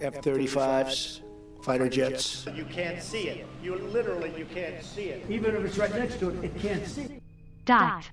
F-35s, fighter jets. You can't see it. You can't see it. Even if it's right next to it, it can't see. Dive.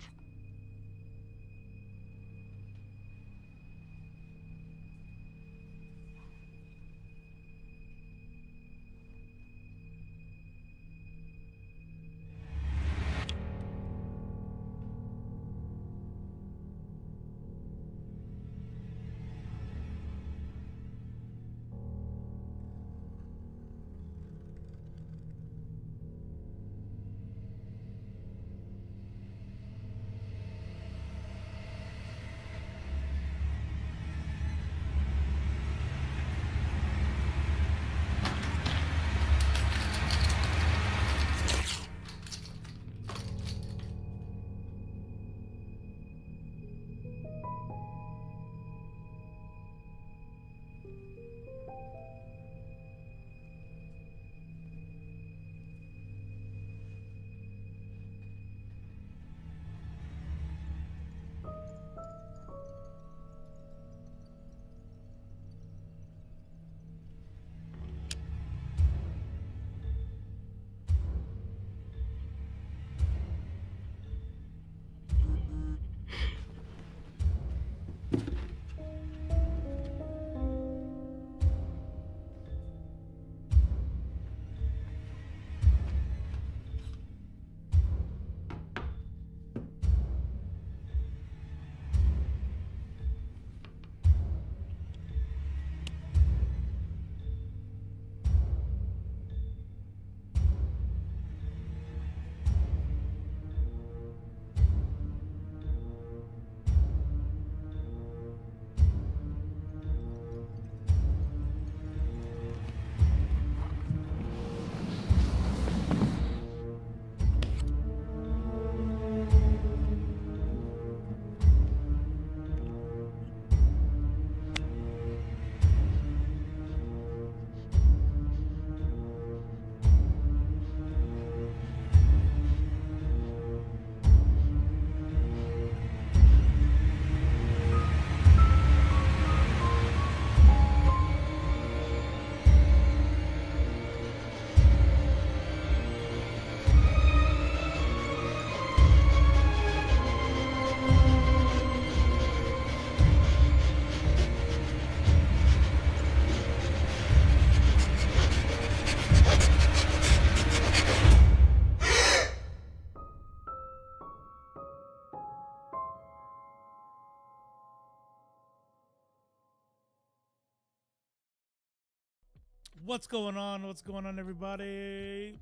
What's going on? What's going on, everybody?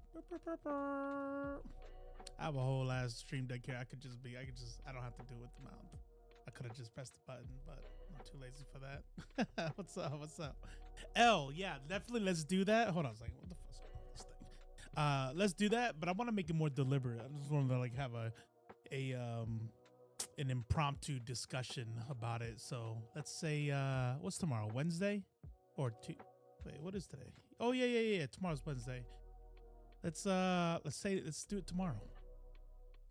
I have a whole ass stream deck here. I don't have to do it with the mount. I could have just pressed the button, but I'm too lazy for that. What's up? What's up? L, yeah, definitely. Let's do that. Hold on a second. What the fuck's going on with this thing? Let's do that, but I want to make it more deliberate. I just want to like have an impromptu discussion about it. So let's say, what's tomorrow? Wednesday or wait, what is today? Oh yeah. Tomorrow's Wednesday. Let's do it tomorrow.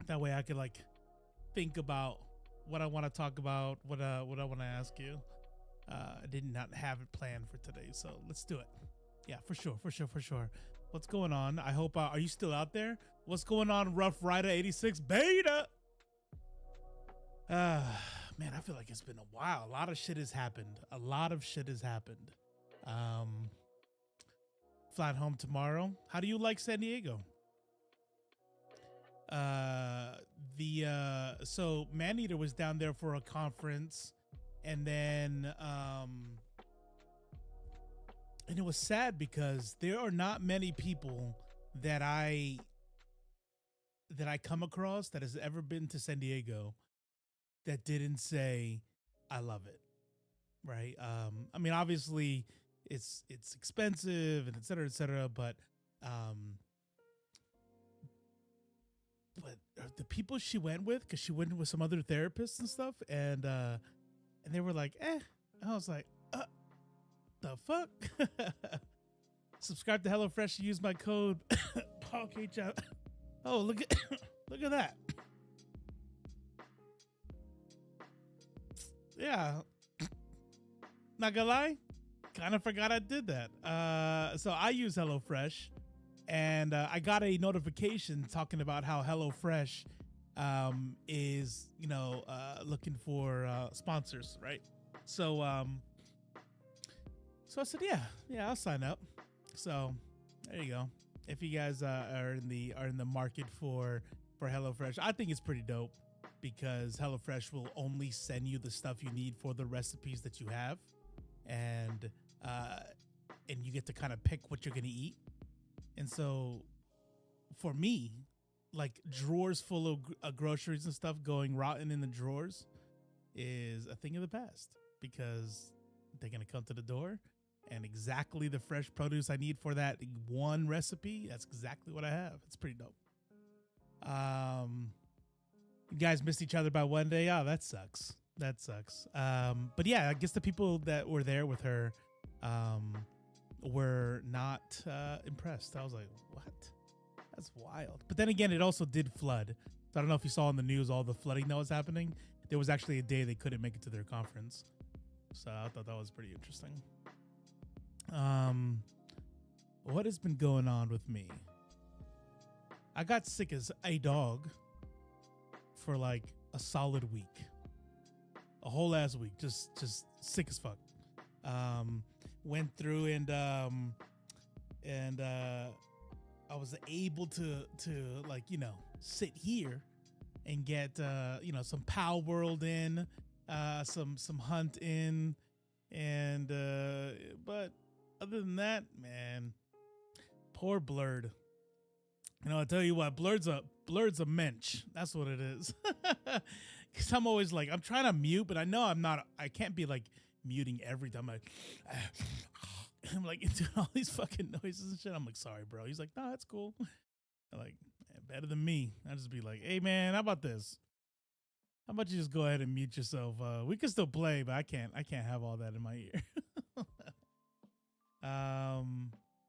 That way I could like think about what I want to talk about, what I want to ask you. I did not have it planned for today, so let's do it. Yeah, for sure. What's going on? I hope are you still out there? What's going on, Rough Rider 86 Beta? Man, I feel like it's been a while. A lot of shit has happened. Flying home tomorrow. How do you like San Diego? So Maneater was down there for a conference, and then and it was sad because there are not many people that I come across that has ever been to San Diego that didn't say I love it. Right? I mean, obviously it's expensive and et cetera, but the people she went with, because she went with some other therapists and stuff, and they were like, eh. I was like, the fuck? Subscribe to HelloFresh and use my code PaulKChat. Oh, look at that. Yeah. Not gonna lie, kind of forgot I did that. So I use HelloFresh, and I got a notification talking about how HelloFresh is, looking for sponsors, right? So so I said, yeah, I'll sign up. So there you go. If you guys are in the market for HelloFresh, I think it's pretty dope because HelloFresh will only send you the stuff you need for the recipes that you have, and you get to kind of pick what you're gonna eat. And so for me, like drawers full of groceries and stuff going rotten in the drawers is a thing of the past because they're gonna come to the door and exactly the fresh produce I need for that one recipe. That's exactly what I have. It's pretty dope. You guys missed each other by one day. Oh, that sucks. But yeah, I guess the people that were there with her were not impressed. I was like, what? That's wild. But then again, it also did flood. So I don't know if you saw on the news all the flooding that was happening. There was actually a day they couldn't make it to their conference. So I thought that was pretty interesting. What has been going on with me? I got sick as a dog for like a solid week. A whole ass week. Just sick as fuck. Went through and I was able to like, sit here and get some Pow World in, some Hunt in, and but other than that, man, poor Blurred. I tell you what, Blurred's a mensch. That's what it is. Cause I'm always like, I'm trying to mute, but I know I can't be like muting every time I'm like doing all these fucking noises and shit. I'm like, sorry, bro. He's like, no, that's cool. I'm like, man, better than me. I just be like, hey man, how about this? How about you just go ahead and mute yourself? We can still play, but I can't have all that in my ear.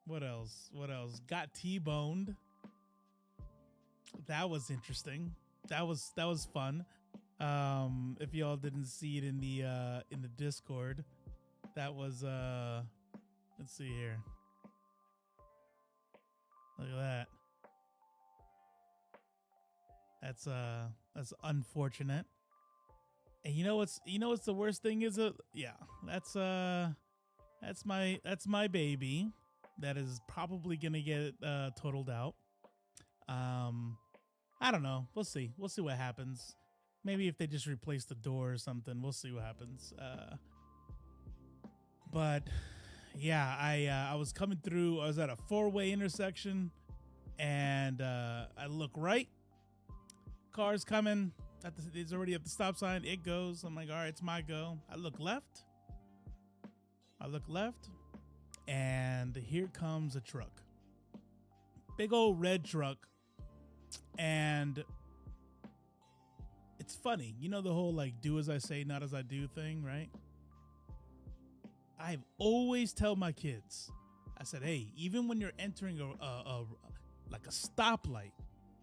What else? Got T-boned. That was interesting. That was fun. If y'all didn't see it in the Discord, that was let's see here. Look at that. That's unfortunate. And you know what's the worst thing is? That's my baby that is probably gonna get totaled out. I don't know. We'll see what happens. Maybe if they just replace the door or something, we'll see what happens. But yeah, I was coming through. I was at a 4-way intersection, and I look right. Car's coming. It's already at the stop sign. It goes. I'm like, all right, it's my go. I look left, and here comes a truck. Big old red truck. And it's funny, the whole like do as I say, not as I do thing, right? I've always tell my kids, I said, hey, even when you're entering a stoplight,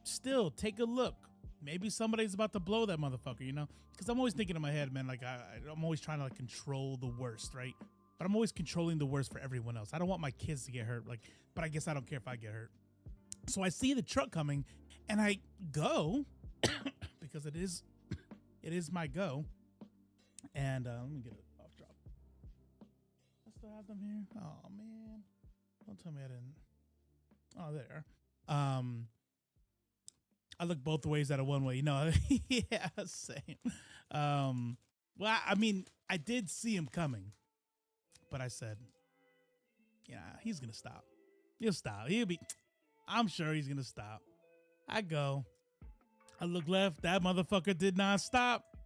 still take a look. Maybe somebody's about to blow that motherfucker, Because I'm always thinking in my head, man, like I'm always trying to like control the worst, right? But I'm always controlling the worst for everyone else. I don't want my kids to get hurt, but I guess I don't care if I get hurt. So I see the truck coming, and I go because it is my go. And let me get it off drop. I still have them here. Oh man, don't tell me I didn't. Oh, there. I look both ways at a one way. Yeah, same. Well, I mean, I did see him coming, but I said, yeah, he's gonna stop. He'll stop. I'm sure he's gonna stop. I go. I look left. That motherfucker did not stop.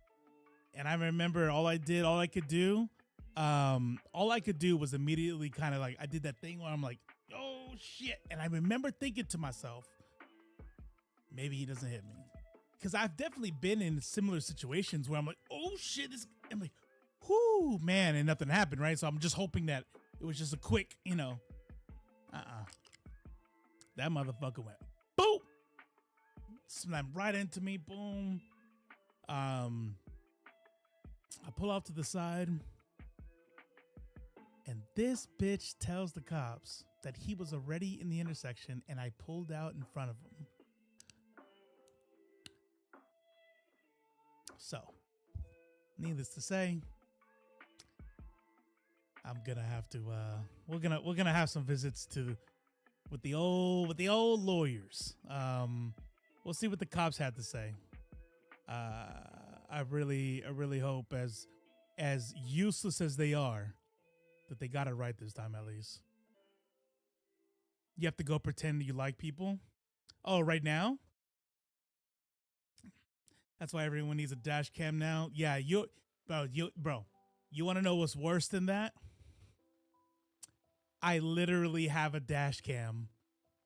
And I remember all I could do was immediately kind of like, I did that thing where I'm like, oh shit. And I remember thinking to myself, maybe he doesn't hit me. Because I've definitely been in similar situations where I'm like, oh shit. I'm like, whoo, man. And nothing happened, right? So I'm just hoping that it was just a quick, That motherfucker went boom, slammed right into me. Boom. I pull off to the side. And this bitch tells the cops that he was already in the intersection and I pulled out in front of him. So, needless to say, I'm gonna have to we're gonna have some visits with the old lawyers. We'll see what the cops had to say. I really hope, as useless as they are, that they got it right this time at least. You have to go pretend you like people. Oh, right now? That's why everyone needs a dash cam now. Yeah, bro, you want to know what's worse than that? I literally have a dash cam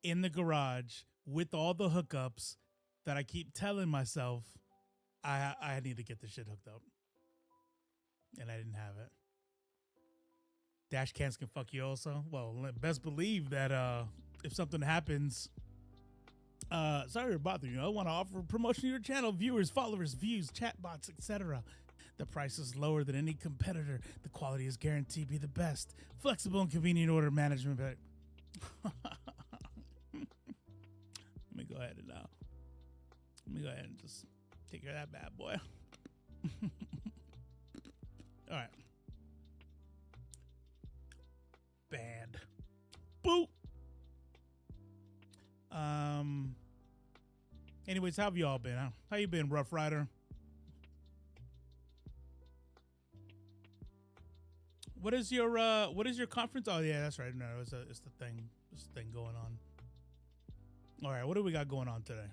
in the garage with all the hookups that I keep telling myself I need to get this shit hooked up. And I didn't have it. Dash cams can fuck you also. Well, best believe that if something happens, sorry to bother you. I want to offer promotion to your channel, viewers, followers, views, chatbots, etc. The price is lower than any competitor. The quality is guaranteed to be the best. Flexible and convenient order management. Let me go ahead and just take care of that bad boy. All right. Bad. Boop. Anyways, how have y'all been? Huh? How you been, Rough Rider? What is your conference? Oh yeah, that's right. No, it's the thing. This thing going on. All right, what do we got going on today?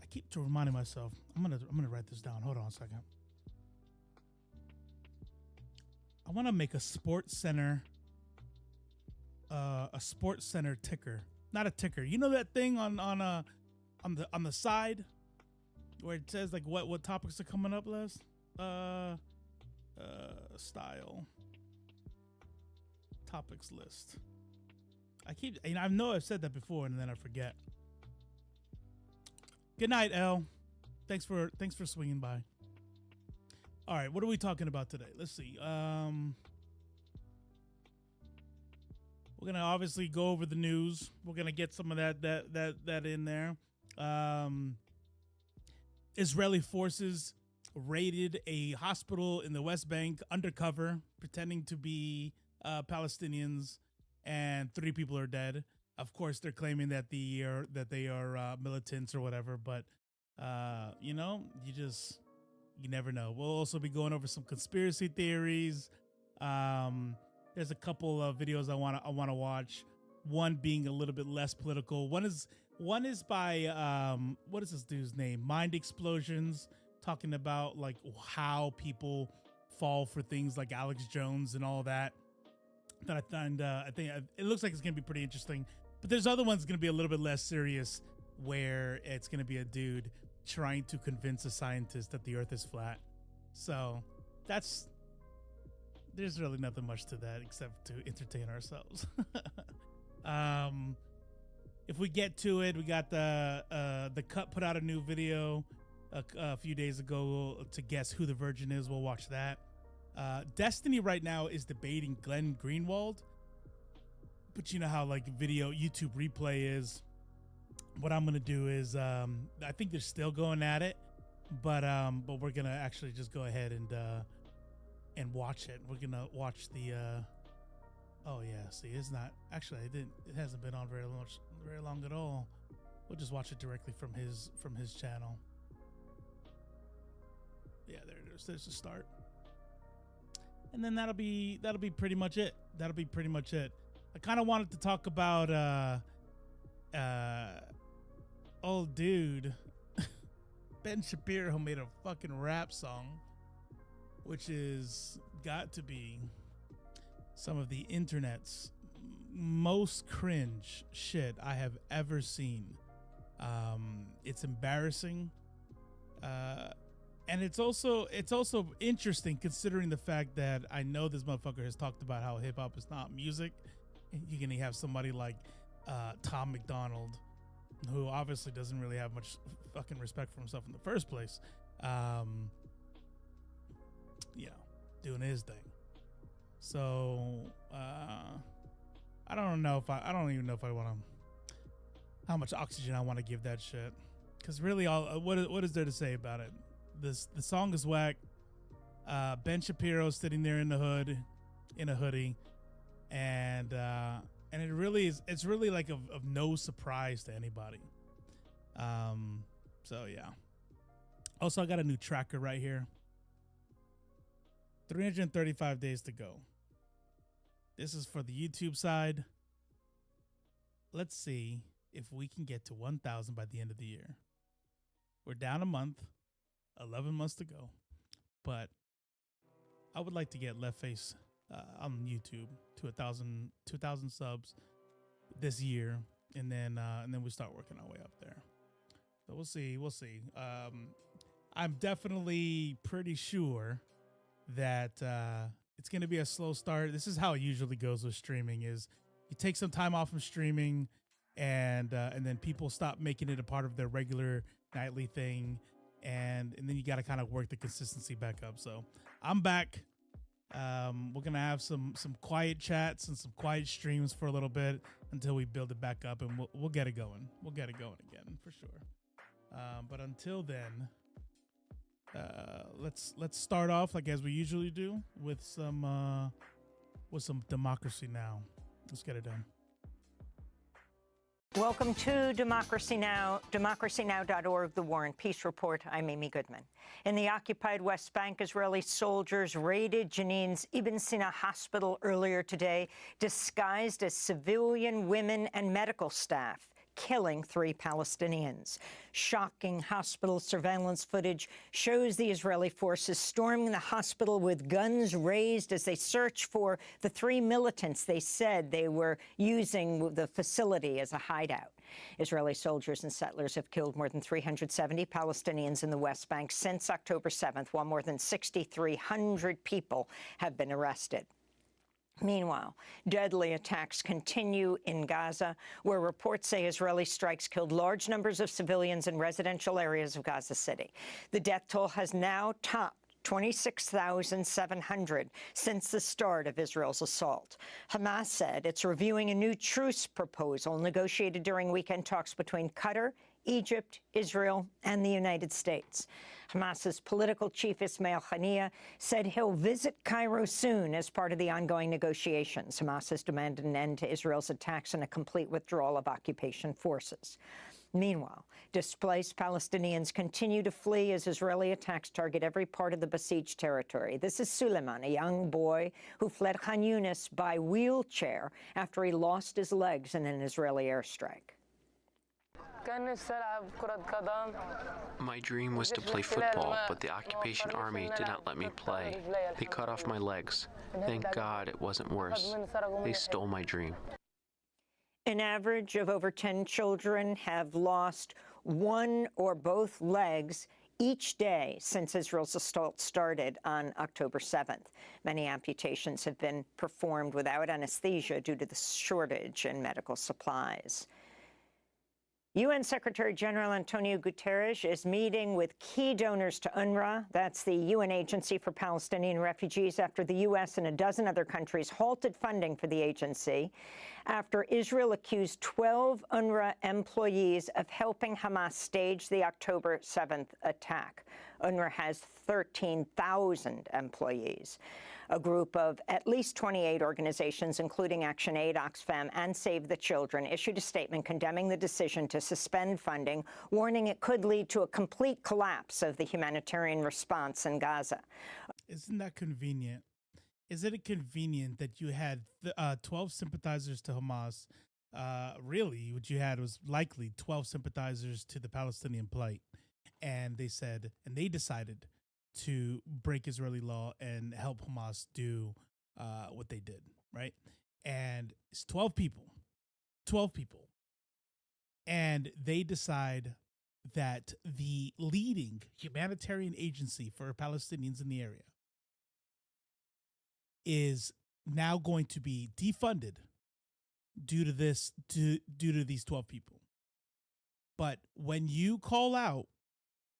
I keep reminding myself. I'm gonna write this down. Hold on a second. I want to make a Sports Center ticker. Not a ticker. You know that thing on the side where it says like what topics are coming up last? Style topics list. I know I've said that before and then I forget. Good night, L. Thanks for swinging by. All right, what are we talking about today? Let's see. We're gonna obviously go over the news. We're gonna get some of that in there. Israeli forces raided a hospital in the West Bank undercover, pretending to be Palestinians, and 3 people are dead. Of course, they're claiming that they are militants or whatever, but you never know. We'll also be going over some conspiracy theories. There's a couple of videos I want to watch. One being a little bit less political. One is by what is this dude's name? Mind Explosions, talking about like how people fall for things like Alex Jones and all that. That I find I think it looks like it's gonna be pretty interesting. But there's other ones gonna be a little bit less serious, where it's gonna be a dude trying to convince a scientist that the Earth is flat. So there's really nothing much to that except to entertain ourselves. If we get to it, we got the Cut put out a new video a few days ago to guess who the virgin is. We'll watch that. Destiny right now is debating Glenn Greenwald, but you know how like YouTube replay is. What I'm gonna do is I think they're still going at it, but we're gonna actually just go ahead and watch it. We're gonna watch the oh yeah, see, it's not actually it hasn't been on very long at all. We'll just watch it directly from his channel. Yeah, there it is. There's the start. And then that'll be pretty much it. I kind of wanted to talk about old dude Ben Shapiro made a fucking rap song, which is got to be some of the internet's most cringe shit I have ever seen. It's embarrassing. And it's also interesting considering the fact that I know this motherfucker has talked about how hip hop is not music. And you're gonna have somebody like Tom McDonald, who obviously doesn't really have much fucking respect for himself in the first place. You know, doing his thing. So I don't even know if I want to, how much oxygen I want to give that shit. Because really, what is there to say about it? The song is whack. Ben Shapiro sitting there in the hood, in a hoodie, and it really is. It's really like of no surprise to anybody. So yeah. Also, I got a new tracker right here. 335 days to go. This is for the YouTube side. Let's see if we can get to 1,000 by the end of the year. We're down a month, 11 months to go, but I would like to get Left Face on YouTube to 2,000 subs this year, and then we start working our way up there. So we'll see. I'm definitely pretty sure that it's going to be a slow start. This is how it usually goes with streaming: is you take some time off from streaming, and then people stop making it a part of their regular nightly thing, and then you got to kind of work the consistency back up. So I'm back. We're gonna have some quiet chats and some quiet streams for a little bit until we build it back up, and we'll get it going. We'll get it going again for sure. But until then, let's start off like as we usually do with some Democracy Now. Let's get it done. Welcome to Democracy Now!, democracynow.org, The War and Peace Report. I'm Amy Goodman. In the occupied West Bank, Israeli soldiers raided Jenin's Ibn Sina hospital earlier today, disguised as civilian women and medical staff, killing 3 Palestinians. Shocking hospital surveillance footage shows the Israeli forces storming the hospital with guns raised as they search for the 3 militants they said they were using the facility as a hideout. Israeli soldiers and settlers have killed more than 370 Palestinians in the West Bank since October 7th, while more than 6,300 people have been arrested. Meanwhile, deadly attacks continue in Gaza, where reports say Israeli strikes killed large numbers of civilians in residential areas of Gaza City. The death toll has now topped 26,700 since the start of Israel's assault. Hamas said it's reviewing a new truce proposal negotiated during weekend talks between Qatar, Egypt, Israel, and the United States. Hamas's political chief Ismail Haniyeh said he'll visit Cairo soon as part of the ongoing negotiations. Hamas has demanded an end to Israel's attacks and a complete withdrawal of occupation forces. Meanwhile, displaced Palestinians continue to flee as Israeli attacks target every part of the besieged territory. This is Suleiman, a young boy who fled Khan Yunis by wheelchair after he lost his legs in an Israeli airstrike. My dream was to play football, but the occupation army did not let me play. They cut off my legs. Thank God it wasn't worse. They stole my dream. An average of over 10 children have lost one or both legs each day since Israel's assault started on October 7th. Many amputations have been performed without anesthesia due to the shortage in medical supplies. UN Secretary General Antonio Guterres is meeting with key donors to UNRWA. That's the UN Agency for Palestinian Refugees, after the U.S. and a dozen other countries halted funding for the agency after Israel accused 12 UNRWA employees of helping Hamas stage the October 7th attack. UNRWA has 13,000 employees. A group of at least 28 organizations, including ActionAid, Oxfam, and Save the Children, issued a statement condemning the decision to suspend funding, warning it could lead to a complete collapse of the humanitarian response in Gaza. Isn't that convenient? Is it convenient that you had 12 sympathizers to Hamas? Really, what you had was likely 12 sympathizers to the Palestinian plight. And they decided to break Israeli law and help Hamas do what they did, right? And it's 12 people. And they decide that the leading humanitarian agency for Palestinians in the area is now going to be defunded due to these 12 people. But when you call out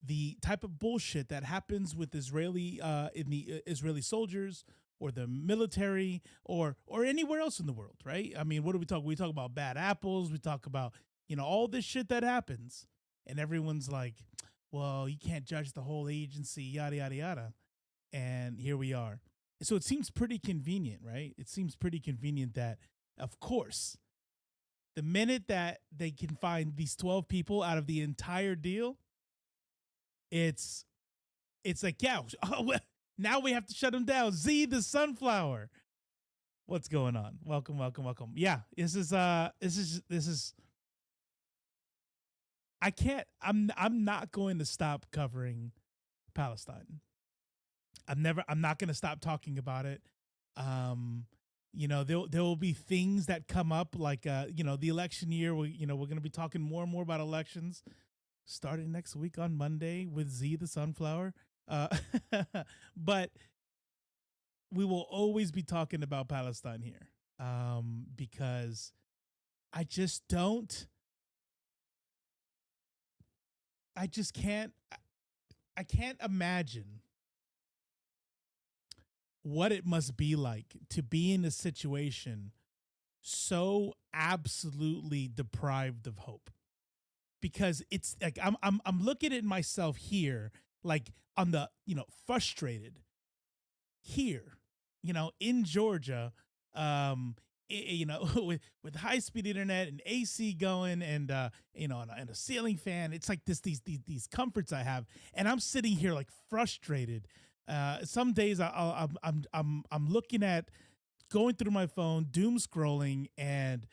the type of bullshit that happens with Israeli in the Israeli soldiers or the military or anywhere else in the world, right? I mean, what do we talk? We talk about bad apples. We talk about, you know, all this shit that happens, and everyone's like, well, you can't judge the whole agency, yada yada yada. And here we are. So it seems pretty convenient, right? It seems pretty convenient that, of course, the minute that they can find these 12 people out of the entire deal, it's like, yeah, oh, now we have to shut them down. Z the Sunflower. What's going on? Welcome. Yeah, this is I'm not going to stop covering Palestine. I'm not going to stop talking about it. You know, there will be things that come up like, you know, the election year. We're going to be talking more and more about elections starting next week on Monday with Z the Sunflower. But we will always be talking about Palestine here, because I just can't imagine what it must be like to be in a situation so absolutely deprived of hope. Because it's like I'm looking at myself here, like on the, you know, frustrated here, you know, in Georgia, you know, with high speed internet and AC going and you know, and a ceiling fan. It's like these comforts I have, and I'm sitting here like frustrated. Some days I'm looking at going through my phone, doom scrolling, and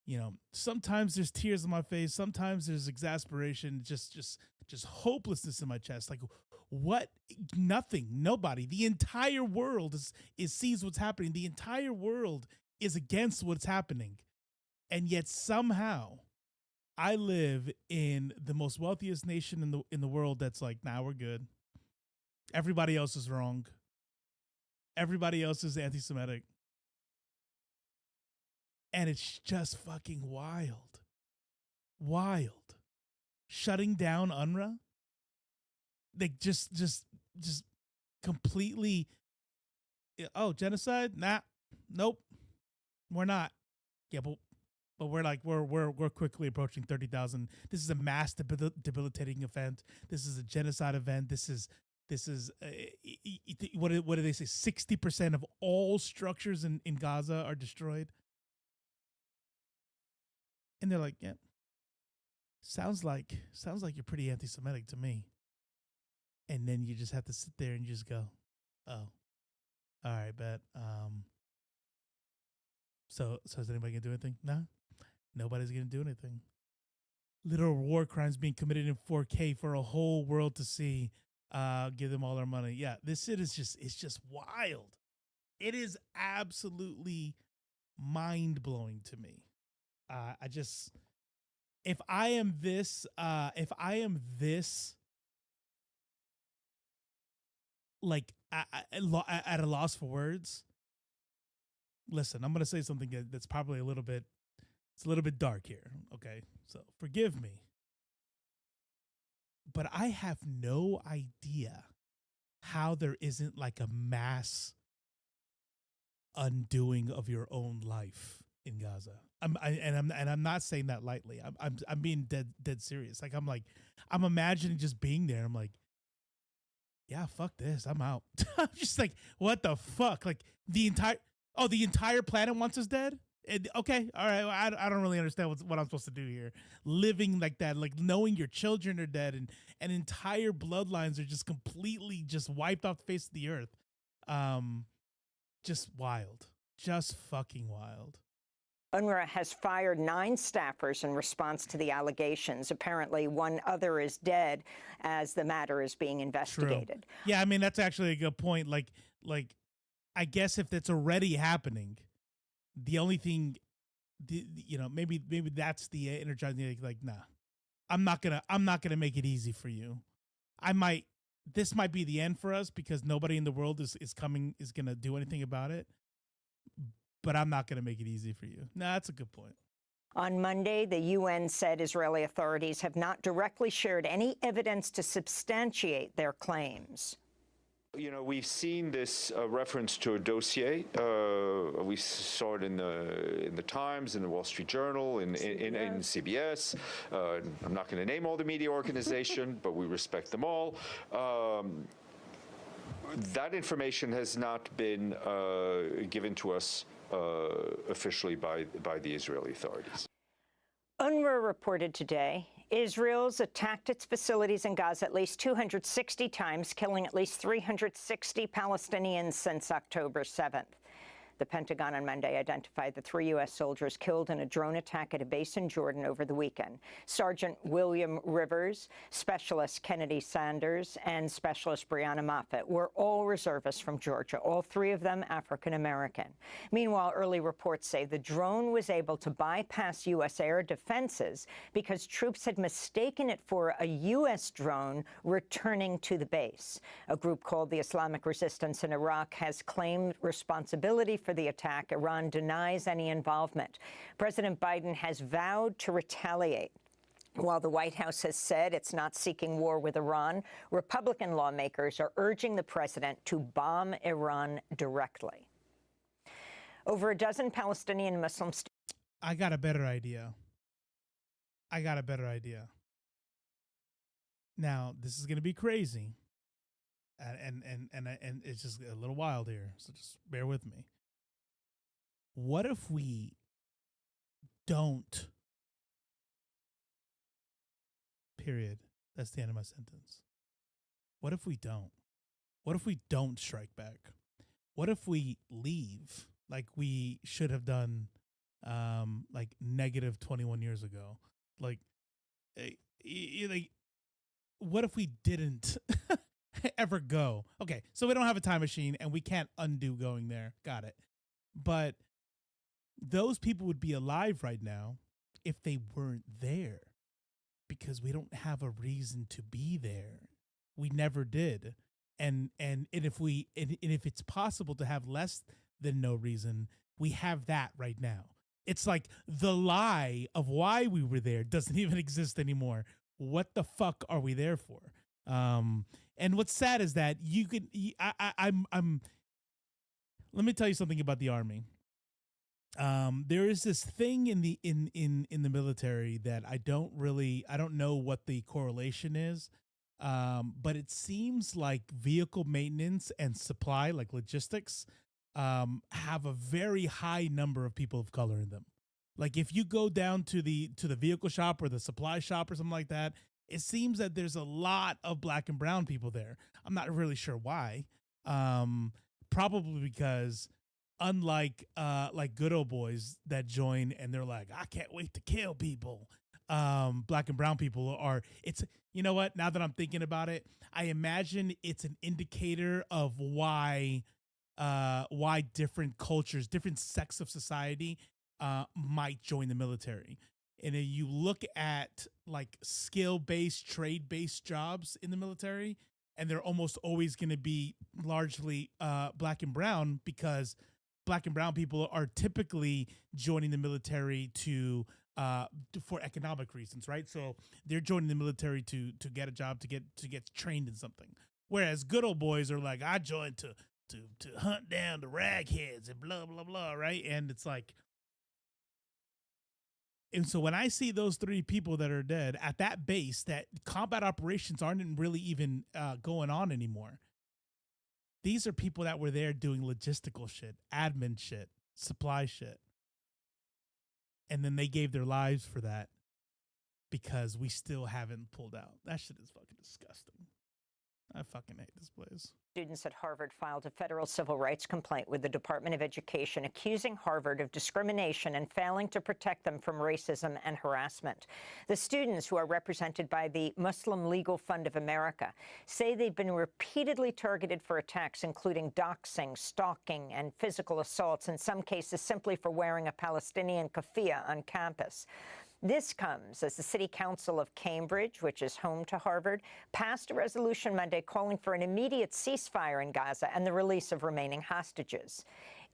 you know, sometimes there's tears on my face, sometimes there's exasperation, just hopelessness in my chest. Like, what? Nothing, nobody. The entire world is sees what's happening. The entire world is against what's happening, and yet somehow I live in the most wealthiest nation in the world that's like, nah, we're good. Everybody else is wrong. Everybody else is anti-Semitic. And it's just fucking wild. Wild. Shutting down UNRWA? Like just completely, oh, genocide? Nah. Nope. We're not. Yeah, but we're like we're quickly approaching 30,000. This is a mass debilitating event. This is a genocide event. This is what do they say? 60% of all structures in Gaza are destroyed. And they're like, yeah, sounds like you're pretty anti-Semitic to me. And then you just have to sit there and just go, oh, all right, bet. So is anybody gonna do anything? No, nobody's gonna do anything. Literal war crimes being committed in 4K for a whole world to see. Give them all their money. Yeah, this shit is just wild. It is absolutely mind blowing to me. If I am this like at a loss for words, listen, I'm gonna say something that's probably a little bit dark here. Okay, so forgive me. But I have no idea how there isn't like a mass undoing of your own life in Gaza. I'm not saying that lightly. I'm being dead serious. Like I'm imagining just being there. I'm like, yeah, fuck this. I'm out. I'm just like, what the fuck? Like the entire planet wants us dead. Okay, all right. Well, I don't really understand what I'm supposed to do here. Living like that, like knowing your children are dead and entire bloodlines are just completely just wiped off the face of the earth. Just wild. Just fucking wild. UNRWA has fired 9 staffers in response to the allegations. Apparently, one other is dead as the matter is being investigated. True. Yeah, I mean, that's actually a good point. Like, I guess if it's already happening, the only thing, you know, maybe that's the energizing. Like, nah, I'm not gonna make it easy for you. This might be the end for us because nobody in the world is gonna do anything about it. But I'm not gonna make it easy for you. Nah, that's a good point. On Monday, the UN said Israeli authorities have not directly shared any evidence to substantiate their claims. You know, we've seen this reference to a dossier. We saw it in the Times, in the Wall Street Journal, in CBS. I'm not going to name all the media organizations, but we respect them all. That information has not been given to us officially by the Israeli authorities. UNRWA reported today Israel's attacked its facilities in Gaza at least 260 times, killing at least 360 Palestinians since October 7th. The Pentagon on Monday identified the 3 U.S. soldiers killed in a drone attack at a base in Jordan over the weekend. Sergeant William Rivers, Specialist Kennedy Sanders, and Specialist Brianna Moffett were all reservists from Georgia, all 3 of them African-American. Meanwhile, early reports say the drone was able to bypass U.S. air defenses because troops had mistaken it for a U.S. drone returning to the base. A group called the Islamic Resistance in Iraq has claimed responsibility for the attack. Iran denies any involvement. President Biden has vowed to retaliate. While the White House has said it's not seeking war with Iran, Republican lawmakers are urging the president to bomb Iran directly. Over a dozen Palestinian Muslims. I got a better idea. Now, this is going to be crazy. And it's just a little wild here, so just bear with me. What if we don't? Period. That's the end of my sentence. What if we don't? What if we don't strike back? What if we leave like we should have done, like negative 21 years ago? Like what if we didn't ever go? Okay, so we don't have a time machine and we can't undo going there. Got it. But those people would be alive right now if they weren't there, because we don't have a reason to be there. We never did. And if it's possible to have less than no reason, we have that right now. It's like the lie of why we were there doesn't even exist anymore. What the fuck are we there for? And what's sad is that you could, I'm let me tell you something about the Army. There is this thing in the military that I don't know what the correlation is. But it seems like vehicle maintenance and supply, like logistics, have a very high number of people of color in them. Like if you go down to the vehicle shop or the supply shop or something like that, it seems that there's a lot of black and brown people there. I'm not really sure why. Probably because unlike like good old boys that join and they're like, I can't wait to kill people. Black and brown people are, you know what? Now that I'm thinking about it, I imagine it's an indicator of why different cultures, different sects of society might join the military. And if you look at like skill-based, trade-based jobs in the military, and they're almost always going to be largely black and brown, because black and brown people are typically joining the military for economic reasons, right? So they're joining the military to get a job, to get trained in something. Whereas good old boys are like, I joined to hunt down the ragheads and blah blah blah, right? And it's like, and so when I see those 3 people that are dead at that base, that combat operations aren't really even going on anymore. These are people that were there doing logistical shit, admin shit, supply shit. And then they gave their lives for that because we still haven't pulled out. That shit is fucking disgusting. I fucking hate this place. Students at Harvard filed a federal civil rights complaint with the Department of Education accusing Harvard of discrimination and failing to protect them from racism and harassment. The students, who are represented by the Muslim Legal Fund of America, say they've been repeatedly targeted for attacks, including doxing, stalking, and physical assaults, in some cases simply for wearing a Palestinian keffiyeh on campus. This comes as the City Council of Cambridge, which is home to Harvard, passed a resolution Monday calling for an immediate ceasefire in Gaza and the release of remaining hostages.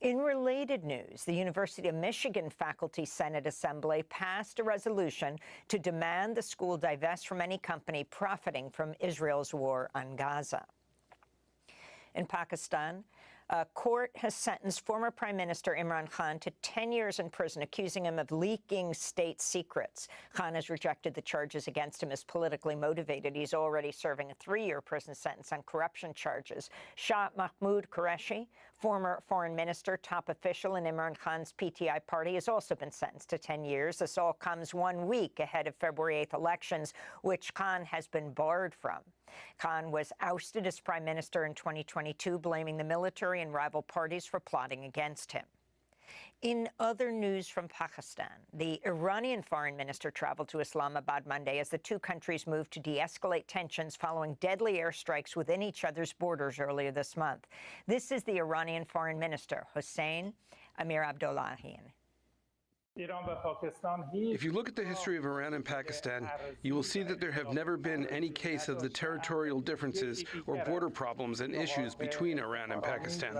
In related news, the University of Michigan Faculty Senate Assembly passed a resolution to demand the school divest from any company profiting from Israel's war on Gaza. In Pakistan, a court has sentenced former Prime Minister Imran Khan to 10 years in prison, accusing him of leaking state secrets. Khan has rejected the charges against him as politically motivated. He's already serving a 3-year prison sentence on corruption charges. Shah Mahmoud Qureshi, former foreign minister, top official in Imran Khan's PTI party, has also been sentenced to 10 years. This all comes 1 week ahead of February 8th elections, which Khan has been barred from. Khan was ousted as prime minister in 2022, blaming the military and rival parties for plotting against him. In other news from Pakistan, the Iranian foreign minister traveled to Islamabad Monday as the two countries moved to de-escalate tensions following deadly airstrikes within each other's borders earlier this month. This is the Iranian foreign minister, Hossein Amir-Abdollahian. If you look at the history of Iran and Pakistan, you will see that there have never been any case of the territorial differences or border problems and issues between Iran and Pakistan.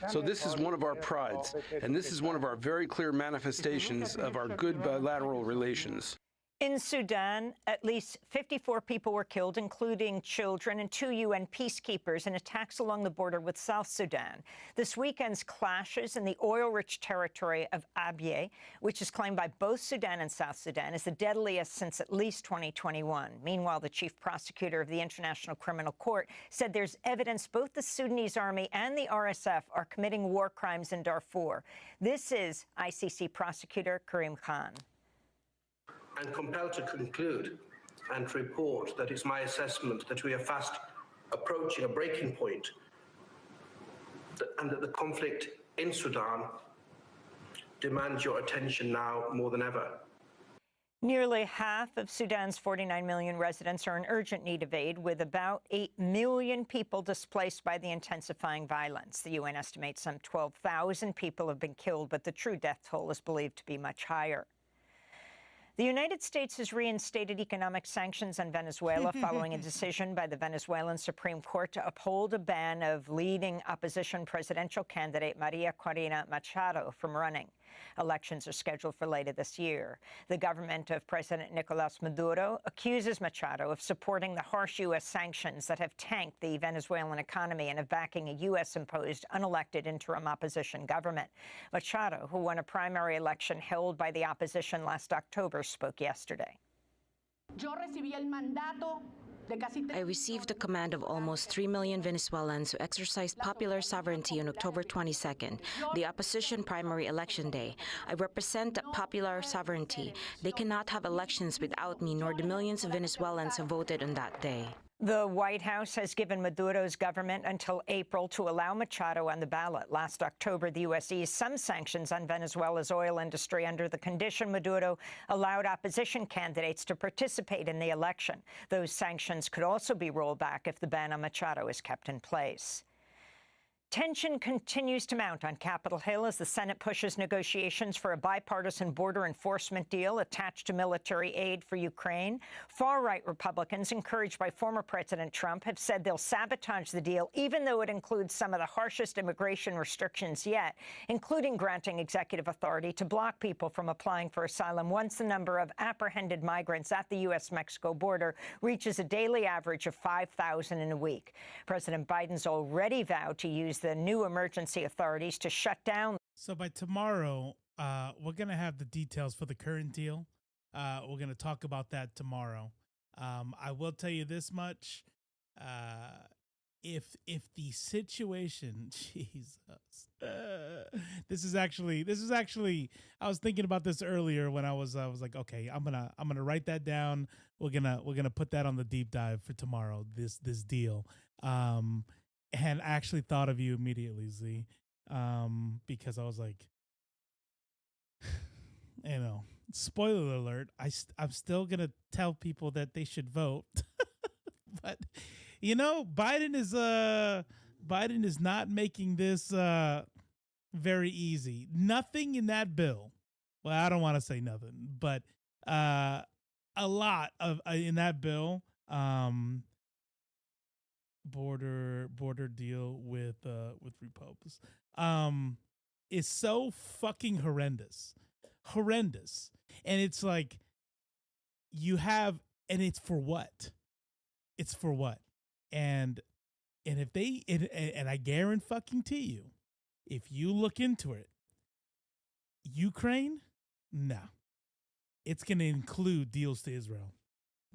So this is one of our prides, and this is one of our very clear manifestations of our good bilateral relations. In Sudan, at least 54 people were killed, including children and 2 UN peacekeepers, in attacks along the border with South Sudan. This weekend's clashes in the oil-rich territory of Abyei, which is claimed by both Sudan and South Sudan, is the deadliest since at least 2021. Meanwhile, the chief prosecutor of the International Criminal Court said there's evidence both the Sudanese army and the RSF are committing war crimes in Darfur. This is ICC prosecutor Karim Khan. I'm compelled to conclude and to report that it's my assessment that we are fast approaching a breaking point and that the conflict in Sudan demands your attention now more than ever. Nearly half of Sudan's 49 million residents are in urgent need of aid, with about 8 million people displaced by the intensifying violence. The UN estimates some 12,000 people have been killed, but the true death toll is believed to be much higher. The United States has reinstated economic sanctions on Venezuela following a decision by the Venezuelan Supreme Court to uphold a ban of leading opposition presidential candidate Maria Corina Machado from running. Elections are scheduled for later this year. The government of President Nicolas Maduro accuses Machado of supporting the harsh U.S. sanctions that have tanked the Venezuelan economy and of backing a U.S.-imposed unelected interim opposition government. Machado, who won a primary election held by the opposition last October, spoke yesterday. I received the command of almost 3 million Venezuelans who exercised popular sovereignty on October 22nd, the opposition primary election day. I represent that popular sovereignty. They cannot have elections without me, nor the millions of Venezuelans who voted on that day. The White House has given Maduro's government until April to allow Machado on the ballot. Last October, the U.S. eased some sanctions on Venezuela's oil industry under the condition Maduro allowed opposition candidates to participate in the election. Those sanctions could also be rolled back if the ban on Machado is kept in place. Tension continues to mount on Capitol Hill as the Senate pushes negotiations for a bipartisan border enforcement deal attached to military aid for Ukraine. Far-right Republicans, encouraged by former President Trump, have said they'll sabotage the deal, even though it includes some of the harshest immigration restrictions yet, including granting executive authority to block people from applying for asylum once the number of apprehended migrants at the U.S.-Mexico border reaches a daily average of 5,000 in a week. President Biden's already vowed to use the new emergency authorities to shut down. So by tomorrow, we're going to have the details for the current deal. We're going to talk about that tomorrow. I will tell you this much. If the situation, Jesus, this is actually, I was thinking about this earlier when I was like, okay, I'm gonna write that down. We're gonna put that on the deep dive for tomorrow. This deal. And I actually thought of you immediately, Z, because I was like, you know, spoiler alert, I'm still going to tell people that they should vote. But, you know, Biden is not making this very easy. Nothing in that bill. Well, I don't want to say nothing, but a lot of in that bill. Border deal with Repubs is so fucking horrendous, and it's like you have, and it's for what? It's for what? And if they and I guarantee you, if you look into it, Ukraine, no, it's gonna include deals to Israel.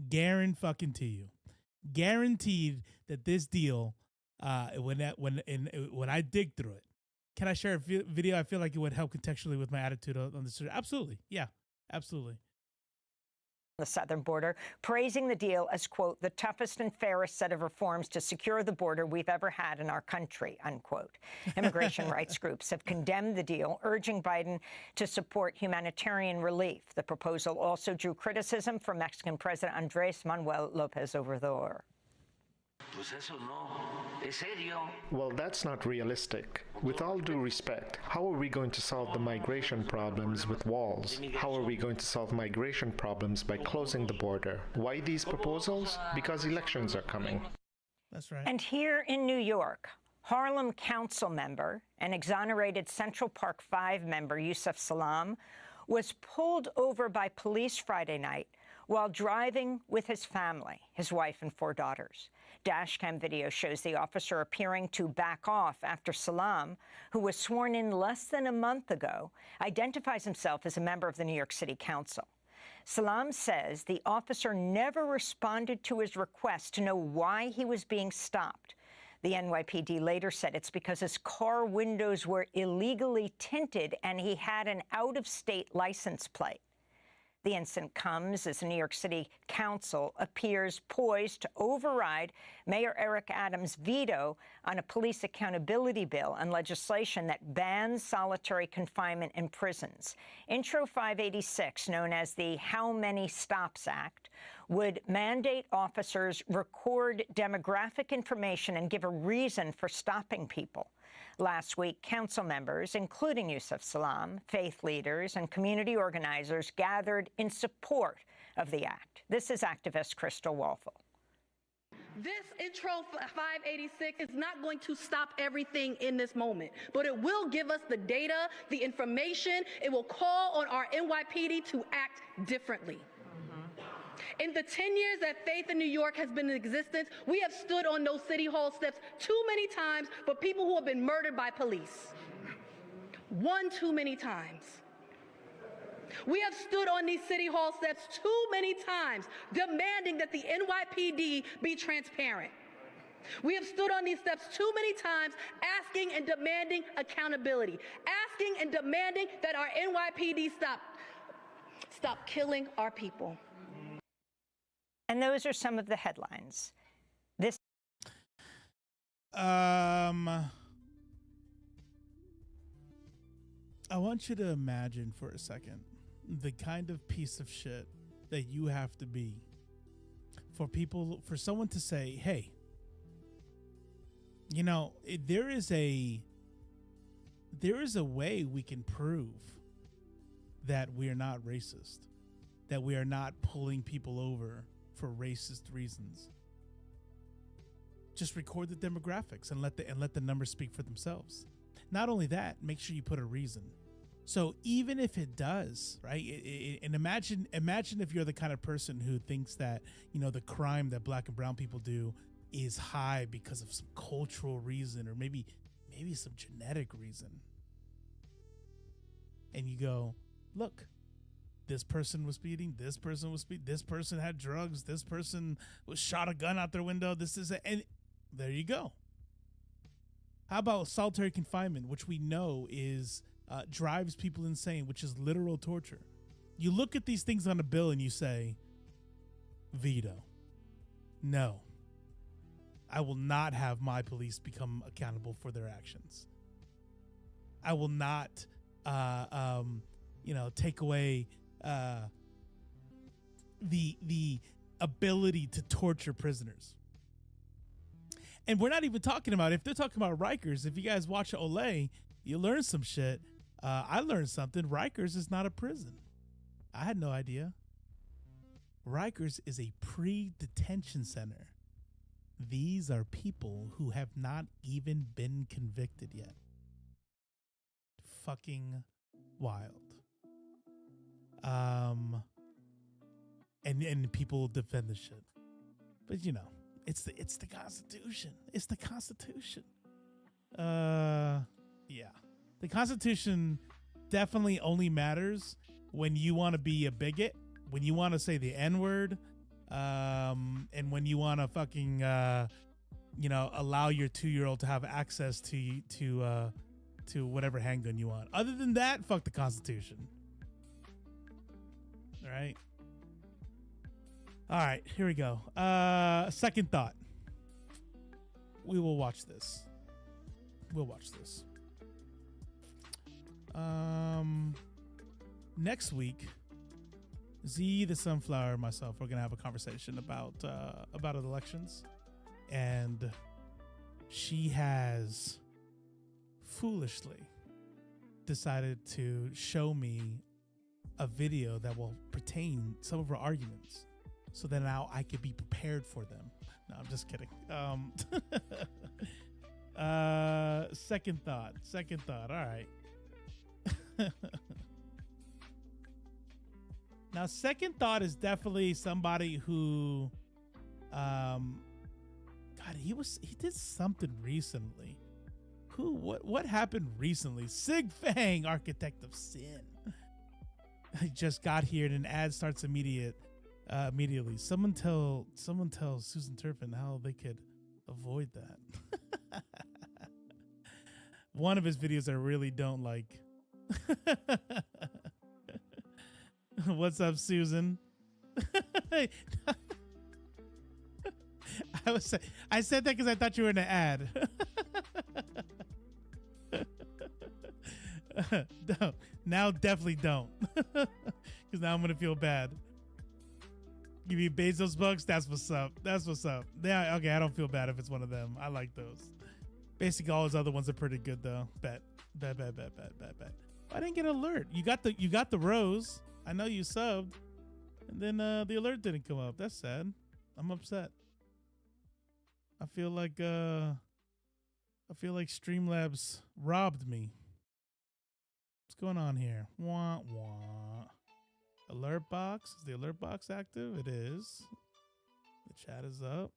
Guarantee you. Guaranteed that this deal, when I dig through it, can I share a video? I feel like it would help contextually with my attitude on this. Absolutely, yeah, absolutely. The southern border, praising the deal as, quote, the toughest and fairest set of reforms to secure the border we've ever had in our country, unquote. Immigration rights groups have condemned the deal, urging Biden to support humanitarian relief. The proposal also drew criticism from Mexican President Andrés Manuel López Obrador. Well, that's not realistic. With all due respect, how are we going to solve the migration problems with walls? How are we going to solve migration problems by closing the border? Why these proposals? Because elections are coming. That's right. And here in New York, Harlem Council member and exonerated Central Park 5 member Yusef Salaam was pulled over by police Friday night while driving with his family, his wife and 4 daughters. Dashcam video shows the officer appearing to back off after Salaam, who was sworn in less than a month ago, identifies himself as a member of the New York City Council. Salaam says the officer never responded to his request to know why he was being stopped. The NYPD later said it's because his car windows were illegally tinted and he had an out-of-state license plate. The incident comes as the New York City Council appears poised to override Mayor Eric Adams' veto on a police accountability bill and legislation that bans solitary confinement in prisons. Intro 586, known as the How Many Stops Act, would mandate officers record demographic information and give a reason for stopping people. Last week, council members, including Yusef Salaam, faith leaders, and community organizers gathered in support of the act. This is activist Crystal Walfel. This Intro 586 is not going to stop everything in this moment, but it will give us the data, the information. It will call on our NYPD to act differently. In the 10 years that Faith in New York has been in existence, we have stood on those city hall steps too many times for people who have been murdered by police. One too many times. We have stood on these city hall steps too many times demanding that the NYPD be transparent. We have stood on these steps too many times asking and demanding accountability, asking and demanding that our NYPD stop killing our people. And those are some of the headlines. This. I want you to imagine for a second the kind of piece of shit that you have to be for someone to say, hey, you know, there is a way we can prove that we are not racist, that we are not pulling people over for racist reasons. Just record the demographics and let the numbers speak for themselves. Not only that, make sure you put a reason. So even if it does, right? And imagine if you're the kind of person who thinks that, you know, the crime that black and brown people do is high because of some cultural reason or maybe some genetic reason. And you go, look, this person was speeding, this person had drugs, this person was shot a gun out their window, and there you go. How about solitary confinement, which we know is drives people insane, which is literal torture. You look at these things on a bill and you say, veto. No. I will not have my police become accountable for their actions. I will not, take away the ability to torture prisoners. And we're not even talking about, if they're talking about Rikers, if you guys watch Olay, you learn some shit. I learned something. Rikers is not a prison. I had no idea. Rikers is a pre-detention center. These are people who have not even been convicted yet. Fucking wild. And people defend the shit. But you know, it's the Constitution. It's the Constitution. Yeah. The Constitution definitely only matters when you want to be a bigot, when you want to say the N-word, and when you want to fucking allow your 2-year-old to have access to whatever handgun you want. Other than that, fuck the Constitution. All right. All right, here we go. Second thought. We will watch this. We'll watch this. Next week, Z the Sunflower and myself, we're gonna have a conversation about elections, and she has foolishly decided to show me a video that will pertain some of her arguments, so that now I could be prepared for them. No, I'm just kidding. Second thought. All right. Now, second thought is definitely somebody who, God, he did something recently. What happened recently? Sig Fang, Architect of Sin. I just got here and an ad starts immediately. Someone tell Susan Turpin how they could avoid that. One of his videos I really don't like. What's up, Susan? I said that because I thought you were in an ad. No, now definitely don't. Because now I'm gonna feel bad. Give me Bezos bucks. That's what's up. Yeah, okay. I don't feel bad if it's one of them. I like those. Basically, all his other ones are pretty good though. Bet. I didn't get an alert. You got the rose. I know you subbed, and then the alert didn't come up. That's sad. I'm upset. I feel like Streamlabs robbed me. What's going on here? Wah wah. Alert box. Is the alert box active? It is. The chat is up.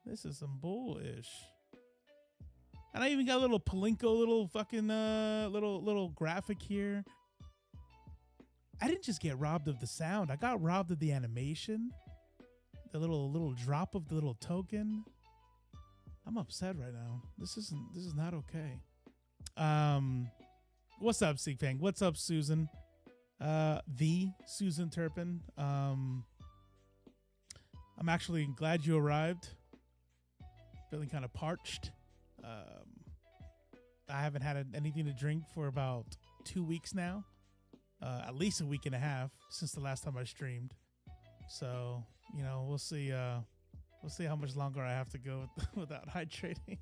This is some bullish. And I even got a little Palinko, little fucking little graphic here. I didn't just get robbed of the sound. I got robbed of the animation. The little drop of the little token. I'm upset right now. This is not okay. What's up, Sigfang? What's up, Susan? The Susan Turpin. I'm actually glad you arrived. Feeling kind of parched. I haven't had anything to drink for about 2 weeks now. At least a week and a half since the last time I streamed. So, we'll see how much longer I have to go without hydrating.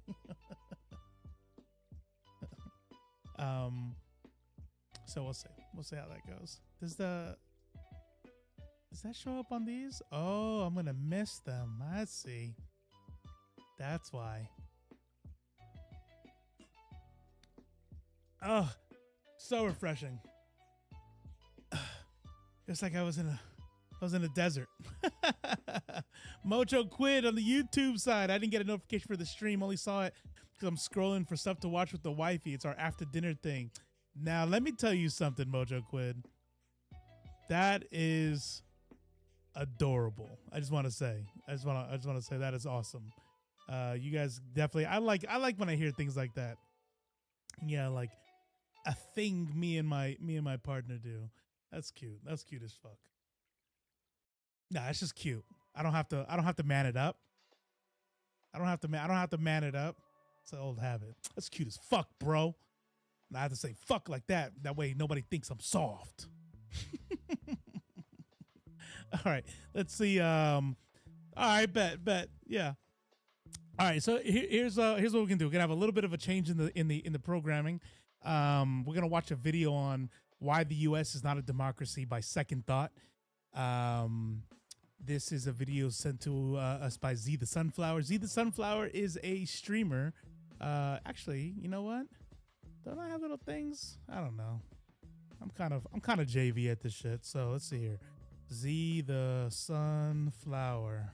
So we'll see. We'll see how that goes. Does that show up on these? Oh, I'm gonna miss them. I see. That's why. Oh, so refreshing. It's like I was in a desert. Mojo Quid on the YouTube side. I didn't get a notification for the stream. Only saw it because I'm scrolling for stuff to watch with the wifey. It's our after dinner thing. Now let me tell you something, Mojo Quid. That is adorable. I just want to say that is awesome. You guys definitely. I like when I hear things like that. Yeah, like a thing me and my partner do. That's cute. That's cute as fuck. Nah, it's just cute. I don't have to man it up. I don't have to man it up. It's an old habit. That's cute as fuck, bro. And I have to say fuck like that. That way nobody thinks I'm soft. All right. Let's see. All right, bet. Yeah. All right. So here's what we can do. We're gonna have a little bit of a change in the programming. We're gonna watch a video on why the U.S. is not a democracy by Second Thought. This is a video sent to us by Z the Sunflower. Z the Sunflower is a streamer. Actually, you know what? Don't I have little things? I don't know. I'm kind of JV at this shit. So let's see here. Z the Sunflower.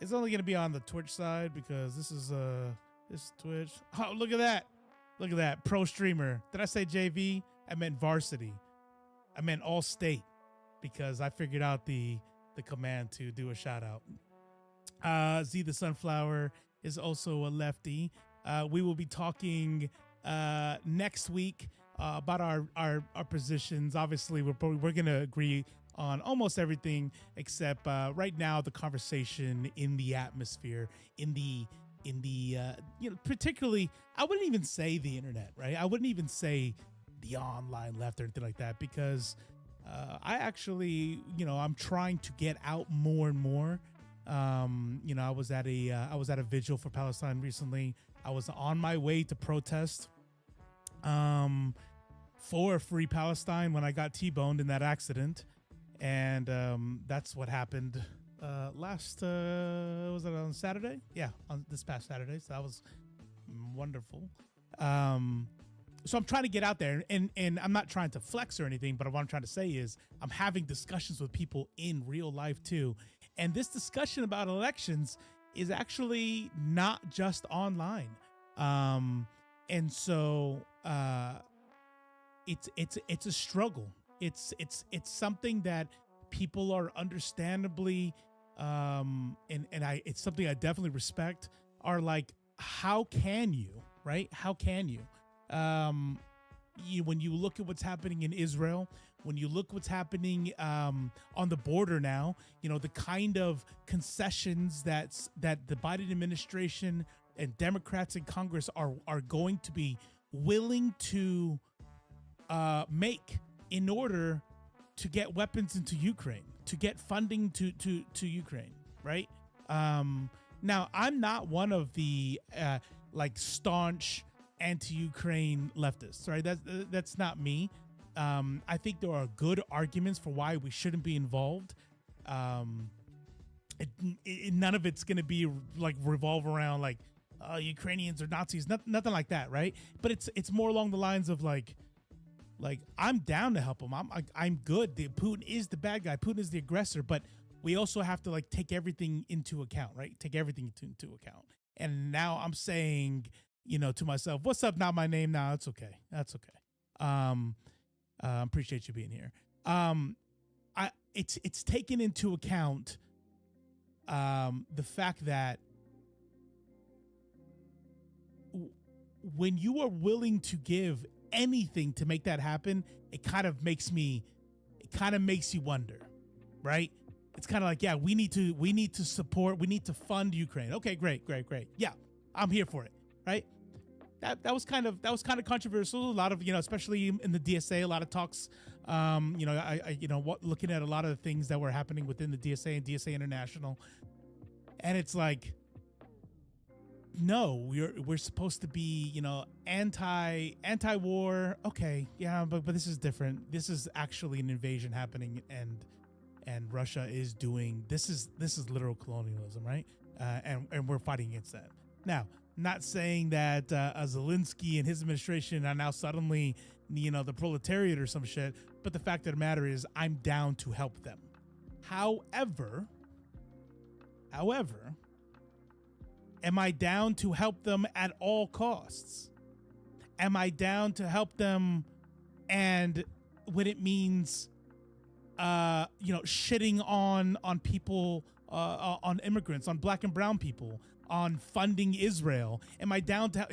It's only gonna be on the Twitch side because this is Twitch. Oh, look at that. Look at that. Pro streamer. Did I say JV? I meant varsity. I meant all state because I figured out the command to do a shout out. Z the Sunflower is also a lefty. We will be talking next week about our positions. Obviously, we're going to agree on almost everything except right now the conversation in the atmosphere, in the particularly, I wouldn't even say the internet, right? I wouldn't even say the online left or anything like that because I actually, I'm trying to get out more and more. I was at a vigil for Palestine recently. I was on my way to protest for Free Palestine when I got T-boned in that accident. And that's what happened last, was it on Saturday? Yeah, on this past Saturday. So that was wonderful. So I'm trying to get out there and I'm not trying to flex or anything, but what I'm trying to say is I'm having discussions with people in real life too. And this discussion about elections is actually not just online. And so it's a struggle. It's something that people are understandably it's something I definitely respect, are like, how can you, right? How can you? When you look at what's happening in Israel, when you look what's happening on the border now, the kind of concessions that the Biden administration and Democrats in Congress are going to be willing to make in order to get weapons into Ukraine, to get funding to Ukraine, right? Now, I'm not one of the staunch anti-Ukraine leftists, right? That's not me. I think there are good arguments for why we shouldn't be involved. None of it's going to be revolve around Ukrainians or Nazis, nothing like that, right? But it's more along the lines of like I'm down to help them. I'm good. Putin is the bad guy. Putin is the aggressor, but we also have to take everything into account, right? Take everything into account. And now I'm saying, to myself, what's up? Not my name now. It's okay. That's okay. Appreciate you being here. It's taken into account the fact that when you are willing to give anything to make that happen, it kind of makes you wonder, right? It's kind of like, yeah, we need to support, we need to fund Ukraine. Okay, great. Yeah, I'm here for it, right? That was kind of controversial. A lot of, especially in the DSA, a lot of talks, looking at a lot of the things that were happening within the DSA and DSA International. And it's like, no, we're supposed to be, anti-war. Okay, yeah, but this is different. This is actually an invasion happening, and Russia is doing this is literal colonialism, right? And we're fighting against that. Now, not saying that Zelensky and his administration are now suddenly, the proletariat or some shit, but the fact of the matter is, I'm down to help them. However, am I down to help them at all costs? Am I down to help them and when it means, shitting on people, on immigrants, on black and brown people, on funding Israel? Am I down to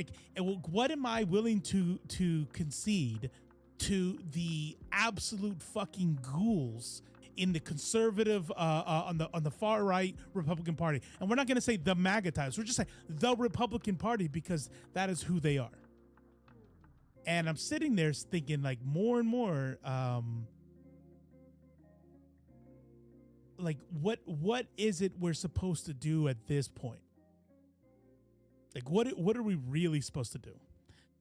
what am I willing to concede to the absolute fucking ghouls in the conservative, on the far right Republican Party? And we're not going to say the MAGA types. We're just saying the Republican Party because that is who they are. And I'm sitting there thinking more and more, what is it we're supposed to do at this point? What are we really supposed to do?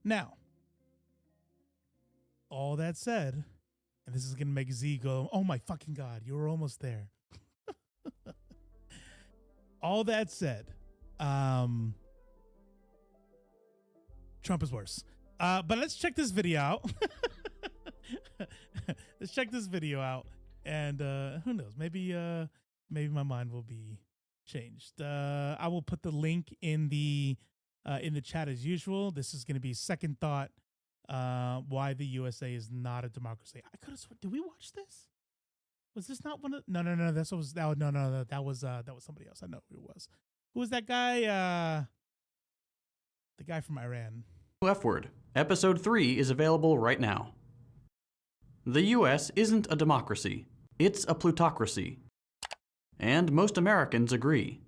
Now, all that said, and this is going to make Z go, oh my fucking God, you were almost there. All that said, Trump is worse. But let's check this video out. Let's check this video out. And who knows? Maybe my mind will be changed. I will put the link in the chat as usual. This is going to be second thought. Why the USA is not a democracy. I could have sworn. Did we watch this? Was this not one of? No. That was somebody else. I know who it was. Who was that guy? The guy from Iran. F word. Episode 3 is available right now. The US isn't a democracy. It's a plutocracy. And most Americans agree.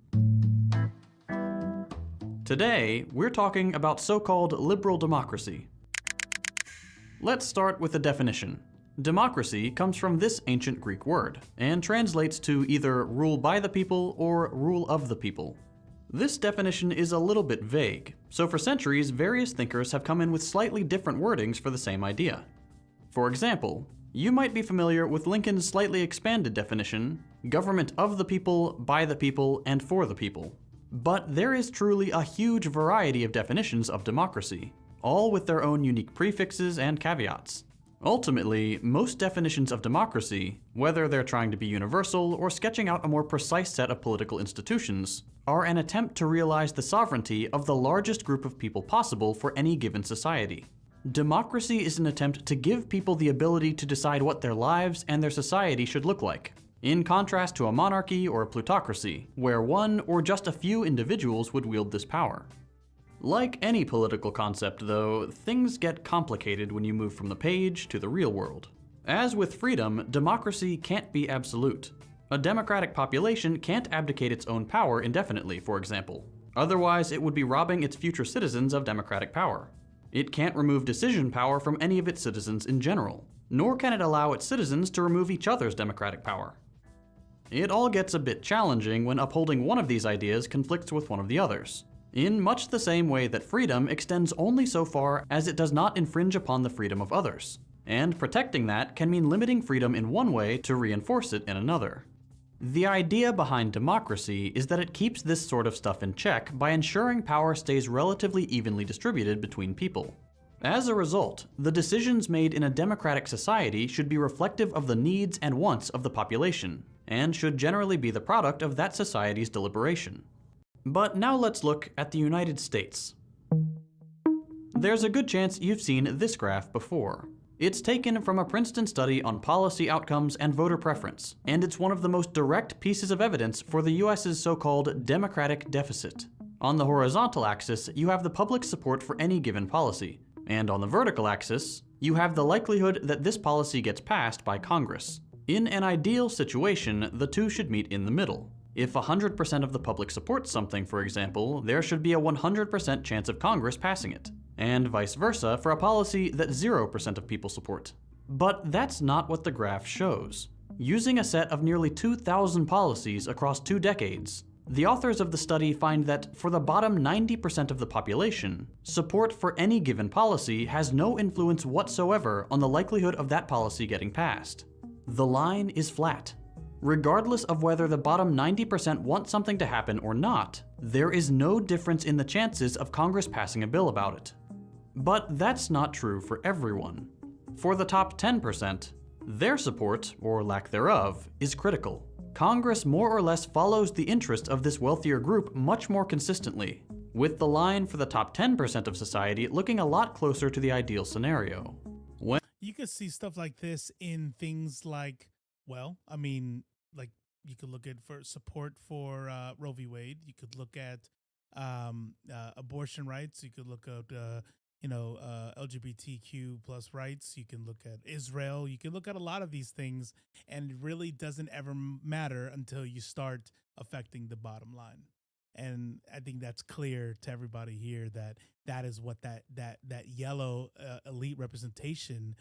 Today, we're talking about so-called liberal democracy. Let's start with the definition. Democracy comes from this ancient Greek word, and translates to either rule by the people or rule of the people. This definition is a little bit vague, so for centuries, various thinkers have come in with slightly different wordings for the same idea. For example, you might be familiar with Lincoln's slightly expanded definition, government of the people, by the people, and for the people. But there is truly a huge variety of definitions of democracy, all with their own unique prefixes and caveats. Ultimately, most definitions of democracy, whether they're trying to be universal or sketching out a more precise set of political institutions, are an attempt to realize the sovereignty of the largest group of people possible for any given society. Democracy is an attempt to give people the ability to decide what their lives and their society should look like, in contrast to a monarchy or a plutocracy, where one or just a few individuals would wield this power. Like any political concept, though, things get complicated when you move from the page to the real world. As with freedom, democracy can't be absolute. A democratic population can't abdicate its own power indefinitely, for example. Otherwise, it would be robbing its future citizens of democratic power. It can't remove decision power from any of its citizens in general, nor can it allow its citizens to remove each other's democratic power. It all gets a bit challenging when upholding one of these ideas conflicts with one of the others, in much the same way that freedom extends only so far as it does not infringe upon the freedom of others, and protecting that can mean limiting freedom in one way to reinforce it in another. The idea behind democracy is that it keeps this sort of stuff in check by ensuring power stays relatively evenly distributed between people. As a result, the decisions made in a democratic society should be reflective of the needs and wants of the population, and should generally be the product of that society's deliberation. But now let's look at the United States. There's a good chance you've seen this graph before. It's taken from a Princeton study on policy outcomes and voter preference, and it's one of the most direct pieces of evidence for the US's so-called democratic deficit. On the horizontal axis, you have the public support for any given policy, and on the vertical axis, you have the likelihood that this policy gets passed by Congress. In an ideal situation, the two should meet in the middle. If 100% of the public supports something, for example, there should be a 100% chance of Congress passing it, and vice versa for a policy that 0% of people support. But that's not what the graph shows. Using a set of nearly 2,000 policies across 2 decades, the authors of the study find that for the bottom 90% of the population, support for any given policy has no influence whatsoever on the likelihood of that policy getting passed. The line is flat. Regardless of whether the bottom 90% want something to happen or not, there is no difference in the chances of Congress passing a bill about it. But that's not true for everyone. For the top 10%, their support, or lack thereof, is critical. Congress more or less follows the interest of this wealthier group much more consistently, with the line for the top 10% of society looking a lot closer to the ideal scenario. You could see stuff like this in things like, well, I mean, like you could look at for support for Roe v. Wade. You could look at abortion rights. You could look at LGBTQ plus rights. You can look at Israel. You can look at a lot of these things, and it really doesn't ever matter until you start affecting the bottom line. And I think that's clear to everybody here that that is what that yellow elite representation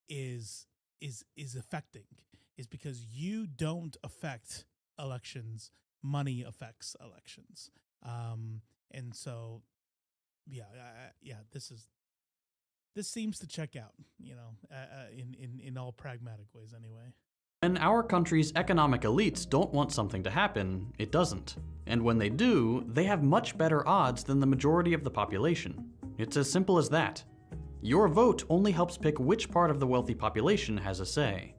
is affecting, is because you don't affect elections, money affects elections. And so, this is this seems to check out, in all pragmatic ways anyway. When our country's economic elites don't want something to happen, it doesn't. And when they do, they have much better odds than the majority of the population. It's as simple as that. Your vote only helps pick which part of the wealthy population has a say.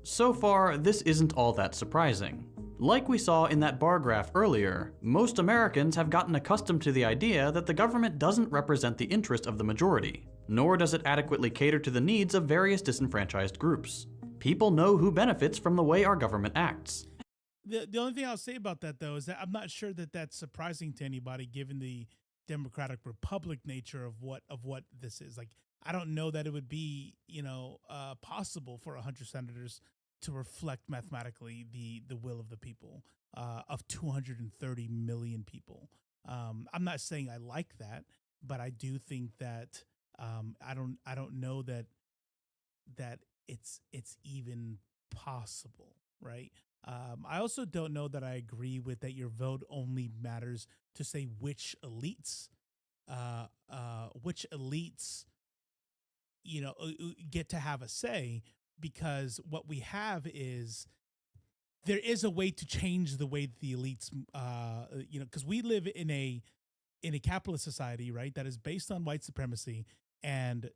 So far, this isn't all that surprising. Like we saw in that bar graph earlier, most Americans have gotten accustomed to the idea that the government doesn't represent the interest of the majority, nor does it adequately cater to the needs of various disenfranchised groups. People know who benefits from the way our government acts. The only thing I'll say about that, though, is that I'm not sure that that's surprising to anybody, given the democratic republic nature of what this is. Like, I don't know that it would be, possible for 100 senators to reflect mathematically the will of the people, of 230 million people. I'm not saying I like that, but I do think that I don't know that it's even possible, right? I also don't know that I agree with that your vote only matters to say which elites get to have a say, because what we have is there is a way to change the way that the elites, because we live in a capitalist society, right, that is based on white supremacy. And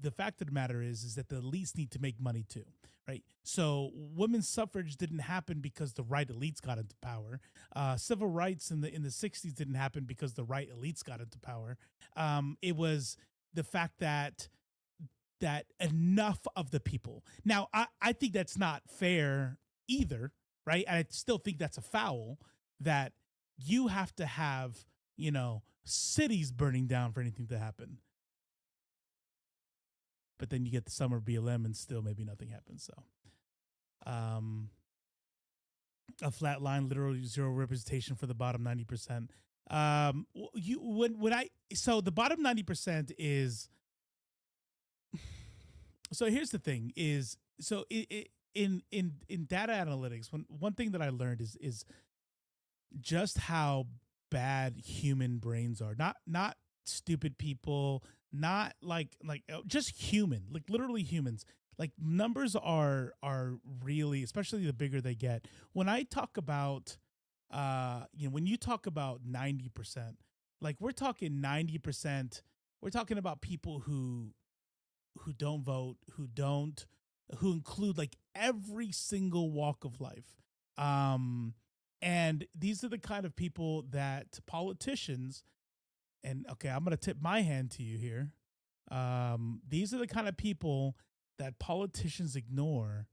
the fact of the matter is that the elites need to make money too, right? So women's suffrage didn't happen because the right elites got into power. Civil rights in the 60s didn't happen because the right elites got into power. It was the fact that enough of the people. Now, I think that's not fair either, right? And I still think that's a foul, that you have to have, cities burning down for anything to happen. But then you get the summer BLM and still maybe nothing happens. So, a flat line, literally zero representation for the bottom 90%. So the bottom 90% is. So here's the thing: is so in data analytics, one thing that I learned is just how bad human brains are. Not stupid people. Not like just human, like literally humans. Like numbers are really, especially the bigger they get. When I talk about, when you talk about 90%, like we're talking 90%. We're talking about people who don't vote, who include like every single walk of life. And these are the kind of people that politicians. And okay, I'm going to tip my hand to you here. These are the kind of people that politicians ignore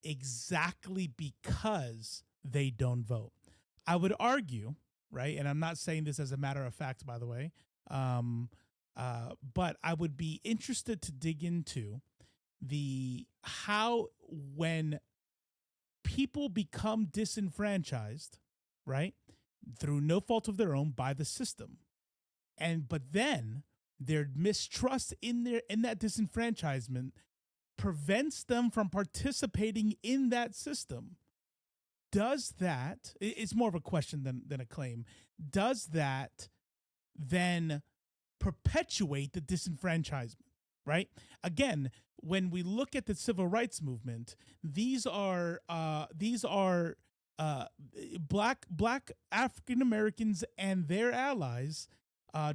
exactly because they don't vote. I would argue, right, and I'm not saying this as a matter of fact, by the way, but I would be interested to dig into how when people become disenfranchised, right, through no fault of their own by the system, but then their mistrust in that disenfranchisement prevents them from participating in that system. Does that, it's more of a question than a claim, does that then perpetuate the disenfranchisement, right? Again, when we look at the civil rights movement, these are black African Americans and their allies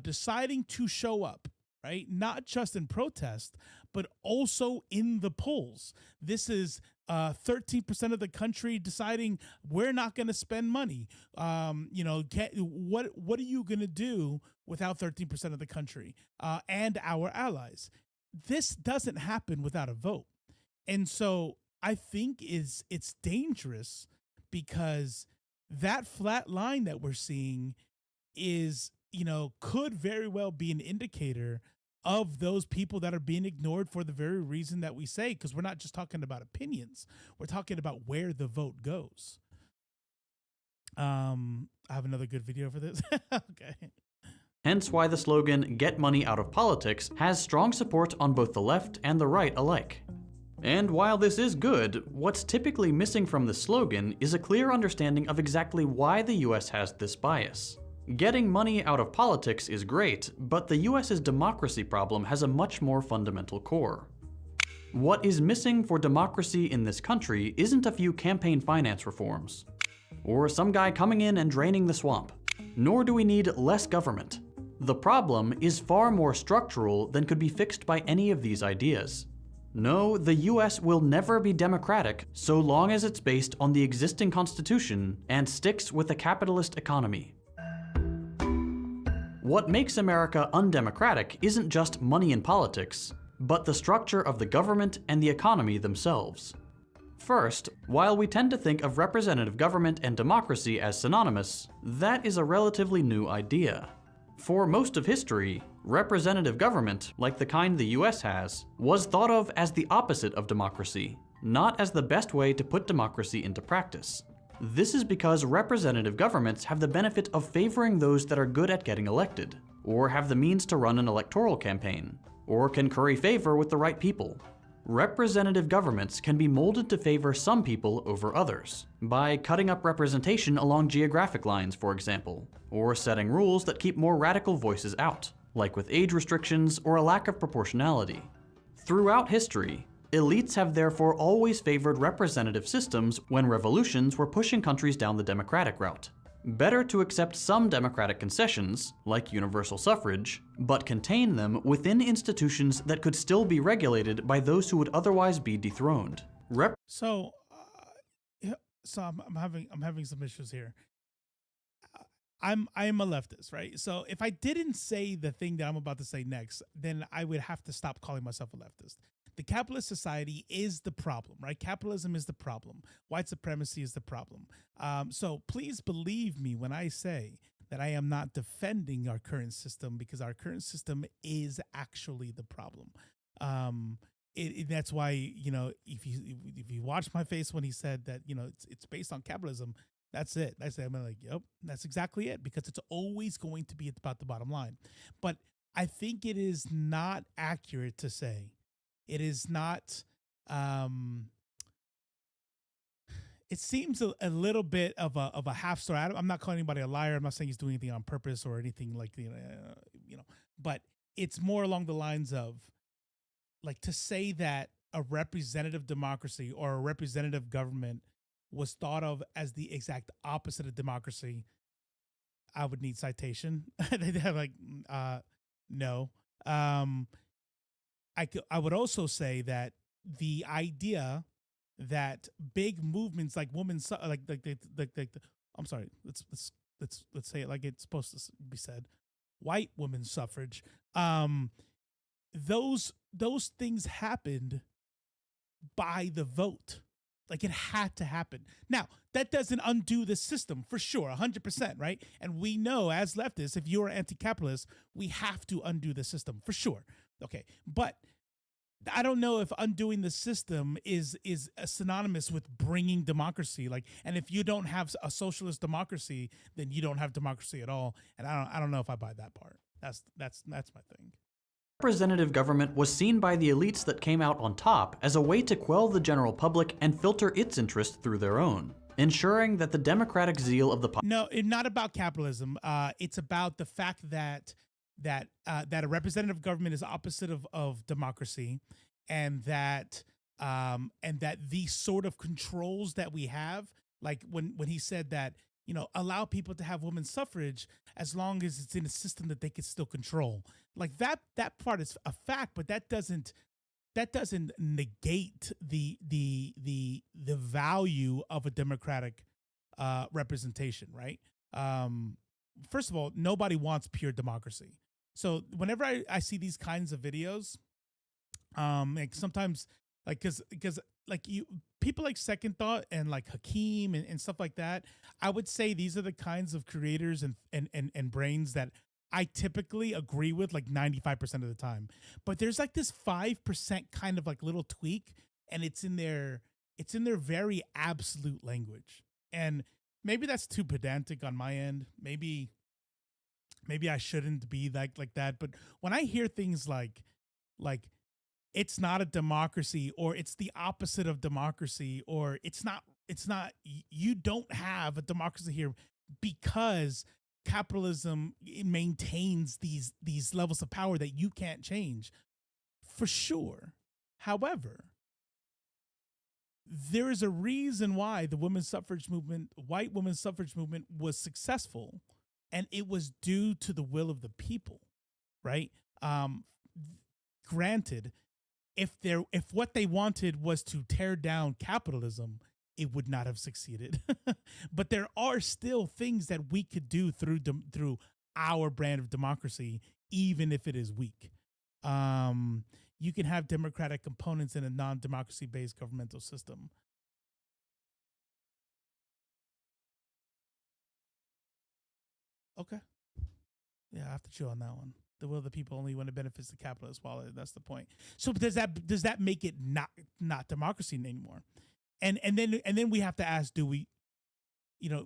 deciding to show up, right? Not just in protest, but also in the polls. This is 13% of the country deciding we're not going to spend money. What are you going to do without 13% of the country and our allies? This doesn't happen without a vote. And so I think it's dangerous, because that flat line that we're seeing is, could very well be an indicator of those people that are being ignored for the very reason that we say, because we're not just talking about opinions. We're talking about where the vote goes. I have another good video for this. Okay. Hence why the slogan, "Get money out of politics," has strong support on both the left and the right alike. And while this is good, what's typically missing from the slogan is a clear understanding of exactly why the US has this bias. Getting money out of politics is great, but the US's democracy problem has a much more fundamental core. What is missing for democracy in this country isn't a few campaign finance reforms, or some guy coming in and draining the swamp. Nor do we need less government. The problem is far more structural than could be fixed by any of these ideas. No, the US will never be democratic so long as it's based on the existing constitution and sticks with a capitalist economy. What makes America undemocratic isn't just money in politics, but the structure of the government and the economy themselves. First, while we tend to think of representative government and democracy as synonymous, that is a relatively new idea. For most of history, representative government, like the kind the US has, was thought of as the opposite of democracy, not as the best way to put democracy into practice. This is because representative governments have the benefit of favoring those that are good at getting elected, or have the means to run an electoral campaign, or can curry favor with the right people. Representative governments can be molded to favor some people over others, by cutting up representation along geographic lines, for example, or setting rules that keep more radical voices out, like with age restrictions or a lack of proportionality. Throughout history, elites have therefore always favored representative systems when revolutions were pushing countries down the democratic route. Better to accept some democratic concessions, like universal suffrage, but contain them within institutions that could still be regulated by those who would otherwise be dethroned. So I'm having some issues here. I am a leftist, right? So if I didn't say the thing that I'm about to say next, then I would have to stop calling myself a leftist. The capitalist society is the problem, right? Capitalism is the problem. White supremacy is the problem. So please believe me when I say that I am not defending our current system, because our current system is actually the problem. That's why, you know, if you watch my face when he said that, you know, it's based on capitalism, that's it. That's it. I'm like, yep, that's exactly it, because it's always going to be about the bottom line. But I think it is not accurate to say, it is not, it seems a little bit of a half story. I'm not calling anybody a liar. I'm not saying he's doing anything on purpose or anything like, you know, but it's more along the lines of, like, to say that a representative democracy or a representative government was thought of as the exact opposite of democracy, I would need citation. They'd have like, no. I would also say that the idea that big movements like I'm sorry, let's say it like it's supposed to be said, white women's suffrage, those things happened by the vote. Like, it had to happen. Now, that doesn't undo the system, for sure, 100%, right? And we know, as leftists, if you're anti-capitalist, we have to undo the system, for sure. Okay, but I don't know if undoing the system is synonymous with bringing democracy. Like, and if you don't have a socialist democracy, then you don't have democracy at all. And I don't know if I buy that part. That's my thing. Representative government was seen by the elites that came out on top as a way to quell the general public and filter its interest through their own, ensuring that the democratic zeal of the No, it's not about capitalism. It's about the fact that a representative government is opposite of democracy, and that these sort of controls that we have, like when he said that, you know, allow people to have women's suffrage as long as it's in a system that they can still control. Like, that part is a fact, but that doesn't negate the value of a democratic representation, right? First of all, nobody wants pure democracy. So whenever I see these kinds of videos, like sometimes, like, because like people like Second Thought and like Hakeem and stuff like that, I would say these are the kinds of creators and brains that I typically agree with like 95% of the time. But there's like this 5% kind of like little tweak, and it's in their very absolute language. And maybe that's too pedantic on my end. Maybe I shouldn't be like that. But when I hear things like it's not a democracy, or it's the opposite of democracy, or it's not, you don't have a democracy here because capitalism maintains these levels of power that you can't change, for sure. However, there is a reason why the women's suffrage movement, white women's suffrage movement, was successful, and it was due to the will of the people, right? Granted, if what they wanted was to tear down capitalism, it would not have succeeded. But there are still things that we could do through our brand of democracy, even if it is weak. You can have democratic components in a non-democracy based governmental system. Okay. Yeah, I have to chill on that one. The will of the people only when it benefits the capitalist wallet. That's the point. So does that make it not democracy anymore? And then we have to ask, do we,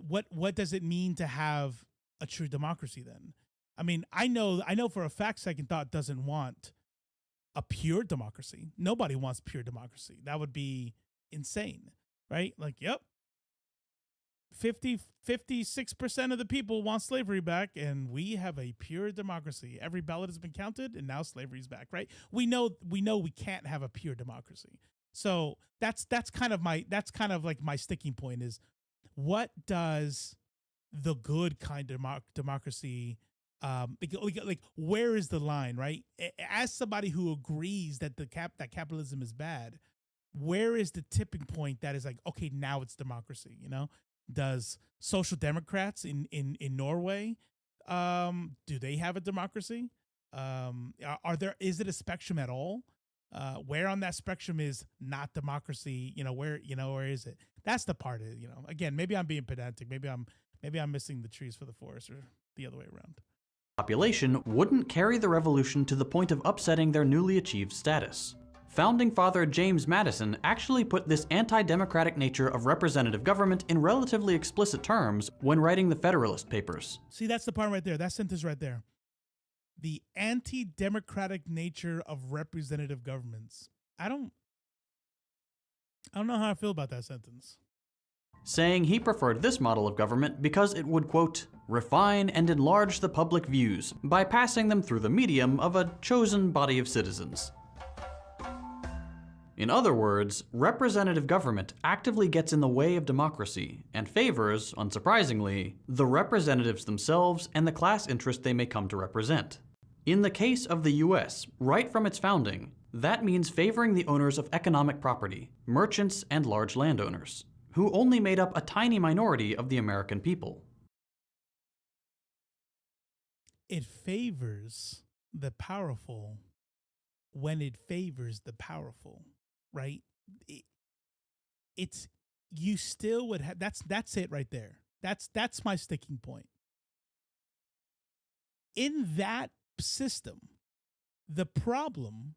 what does it mean to have a true democracy then? I mean, I know for a fact Second Thought doesn't want a pure democracy. Nobody wants pure democracy. That would be insane, right? Like, yep. 56% of the people want slavery back, and we have a pure democracy. Every ballot has been counted, and now slavery's back, right? We know we can't have a pure democracy. So that's kind of like my sticking point is, what does the good kind of democracy like where is the line, right? As somebody who agrees that that capitalism is bad, where is the tipping point that is like, okay, now it's democracy? Does social democrats in Norway, do they have a democracy? Is it a spectrum at all? Where on that spectrum is not democracy? Where is it? That's the part of, again, maybe I'm being pedantic. Maybe I'm missing the trees for the forest, or the other way around. Population wouldn't carry the revolution to the point of upsetting their newly achieved status. Founding Father James Madison actually put this anti-democratic nature of representative government in relatively explicit terms when writing the Federalist Papers. See, that's the part right there. That sentence right there. The anti-democratic nature of representative governments. I don't know how I feel about that sentence. Saying he preferred this model of government because it would, quote, refine and enlarge the public views by passing them through the medium of a chosen body of citizens. In other words, representative government actively gets in the way of democracy and favors, unsurprisingly, the representatives themselves and the class interest they may come to represent. In the case of the US, right from its founding, that means favoring the owners of economic property, merchants and large landowners, who only made up a tiny minority of the American people. It favors the powerful when it favors the powerful, right? It's you still would have that's it right there. That's my sticking point. In that system, the problem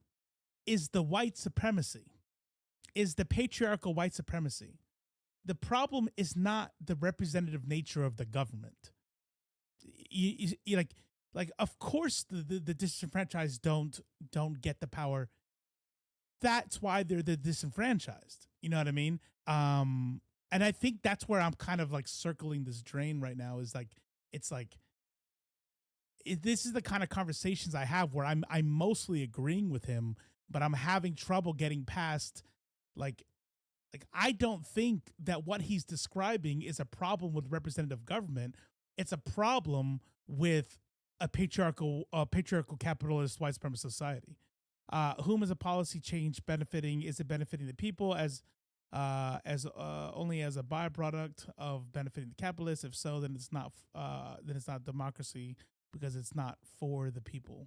is the white supremacy, is the patriarchal white supremacy. The problem is not the representative nature of the government. You like of course the disenfranchised don't get the power. That's why they're the disenfranchised. You know what I mean? And I think that's where I'm kind of like circling this drain right now, is like, it's like, this is the kind of conversations I have where I'm mostly agreeing with him, but I'm having trouble getting past like I don't think that what he's describing is a problem with representative government. It's a problem with a patriarchal capitalist white supremacist society. Whom is a policy change benefiting? Is it benefiting the people as only as a byproduct of benefiting the capitalists? If so, then it's not democracy, because it's not for the people.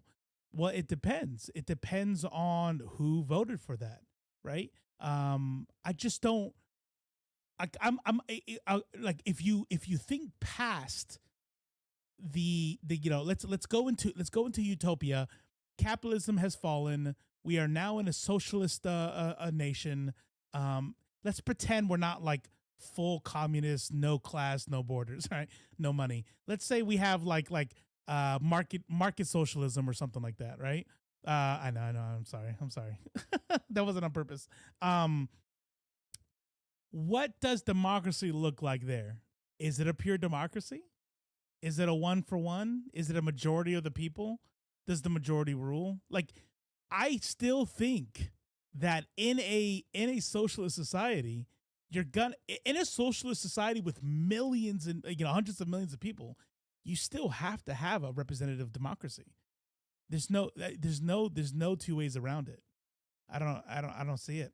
Well, it depends. It depends on who voted for that, right? I just don't. I'm like, if you think past the let's go into utopia. Capitalism has fallen. We are now in a socialist nation. Let's pretend we're not like full communist, no class, no borders, right? No money. Let's say we have like market socialism or something like that, right? I know. I'm sorry. That wasn't on purpose. What does democracy look like there? Is it a pure democracy? Is it a 1-for-1? Is it a majority of the people? Does the majority rule? Like, I still think that in a socialist society, in a socialist society with millions and hundreds of millions of people, you still have to have a representative democracy. There's no two ways around it. I don't see it.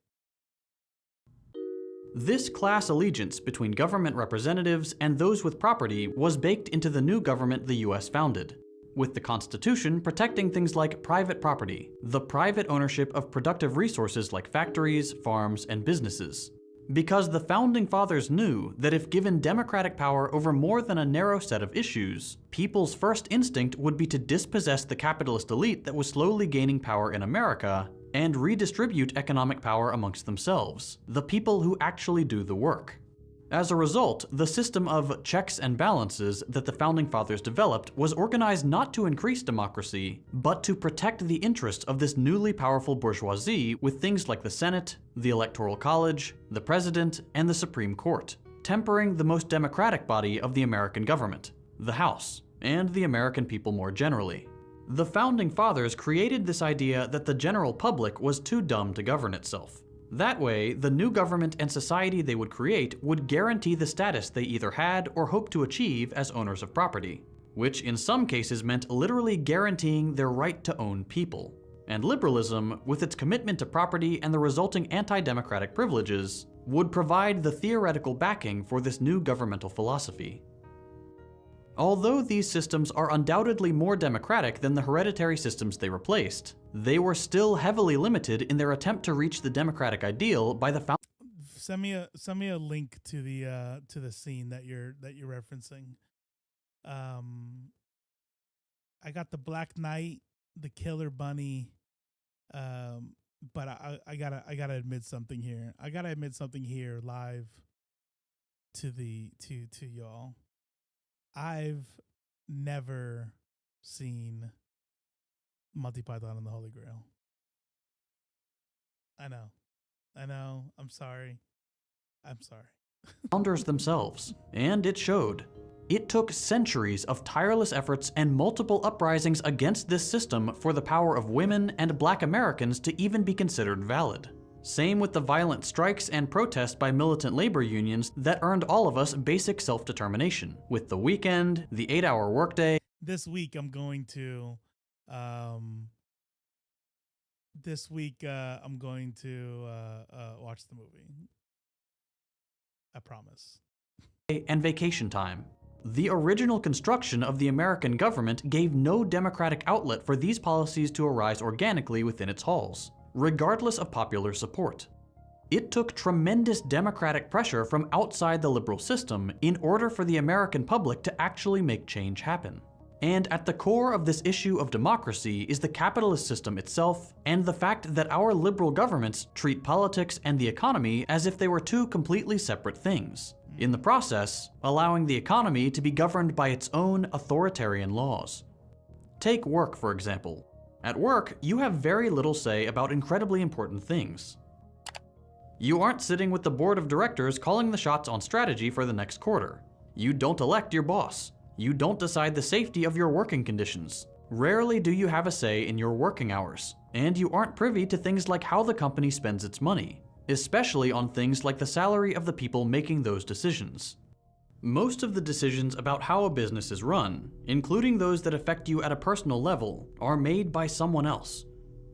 This class allegiance between government representatives and those with property was baked into the new government the US founded, with the Constitution protecting things like private property, the private ownership of productive resources like factories, farms, and businesses. Because the Founding Fathers knew that if given democratic power over more than a narrow set of issues, people's first instinct would be to dispossess the capitalist elite that was slowly gaining power in America and redistribute economic power amongst themselves, the people who actually do the work. As a result, the system of checks and balances that the Founding Fathers developed was organized not to increase democracy, but to protect the interests of this newly powerful bourgeoisie with things like the Senate, the Electoral College, the President, and the Supreme Court, tempering the most democratic body of the American government, the House, and the American people more generally. The Founding Fathers created this idea that the general public was too dumb to govern itself. That way, the new government and society they would create would guarantee the status they either had or hoped to achieve as owners of property, which in some cases meant literally guaranteeing their right to own people. And liberalism, with its commitment to property and the resulting anti-democratic privileges, would provide the theoretical backing for this new governmental philosophy. Although these systems are undoubtedly more democratic than the hereditary systems they replaced, they were still heavily limited in their attempt to reach the democratic ideal by the Send me a link to the scene that you're referencing. I got the Black Knight, the Killer Bunny, but I gotta admit something here. I gotta admit something here live to y'all. I've never seen Monty Python and the Holy Grail. I know. I'm sorry. Founders themselves, and it showed. It took centuries of tireless efforts and multiple uprisings against this system for the power of women and Black Americans to even be considered valid. Same with the violent strikes and protests by militant labor unions that earned all of us basic self-determination, with the weekend, the 8-hour workday. This week I'm going to watch the movie. I promise. And vacation time. The original construction of the American government gave no democratic outlet for these policies to arise organically within its halls, regardless of popular support. It took tremendous democratic pressure from outside the liberal system in order for the American public to actually make change happen. And at the core of this issue of democracy is the capitalist system itself, and the fact that our liberal governments treat politics and the economy as if they were two completely separate things, in the process, allowing the economy to be governed by its own authoritarian laws. Take work, for example. At work, you have very little say about incredibly important things. You aren't sitting with the board of directors calling the shots on strategy for the next quarter. You don't elect your boss. You don't decide the safety of your working conditions. Rarely do you have a say in your working hours, and you aren't privy to things like how the company spends its money, especially on things like the salary of the people making those decisions. Most of the decisions about how a business is run, including those that affect you at a personal level, are made by someone else.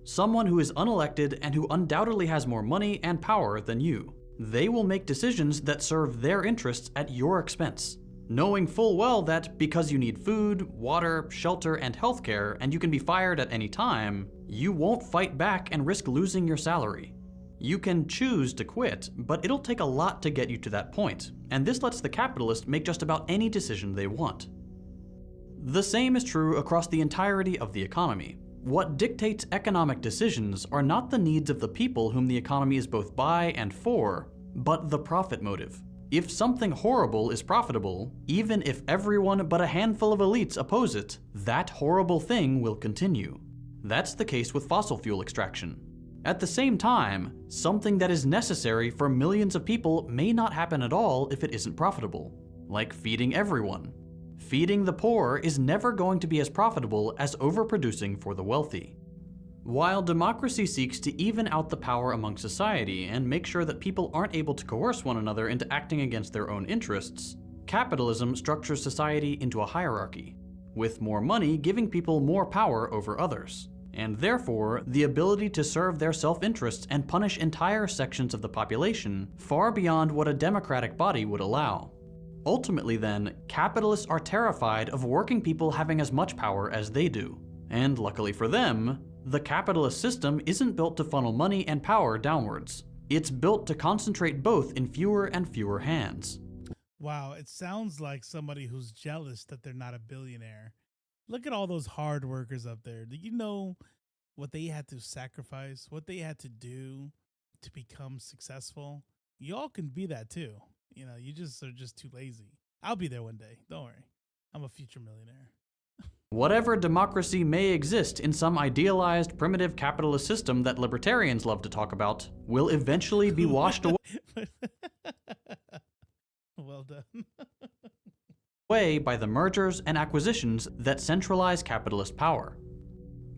Someone who is unelected and who undoubtedly has more money and power than you. They will make decisions that serve their interests at your expense, knowing full well that because you need food, water, shelter, and healthcare, and you can be fired at any time, you won't fight back and risk losing your salary. You can choose to quit, but it'll take a lot to get you to that point, and this lets the capitalist make just about any decision they want. The same is true across the entirety of the economy. What dictates economic decisions are not the needs of the people whom the economy is both by and for, but the profit motive. If something horrible is profitable, even if everyone but a handful of elites oppose it, that horrible thing will continue. That's the case with fossil fuel extraction. At the same time, something that is necessary for millions of people may not happen at all if it isn't profitable, like feeding everyone. Feeding the poor is never going to be as profitable as overproducing for the wealthy. While democracy seeks to even out the power among society and make sure that people aren't able to coerce one another into acting against their own interests, capitalism structures society into a hierarchy, with more money giving people more power over others, and therefore the ability to serve their self-interests and punish entire sections of the population far beyond what a democratic body would allow. Ultimately then, capitalists are terrified of working people having as much power as they do. And luckily for them, the capitalist system isn't built to funnel money and power downwards. It's built to concentrate both in fewer and fewer hands. Wow, it sounds like somebody who's jealous that they're not a billionaire. Look at all those hard workers up there. Do you know what they had to sacrifice, what they had to do to become successful? Y'all can be that too. You know, you just are just too lazy. I'll be there one day. Don't worry. I'm a future millionaire. Whatever democracy may exist in some idealized primitive capitalist system that libertarians love to talk about will eventually be washed away. Well done. Away by the mergers and acquisitions that centralize capitalist power.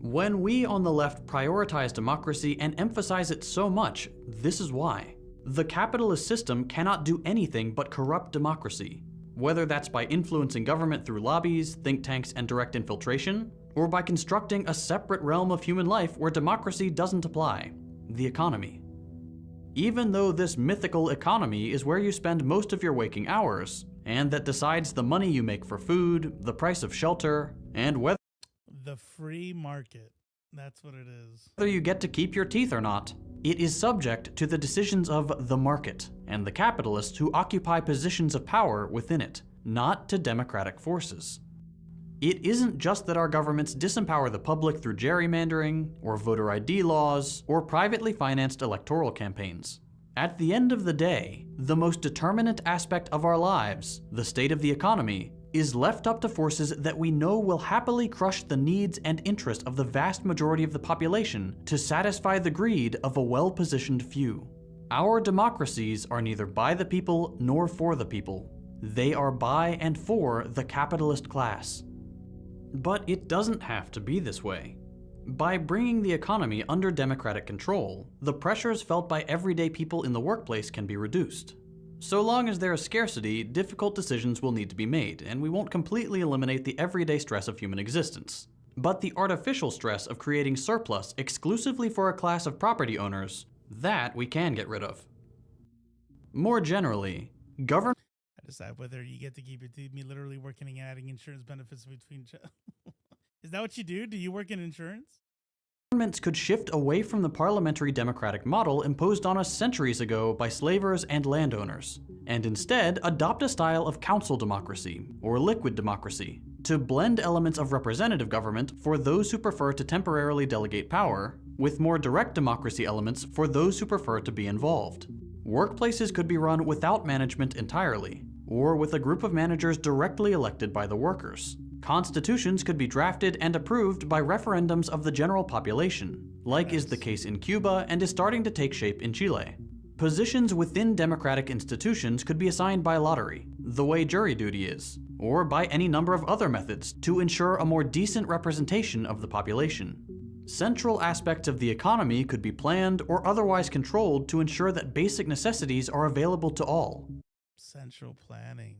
When we on the left prioritize democracy and emphasize it so much, this is why. The capitalist system cannot do anything but corrupt democracy, whether that's by influencing government through lobbies, think tanks, and direct infiltration, or by constructing a separate realm of human life where democracy doesn't apply, the economy. Even though this mythical economy is where you spend most of your waking hours, and that decides the money you make for food, the price of shelter, and whether the free market. That's what it is. Whether you get to keep your teeth or not, it is subject to the decisions of the market and the capitalists who occupy positions of power within it, not to democratic forces. It isn't just that our governments disempower the public through gerrymandering, or voter ID laws, or privately financed electoral campaigns. At the end of the day, the most determinant aspect of our lives, the state of the economy, is left up to forces that we know will happily crush the needs and interest of the vast majority of the population to satisfy the greed of a well-positioned few. Our democracies are neither by the people nor for the people. They are by and for the capitalist class. But it doesn't have to be this way. By bringing the economy under democratic control, the pressures felt by everyday people in the workplace can be reduced. So long as there is scarcity, difficult decisions will need to be made, and we won't completely eliminate the everyday stress of human existence. But the artificial stress of creating surplus exclusively for a class of property owners, that we can get rid of. More generally, government decide whether you get to keep it. Me literally working and adding insurance benefits between. Is that what you do? Do you work in insurance? Governments could shift away from the parliamentary democratic model imposed on us centuries ago by slavers and landowners, and instead adopt a style of council democracy, or liquid democracy, to blend elements of representative government for those who prefer to temporarily delegate power, with more direct democracy elements for those who prefer to be involved. Workplaces could be run without management entirely, or with a group of managers directly elected by the workers. Constitutions could be drafted and approved by referendums of the general population, like is the case in Cuba and is starting to take shape in Chile. Positions within democratic institutions could be assigned by lottery, the way jury duty is, or by any number of other methods to ensure a more decent representation of the population. Central aspects of the economy could be planned or otherwise controlled to ensure that basic necessities are available to all. Central planning.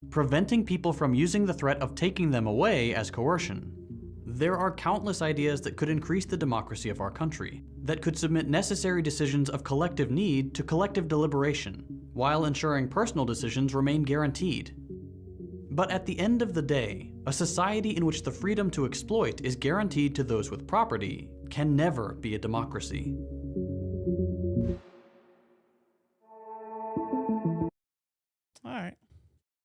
Preventing people from using the threat of taking them away as coercion. There are countless ideas that could increase the democracy of our country, that could submit necessary decisions of collective need to collective deliberation, while ensuring personal decisions remain guaranteed. But at the end of the day, a society in which the freedom to exploit is guaranteed to those with property can never be a democracy. All right.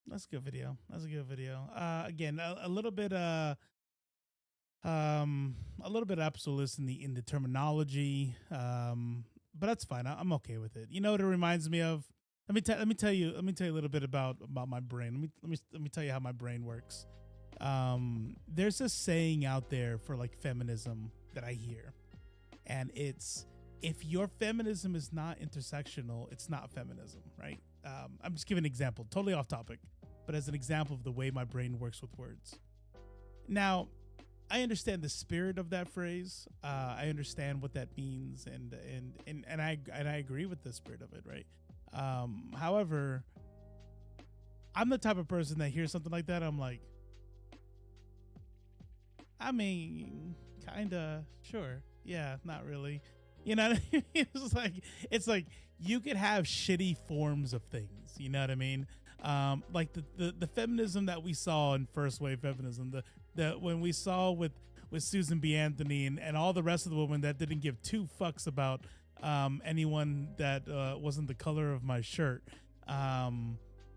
That's a good video. That's a good video. Again, a little bit absolutist in the terminology, but that's fine. I'm okay with it. You know what it reminds me of? Let me tell you a little bit about my brain. Let me tell you how my brain works. There's a saying out there for like feminism that I hear, and it's, if your feminism is not intersectional, it's not feminism, right? I'm just giving an example, totally off topic. but as an example of the way my brain works with words. Now, I understand the spirit of that phrase. I understand what that means, and I agree with the spirit of it, right? However, I'm the type of person that hears something like that, I'm like, I mean, kinda, sure, yeah, not really. You know what I mean? It's like you could have shitty forms of things. You know what I mean? Like the feminism that we saw in first wave feminism, the when we saw with Susan B. Anthony and all the rest of the women that didn't give two fucks about anyone that wasn't the color of my shirt,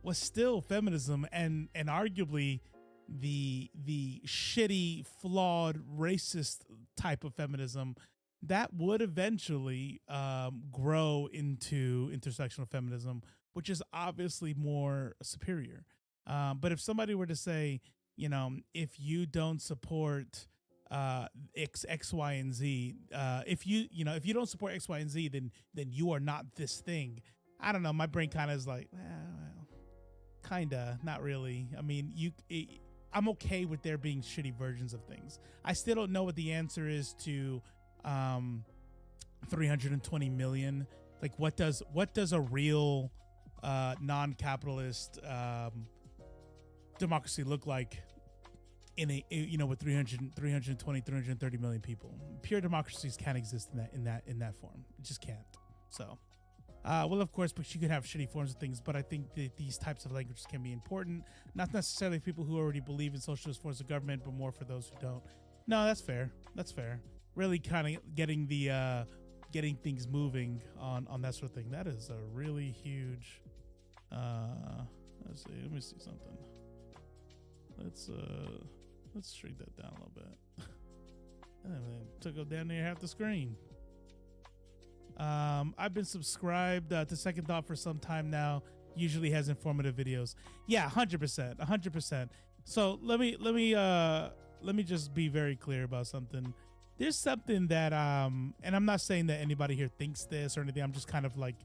was still feminism, and arguably the shitty, flawed, racist type of feminism that would eventually grow into intersectional feminism, which is obviously more superior. But if somebody were to say, you know, if you don't support X, Y, and Z, if you don't support X, Y, and Z, then you are not this thing. I don't know. My brain kind of is like, well, kinda, not really. I mean, I'm okay with there being shitty versions of things. I still don't know what the answer is to 320 million. Like, what does a real non-capitalist democracy look like in a, you know, with 330 million people? Pure democracies can't exist in that form. It just can't. So well, of course, but you could have shitty forms of things, but I think that these types of languages can be important, not necessarily people who already believe in socialist forms of government, but more for those who don't. No, that's fair. Really kind of getting things moving on that sort of thing. That is a really huge, let's see, let me see something. Let's shrink that down a little bit. And then took up down near half the screen. I've been subscribed to Second Thought for some time now. Usually has informative videos. Yeah, 100%. So let me just be very clear about something. There's something that and I'm not saying that anybody here thinks this or anything. I'm just kind of like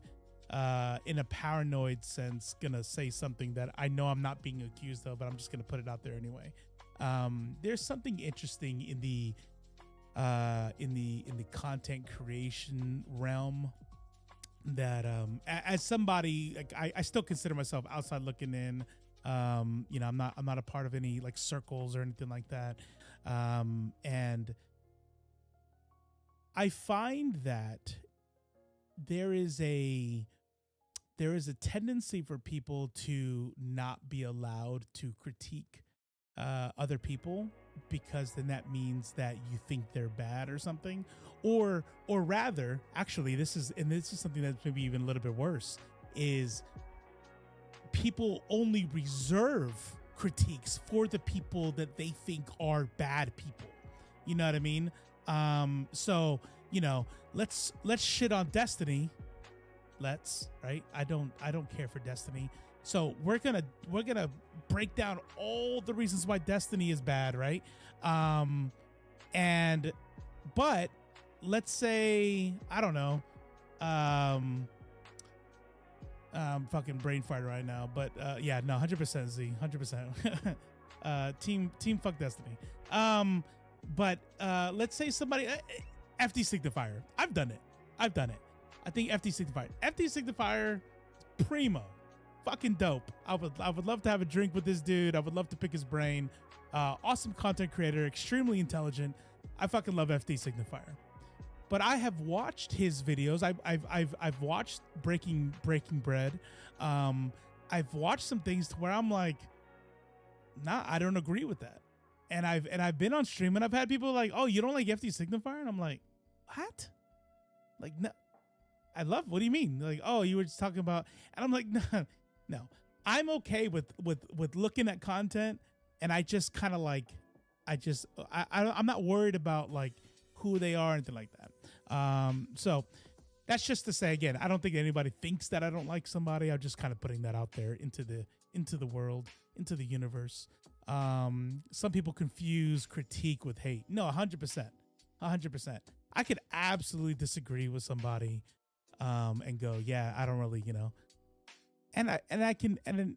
in a paranoid sense gonna say something that I know I'm not being accused of, but I'm just gonna put it out there anyway. There's something interesting in the content creation realm that as somebody, like, I still consider myself outside looking in. You know, I'm not a part of any like circles or anything like that, and I find that there is a tendency for people to not be allowed to critique other people, because then that means that you think they're bad or something, or rather, actually, this is something that's maybe even a little bit worse, is people only reserve critiques for the people that they think are bad people. You know what I mean? So, you know, let's shit on Destiny. Right? I don't care for Destiny. So we're gonna break down all the reasons why Destiny is bad, right? But let's say, I don't know, fucking brain fart right now, but yeah, no, 100% Z, 100%. Team fuck Destiny. But let's say somebody, FD Signifier. I've done it. I think FD Signifier, primo. Fucking dope. I would love to have a drink with this dude. I would love to pick his brain. Awesome content creator, extremely intelligent. I fucking love FD Signifier. But I have watched his videos. I've watched Breaking Bread. I've watched some things to where I'm like, nah, I don't agree with that. And I've been on stream and I've had people like, oh, you don't like FD Signifier? And I'm like, what? Like, no. What do you mean? Like, oh, you were just talking about, and I'm like, no. I'm okay with looking at content, and I just kind of like, I'm not worried about like who they are or anything like that. So that's just to say, again, I don't think anybody thinks that I don't like somebody. I'm just kind of putting that out there into the world, into the universe. Some people confuse critique with hate. No, 100%. I could absolutely disagree with somebody, and go, yeah, I don't really, you know, and then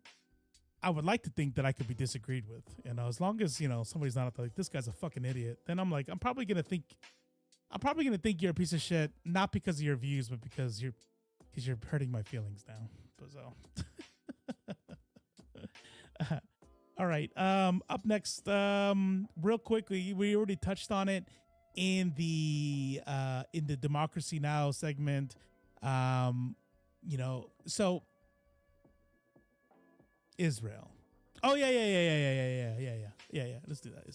I would like to think that I could be disagreed with. As long as somebody's not like, this guy's a fucking idiot, then I'm like, I'm probably gonna think you're a piece of shit, not because of your views, but because you're hurting my feelings now. So, all right. Up next, real quickly, we already touched on it in the Democracy Now! Segment. So Israel. Oh yeah. Let's do that.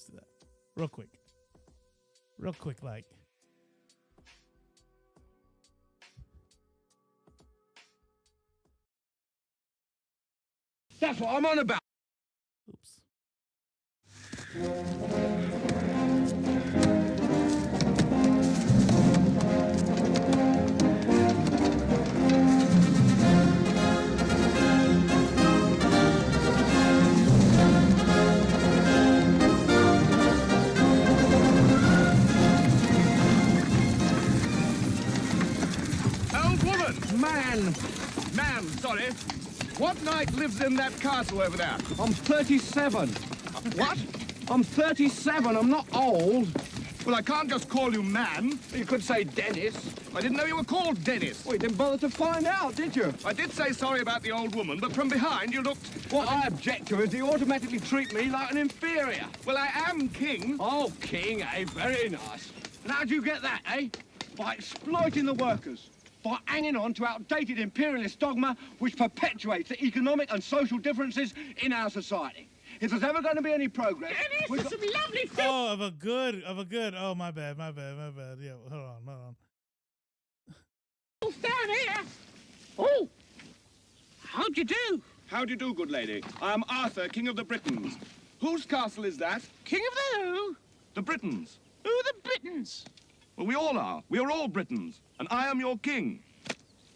Real quick, like. That's what I'm on about. Oops. Old woman! Man, sorry. What knight lives in that castle over there? I'm 37. What? I'm 37. I'm not old. Well, I can't just call you man. You could say Dennis. I didn't know you were called Dennis. Well, you didn't bother to find out, did you? I did say sorry about the old woman, but from behind you looked... What I object to is you automatically treat me like an inferior. Well, I am king. Oh, king, eh? Very nice. And how'd you get that, eh? By exploiting the workers. By hanging on to outdated imperialist dogma which perpetuates the economic and social differences in our society. If there's ever going to be any progress... Dennis, some lovely food. Oh, of a good. Oh, my bad. Yeah, hold on. Down here. Oh, how'd you do? How do you do, good lady? I am Arthur, King of the Britons. Whose castle is that? King of the who? The Britons. Who are the Britons? Well, we all are. We are all Britons. And I am your king.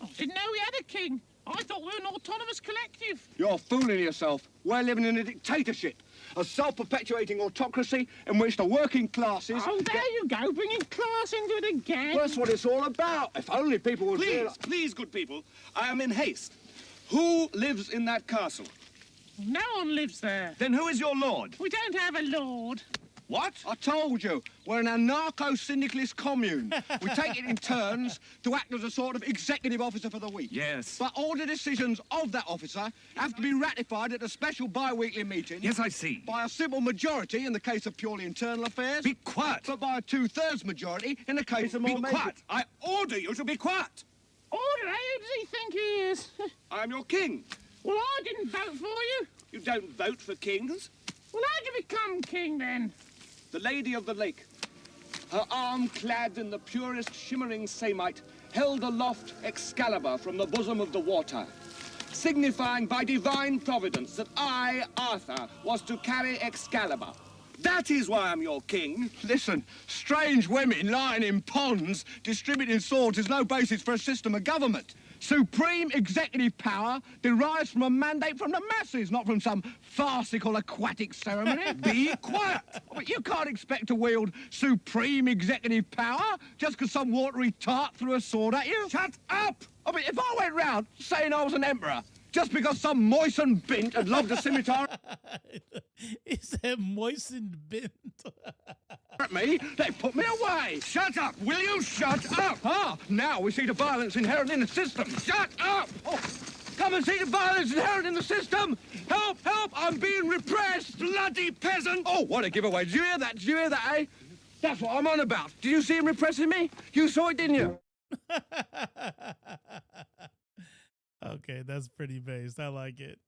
I didn't know we had a king. I thought we were an autonomous collective. You're fooling yourself. We're living in a dictatorship. A self-perpetuating autocracy in which the working classes... Oh, there you go, bringing class into it again. Well, that's what it's all about. If only people would... Please, good people. I am in haste. Who lives in that castle? No one lives there. Then who is your lord? We don't have a lord. What? I told you, we're an anarcho-syndicalist commune. We take it in turns to act as a sort of executive officer for the week. Yes. But all the decisions of that officer have to be ratified at a special bi-weekly meeting. Yes, I see. By a simple majority in the case of purely internal affairs. Be quiet. But by a two-thirds majority in the case of more... Be quiet. I order you to be quiet. Order, who does he think he is? I am your king. Well, I didn't vote for you. You don't vote for kings. Well, how'd you become king, then? The Lady of the Lake, her arm clad in the purest shimmering samite, held aloft Excalibur from the bosom of the water, signifying by divine providence that I, Arthur, was to carry Excalibur. That is why I'm your king. Listen, strange women lying in ponds distributing swords is no basis for a system of government. Supreme executive power derives from a mandate from the masses, not from some farcical aquatic ceremony. Be quiet! But you can't expect to wield supreme executive power just because some watery tart threw a sword at you. Shut up! I mean, if I went round saying I was an emperor just because some moistened bint had loved a scimitar... He said moistened bint. at me, they put me away. Shut up! Will you shut up? Ah, now we see the violence inherent in the system. Shut up! Oh, come and see the violence inherent in the system. Help, help, I'm being repressed. Bloody peasant! Oh, what a giveaway. Did you hear that? Did you hear that, eh? That's what I'm on about. Did you see him repressing me? You saw it, didn't you? Okay, that's pretty based. I like it.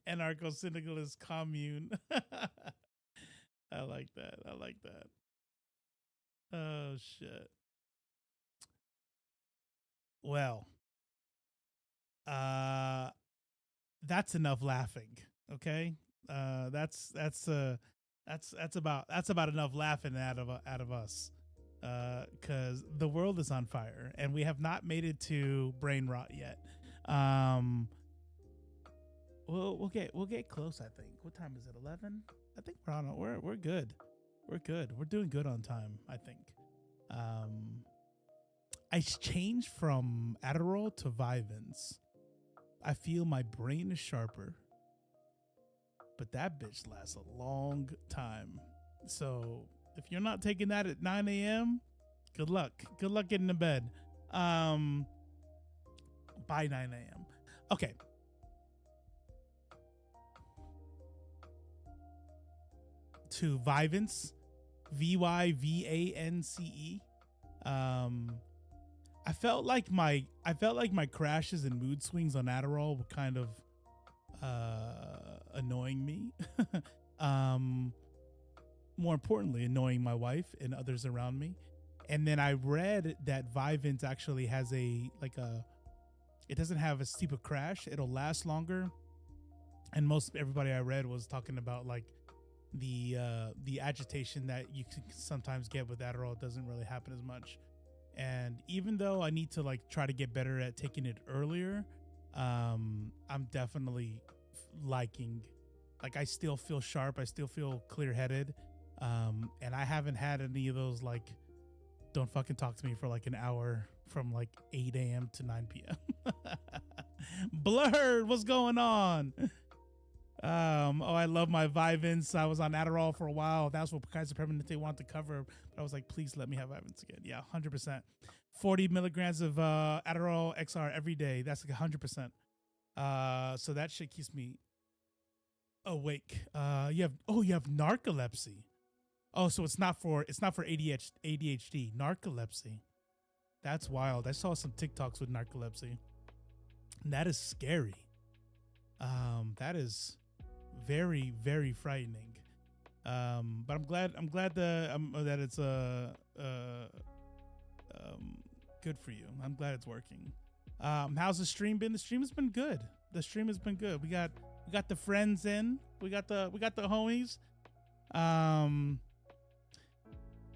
Anarcho-syndicalist commune. I like that. Oh, shit. Well, that's enough laughing. Okay, that's about enough laughing out of us. Because the world is on fire and we have not made it to brain rot yet. We'll get close. I think. What time is it? 11. I think we're on. We're good. We're good. We're doing good on time. I think. I changed from Adderall to Vyvanse. I feel my brain is sharper, but that bitch lasts a long time. So if you're not taking that at 9 a.m., good luck. Good luck getting to bed. By 9 a.m. Okay. To Vyvance, Vyvance. I felt like my crashes and mood swings on Adderall were kind of annoying me. More importantly, annoying my wife and others around me. And then I read that Vyvance actually has it doesn't have a steeper crash. It'll last longer. And most everybody I read was talking about like the agitation that you can sometimes get with Adderall doesn't really happen as much. And even though I need to like try to get better at taking it earlier, I'm definitely liking, like I still feel sharp. I still feel clear headed. And I haven't had any of those like, don't fucking talk to me for like an hour from like 8 a.m. to 9 p.m. Blurred, what's going on? I love my Vyvance. I was on Adderall for a while. That's what Kaiser Permanente wanted to cover. But I was like, please let me have Vyvance again. Yeah, 100%. 40 milligrams of Adderall XR every day. That's like 100%. So that shit keeps me awake. You have narcolepsy. Oh, so it's not for ADHD. Narcolepsy. That's wild. I saw some TikToks with narcolepsy. That is scary. That is very, very frightening. But I'm glad that it's good for you. I'm glad it's working. How's the stream been? The stream has been good. We got the friends in. We got the homies.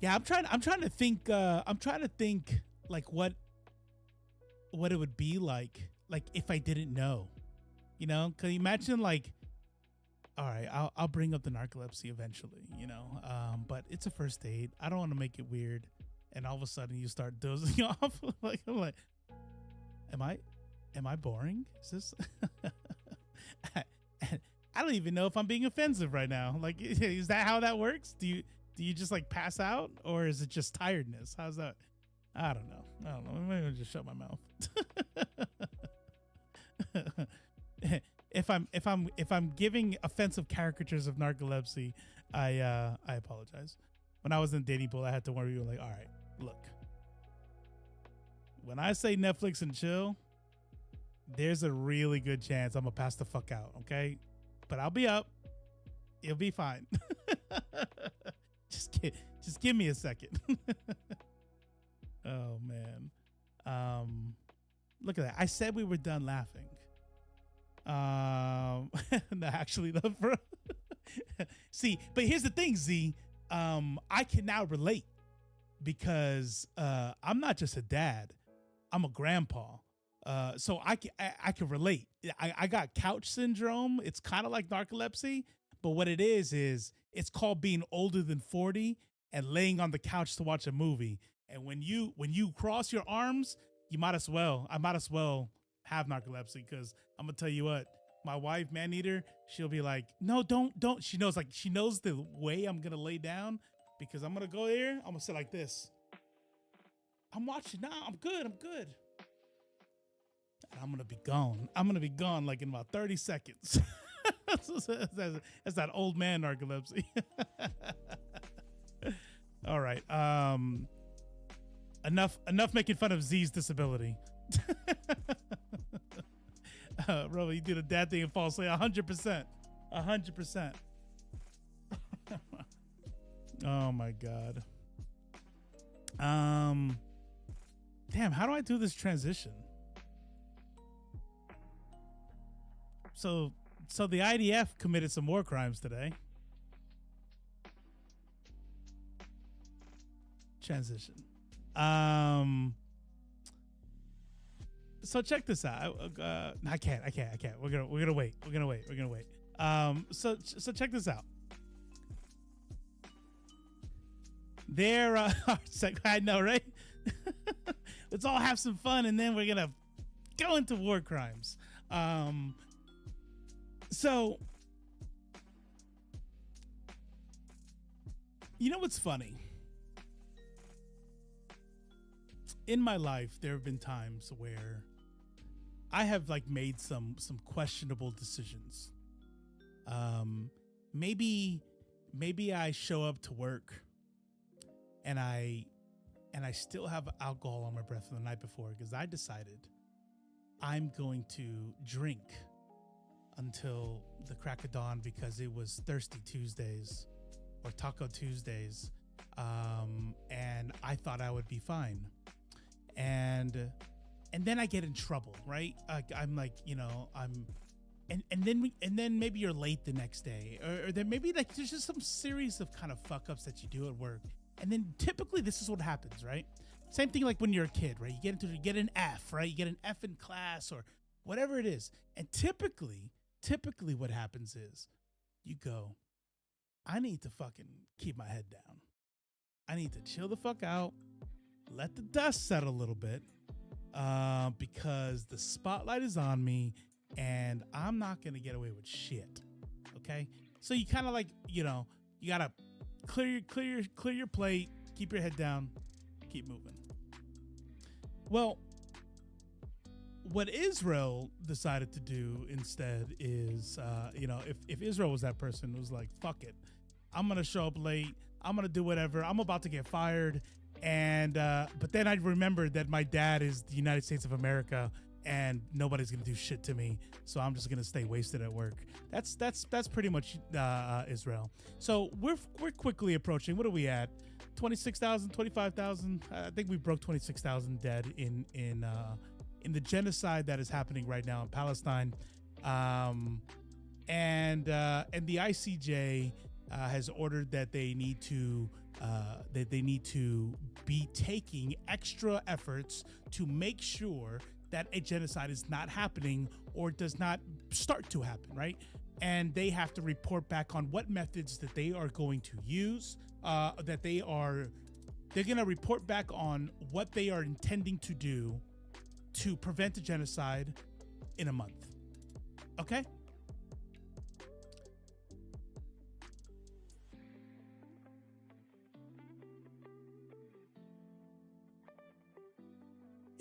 Yeah, I'm trying to think like what it would be like if I didn't know. You know, cause imagine like, all right, I'll bring up the narcolepsy eventually, you know, but it's a first date. I don't want to make it weird. And all of a sudden you start dozing off. Like, I'm like, am I boring? Is this, I don't even know if I'm being offensive right now. Like, is that how that works? Do you just like pass out, or is it just tiredness? How's that? I don't know. Maybe I'll just shut my mouth. If I'm giving offensive caricatures of narcolepsy, I apologize. When I was in dating pool, I had to worry. Like, all right, look. When I say Netflix and chill, there's a really good chance I'm gonna pass the fuck out. Okay, but I'll be up. It'll be fine. Just give me a second. Oh man. Look at that. I said we were done laughing. No, actually, no, bro. See, but here's the thing, Z. I can now relate because I'm not just a dad. I'm a grandpa. So I can relate. I got couch syndrome. It's kind of like narcolepsy, but what it is it's called being older than 40 and laying on the couch to watch a movie. And when you cross your arms, I might as well have narcolepsy, because I'm gonna tell you what, my wife, man-eater, she'll be like, no, don't. She knows the way I'm gonna lay down, because I'm gonna go there, I'm gonna sit like this. I'm watching now, I'm good. And I'm gonna be gone like in about 30 seconds. That's that old man narcolepsy. All right. Enough making fun of Z's disability. Bro, you do the dad thing and fall asleep. 100%. 100%. Oh my God. Damn, how do I do this transition? So the IDF committed some war crimes today. Transition. So check this out. I can't. We're gonna wait. So check this out. There are I know, right? Let's all have some fun, and then we're gonna go into war crimes. So, you know what's funny? In my life, there have been times where I have like made some questionable decisions. Maybe I show up to work and I still have alcohol on my breath from the night before because I decided I'm going to drink until the crack of dawn because it was Thirsty Tuesdays or Taco Tuesdays, and I thought I would be fine. And then I get in trouble, right? I'm like, you know, and then maybe you're late the next day, or then maybe like there's just some series of kind of fuck ups that you do at work, and then typically this is what happens, right? Same thing like when you're a kid, right? You get an F, right? You get an F in class or whatever it is, and typically what happens is you go, I need to fucking keep my head down. I need to chill the fuck out, let the dust settle a little bit, because the spotlight is on me and I'm not going to get away with shit. Okay. So you kind of like, you know, you got to clear your plate, keep your head down, keep moving. Well, what Israel decided to do instead is, you know, if Israel was that person who was like, fuck it, I'm going to show up late, I'm going to do whatever, I'm about to get fired. And, but then I remembered that my dad is the United States of America and nobody's going to do shit to me. So I'm just going to stay wasted at work. That's pretty much, Israel. So we're quickly approaching, what are we at? 26,000, 25,000. I think we broke 26,000 dead in the genocide that is happening right now in Palestine. And the ICJ has ordered that they need to be taking extra efforts to make sure that a genocide is not happening or does not start to happen, right? And they have to report back on what methods that they are going to use, they're going to report back on what they are intending to do to prevent a genocide in a month. Okay?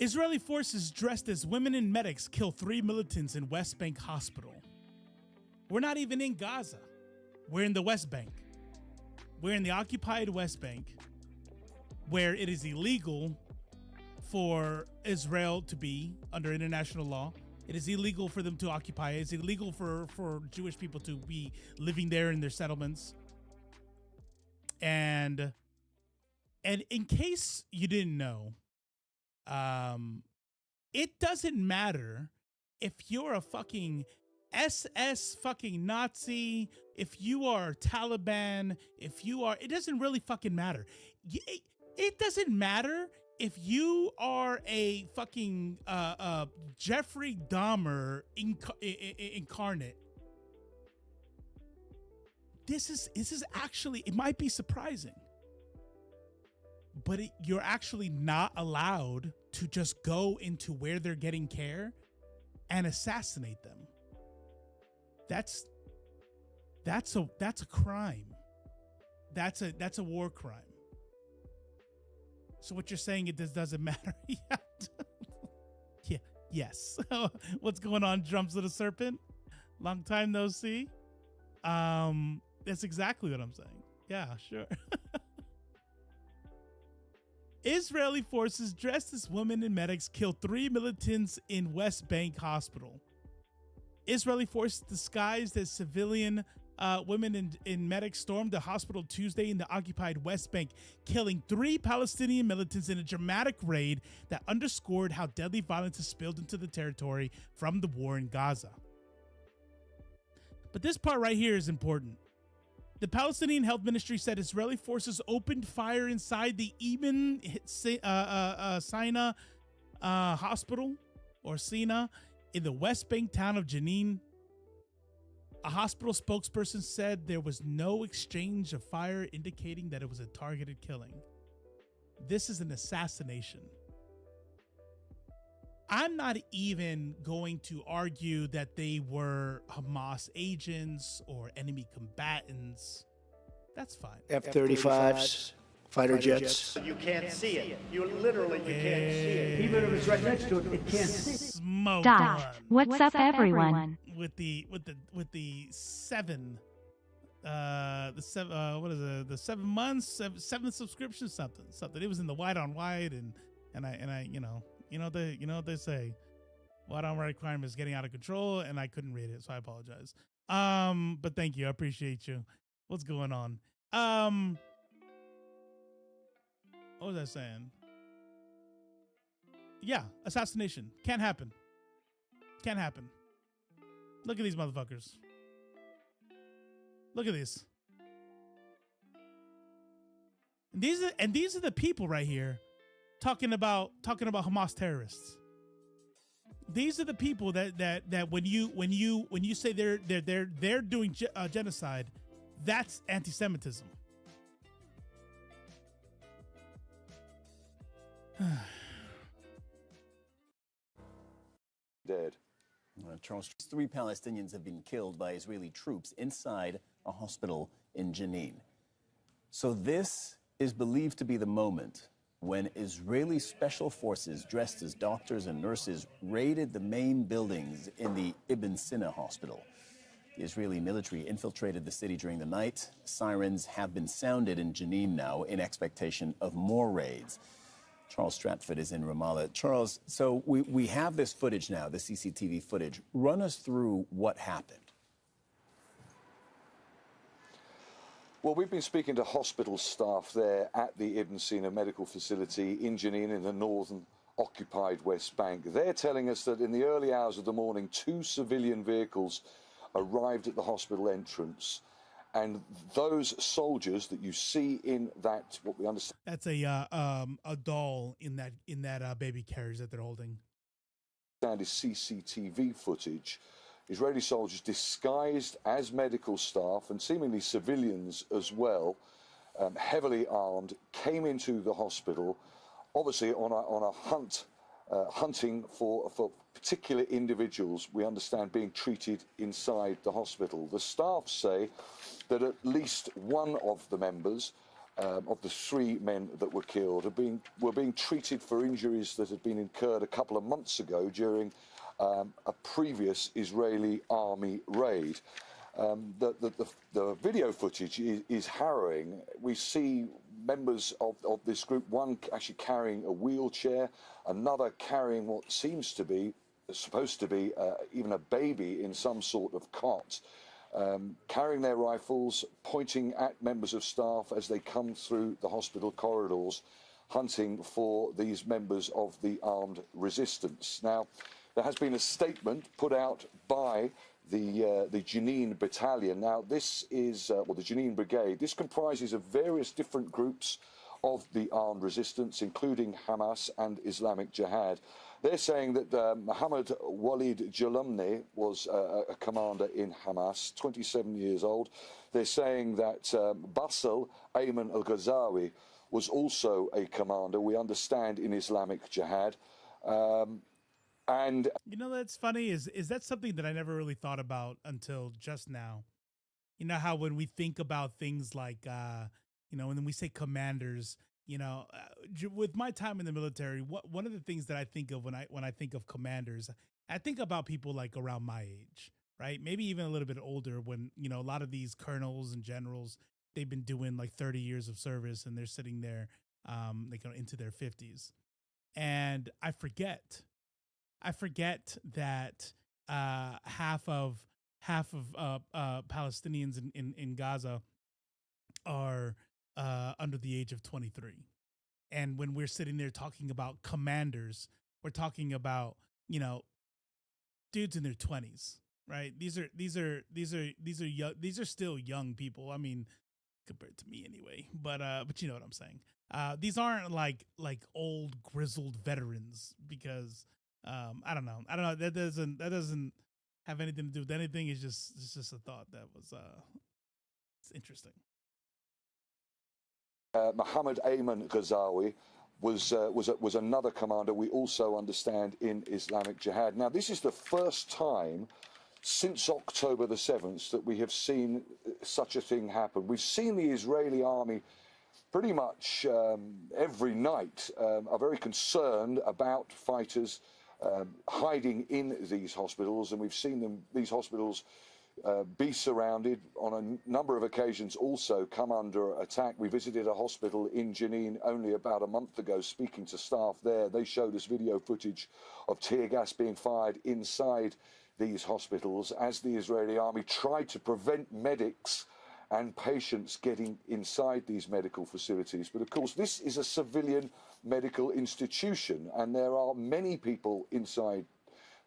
Israeli forces dressed as women and medics kill 3 militants in West Bank hospital. We're not even in Gaza. We're in the West Bank. We're in the occupied West Bank, where it is illegal for Israel to be under international law. It is illegal for them to occupy it. It's illegal for Jewish people to be living there in their settlements. And in case you didn't know, it doesn't matter if you're a fucking SS fucking Nazi, if you are Taliban, it doesn't really fucking matter. It doesn't matter if you are a fucking Jeffrey Dahmer incarnate. This is actually, it might be surprising, but you're actually not allowed to just go into where they're getting care and assassinate them. That's a crime. That's a war crime. So what you're saying, it doesn't matter. Yeah. Yes. What's going on, Drums of the Serpent? Long time no see. That's exactly what I'm saying. Yeah, sure. Israeli forces dressed as women and medics kill 3 militants in West Bank hospital. Israeli forces disguised as civilian women and medics stormed the hospital Tuesday in the occupied West Bank, killing 3 Palestinian militants in a dramatic raid that underscored how deadly violence has spilled into the territory from the war in Gaza. But this part right here is important. The Palestinian Health Ministry said Israeli forces opened fire inside the Ibn Sina hospital, or Sina, in the West Bank town of Jenin. A hospital spokesperson said there was no exchange of fire, indicating that it was a targeted killing. This is an assassination. I'm not even going to argue that they were Hamas agents or enemy combatants. That's fine. F-35s, fighter jets. You can't see it. You literally, you can't see it. Even if it's right next to it, it can't see it. Smoke Dot. on. What's up, everyone? With the 7 what is it, the 7 months, seven subscriptions, something. It was in the white on white, and I you know what they say, white on white requirement is getting out of control, and I couldn't read it, so I apologize. But thank you, I appreciate you. What's going on? What was I saying? Yeah, assassination can't happen. Look at these motherfuckers. Look at this. And these are the people right here talking about Hamas terrorists. These are the people that when you say they're doing genocide, that's anti-Semitism. Dead. Charles, 3 Palestinians have been killed by Israeli troops inside a hospital in Jenin. So this is believed to be the moment when Israeli special forces dressed as doctors and nurses raided the main buildings in the Ibn Sina hospital. The Israeli military infiltrated the city during the night. Sirens have been sounded in Jenin now in expectation of more raids. Charles Stratford is in Ramallah. Charles, so we have this footage now, the CCTV footage. Run us through what happened. Well, we've been speaking to hospital staff there at the Ibn Sina medical facility in Jenin in the northern occupied West Bank. They're telling us that in the early hours of the morning, 2 civilian vehicles arrived at the hospital entrance. And those soldiers that you see in that, what we understand, that's a doll in that baby carriage that they're holding. Is CCTV footage. Israeli soldiers disguised as medical staff and seemingly civilians as well, heavily armed, came into the hospital, obviously on a hunt, hunting for particular individuals we understand being treated inside the hospital. The staff say that at least one of the members of the 3 men that were killed were being treated for injuries that had been incurred a couple of months ago during a previous Israeli army raid. The video footage is harrowing. We see members of this group, one actually carrying a wheelchair, another carrying what seems to be, supposed to be even a baby in some sort of cot, carrying their rifles, pointing at members of staff as they come through the hospital corridors, hunting for these members of the armed resistance. Now, there has been a statement put out by the Jenin battalion. Now, this is, the Jenin brigade. This comprises of various different groups of the armed resistance, including Hamas and Islamic Jihad. They're saying that Mohammed Walid Jalumni was a commander in Hamas, 27 years old. They're saying that Bassel Ayman al-Ghazawi was also a commander, we understand, in Islamic Jihad. And you know, that's funny is that something that I never really thought about until just now. You know how when we think about things like, when we say commanders, with my time in the military, one of the things that I think of when I think of commanders, I think about people like around my age, right? Maybe even a little bit older when, a lot of these colonels and generals, they've been doing like 30 years of service and they're sitting there, into their 50s. And I forget that half of Palestinians in Gaza are under the age of 23. And when we're sitting there talking about commanders, we're talking about, dudes in their 20s, right? These are still young people. I mean, compared to me anyway, but you know what I'm saying. These aren't like old grizzled veterans because I don't know. That doesn't have anything to do with anything. It's just a thought that was it's interesting. Mohammed Ayman Ghazawi was another commander we also understand in Islamic Jihad. Now, this is the first time since October the 7th that we have seen such a thing happen. We've seen the Israeli army pretty much every night are very concerned about fighters hiding in these hospitals, and we've seen these hospitals be surrounded on a number of occasions, also come under attack. We visited a hospital in Jenin only about a month ago, speaking to staff there. They showed us video footage of tear gas being fired inside these hospitals as the Israeli army tried to prevent medics and patients getting inside these medical facilities. But of course, this is a civilian medical institution, and there are many people inside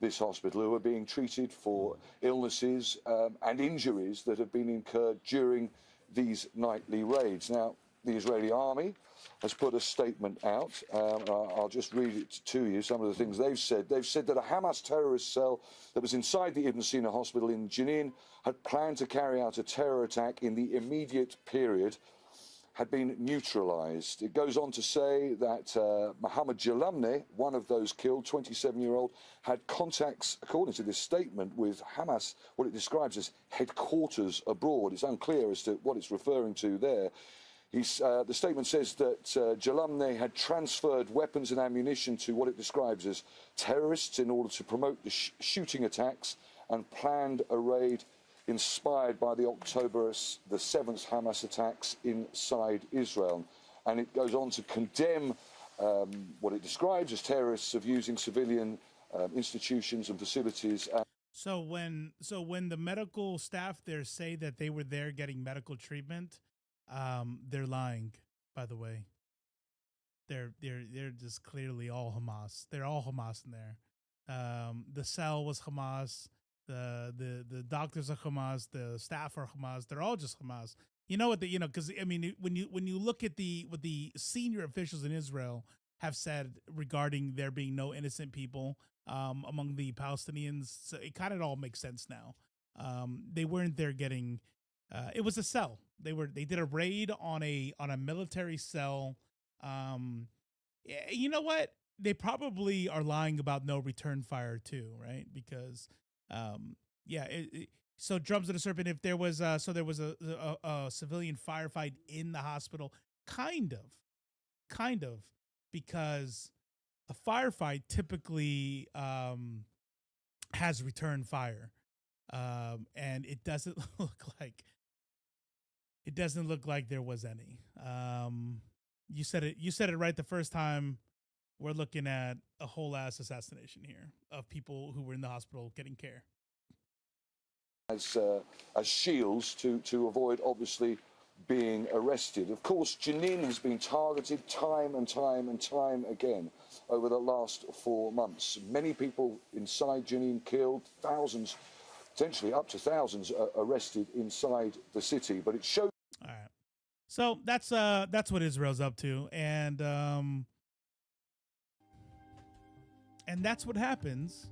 this hospital who are being treated for illnesses and injuries that have been incurred during these nightly raids. Now, the Israeli army has put a statement out. I'll just read it to you, some of the things they've said. They've said that a Hamas terrorist cell that was inside the Ibn Sina hospital in Jenin had planned to carry out a terror attack in the immediate period, had been neutralized. It goes on to say that Mohammed Jalamne, one of those killed, 27-year-old, had contacts, according to this statement, with Hamas, what it describes as headquarters abroad. It's unclear as to what it's referring to there. The statement says that Jalamne had transferred weapons and ammunition to what it describes as terrorists in order to promote the shooting attacks, and planned a raid inspired by the October the 7th Hamas attacks inside Israel. And it goes on to condemn what it describes as terrorists of using civilian institutions and facilities. So when the medical staff there say that they were there getting medical treatment, they're lying, by the way. They're just clearly all Hamas. They're all Hamas in there. The cell was Hamas. The doctors are Hamas. The staff are Hamas. They're all just Hamas. You know what? Because I mean, when you look at what the senior officials in Israel have said regarding there being no innocent people among the Palestinians, so it kind of all makes sense now. They weren't there getting. It was a cell. They did a raid on a military cell. You know what? They probably are lying about no return fire too, right? Because so drums of the serpent. If there was a civilian firefight in the hospital, kind of, because a firefight typically has return fire, and it doesn't look like there was any. You said it right the first time. We're looking at a whole ass assassination here of people who were in the hospital getting care. As shields to avoid, obviously, being arrested. Of course, Jenin has been targeted time and time and time again over the last 4 months. Many people inside Jenin killed, thousands, potentially up to thousands, arrested inside the city. But it shows. All right, so that's what Israel's up to, and that's what happens.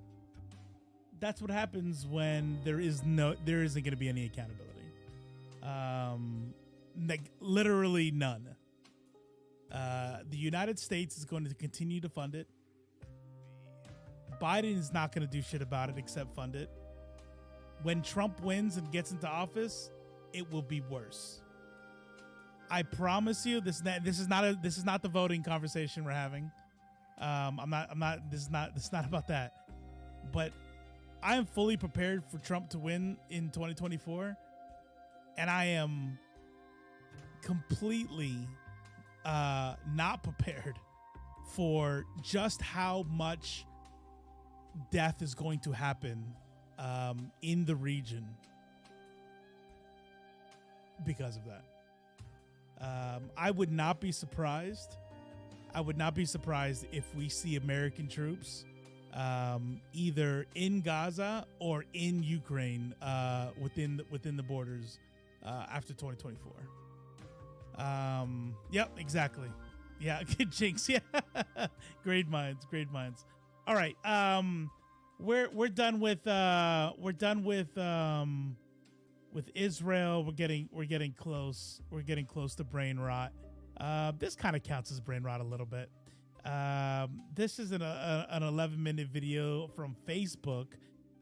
That's what happens when there isn't going to be any accountability. Like literally none. The United States is going to continue to fund it. Biden is not going to do shit about it except fund it. When Trump wins and gets into office, it will be worse. I promise you, this is not the voting conversation we're having. This is not about that. But I am fully prepared for Trump to win in 2024, and I am completely not prepared for just how much death is going to happen in the region because of that. I would not be surprised. If we see American troops either in Gaza or in Ukraine within the borders after 2024. Yep, exactly. Yeah, Jinx. Yeah, great minds. All right, we're done with Israel. We're getting close. We're getting close to brain rot. This kind of counts as brain rot a little bit. This is an 11-minute video from Facebook,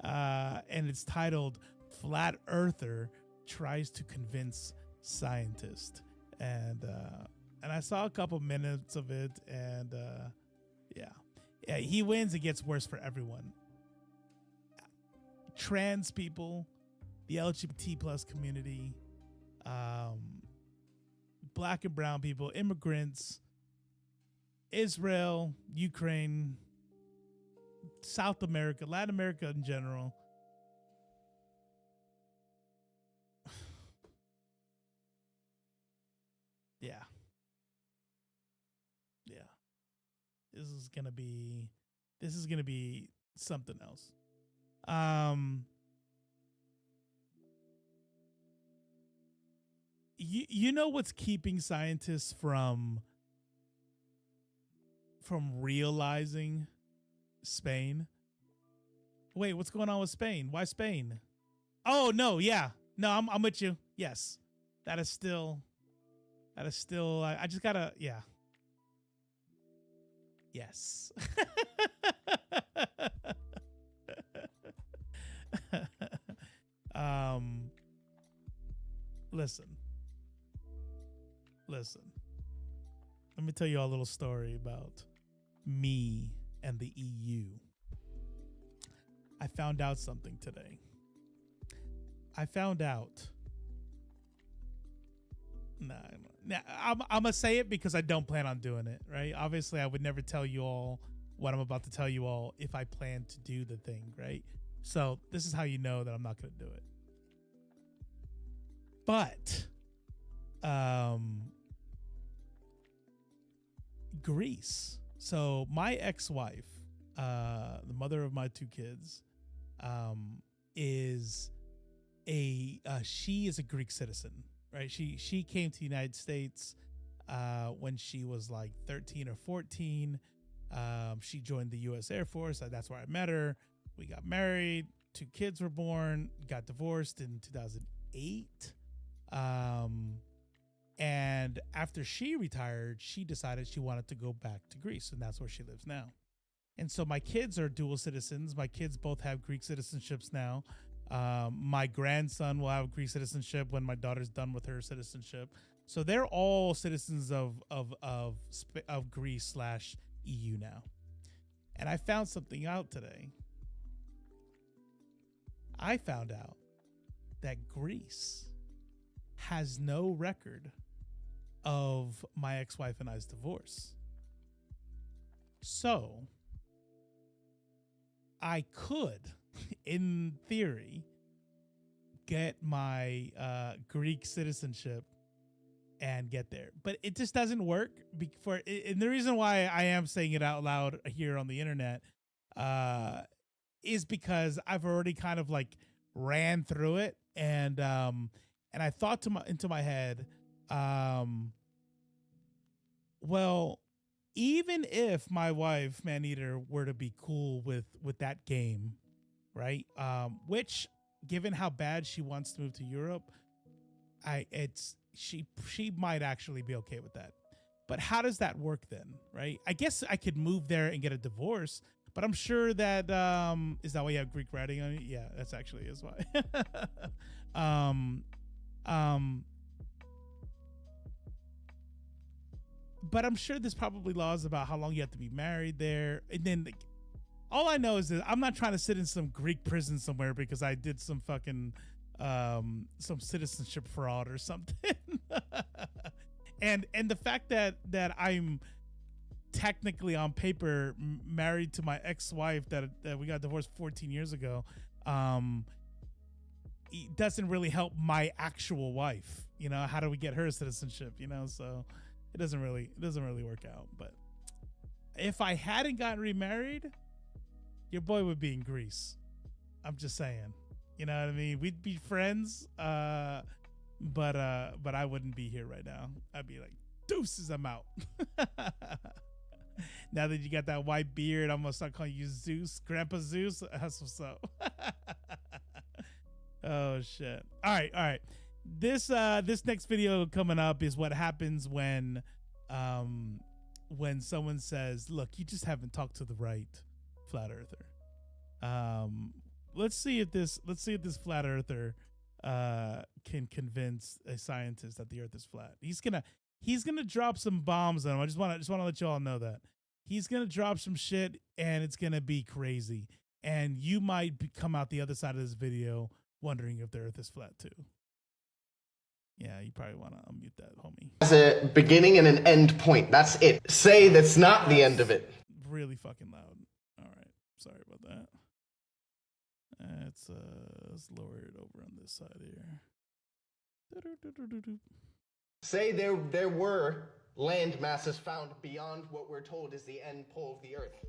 and it's titled "Flat Earther Tries to Convince Scientist," and I saw a couple minutes of it, and yeah, he wins. It gets worse for everyone. Trans people, the LGBT plus community, black and brown people, immigrants, Israel, Ukraine, South America, Latin America in general. Yeah. This is gonna be something else. You know what's keeping scientists from realizing Spain? Wait, what's going on with Spain? Why Spain? Oh no, yeah. No, I'm with you. Yes. That is still I just gotta, yeah. Yes. Listen. Let me tell you all a little story about me and the EU. I found out something today. I found out. I'm gonna say it because I don't plan on doing it, right? Obviously, I would never tell you all what I'm about to tell you all if I plan to do the thing, right? So this is how you know that I'm not gonna do it. But Greece. So my ex-wife, the mother of my 2 kids, she is a Greek citizen, right? She came to the United States when she was like 13 or 14. She joined the U.S. Air Force. That's where I met her. We got married. 2 kids were born. Got divorced in 2008. And after she retired, she decided she wanted to go back to Greece, and that's where she lives now. And so my kids are dual citizens. My kids both have Greek citizenships now. My grandson will have Greek citizenship when my daughter's done with her citizenship. So they're all citizens of Greece/EU now. And I found something out today. I found out that Greece has no record of my ex-wife and I's divorce. So I could, in theory, get my Greek citizenship and get there, but it just doesn't work. And the reason why I am saying it out loud here on the internet is because I've already kind of like ran through it, and I thought into my head, well, even if my wife Maneater were to be cool with that game, right? Which, given how bad she wants to move to Europe, she might actually be okay with that. But how does that work then, right? I guess I could move there and get a divorce, but I'm sure that is that why you have Greek writing on it? Yeah, that's actually is why. But I'm sure there's probably laws about how long you have to be married there. And then all I know is that I'm not trying to sit in some Greek prison somewhere because I did some fucking some citizenship fraud or something. and the fact that I'm technically on paper married to my ex-wife that we got divorced 14 years ago, it doesn't really help my actual wife. You know, how do we get her citizenship? You know, so it doesn't really work out. But if I hadn't gotten remarried, your boy would be in Greece. I'm just saying. You know what I mean? We'd be friends, but I wouldn't be here right now. I'd be like, deuces, I'm out. Now that you got that white beard, I'm gonna start calling you Zeus, Grandpa Zeus. That's what's up. Oh shit! All right. This next video coming up is what happens when when someone says, "Look, you just haven't talked to the right flat earther." Let's see if this flat earther can convince a scientist that the Earth is flat. He's gonna drop some bombs on him. I just want to let you all know that he's gonna drop some shit, and it's gonna be crazy. And you might come out the other side of this video wondering if the Earth is flat too. Yeah, you probably want to unmute that, homie. As a beginning and an end point. That's it. Say that's not the end of it. Really fucking loud. All right, sorry about that. Let's lower it over on this side here. Say there were land masses found beyond what we're told is the end pole of the Earth.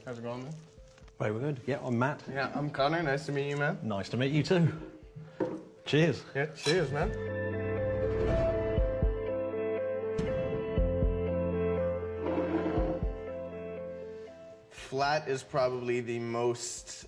How's it going, man? Very good. Yeah, I'm Matt. Yeah, I'm Connor. Nice to meet you, man. Nice to meet you too. Cheers. Yeah, cheers, man. Flat is probably the most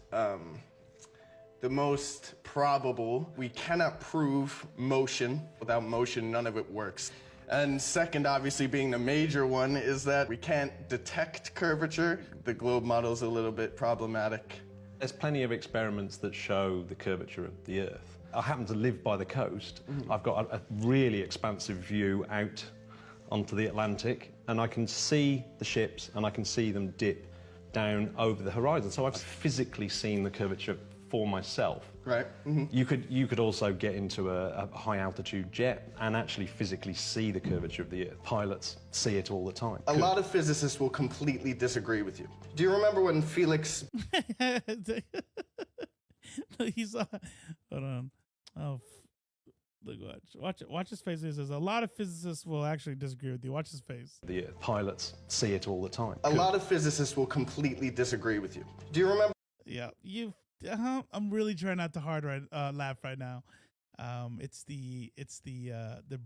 probable. We cannot prove motion. Without motion, none of it works. And second, obviously being the major one, is that we can't detect curvature. The globe model is a little bit problematic. There's plenty of experiments that show the curvature of the Earth. I happen to live by the coast. I've got a really expansive view out onto the Atlantic, and I can see the ships and I can see them dip down over the horizon. So I've physically seen the curvature for myself. Right. You could also get into a high altitude jet and actually physically see the curvature of the Earth. Pilots see it all the time. A lot of physicists will completely disagree with you. Do you remember when Felix... He's hold on. Oh, look, watch his face. He says a lot of physicists will actually disagree with you. Watch his face. The Earth. Pilots see it all the time. A lot of physicists will completely disagree with you. Do you remember... Yeah, I'm really trying not to laugh right now. It's the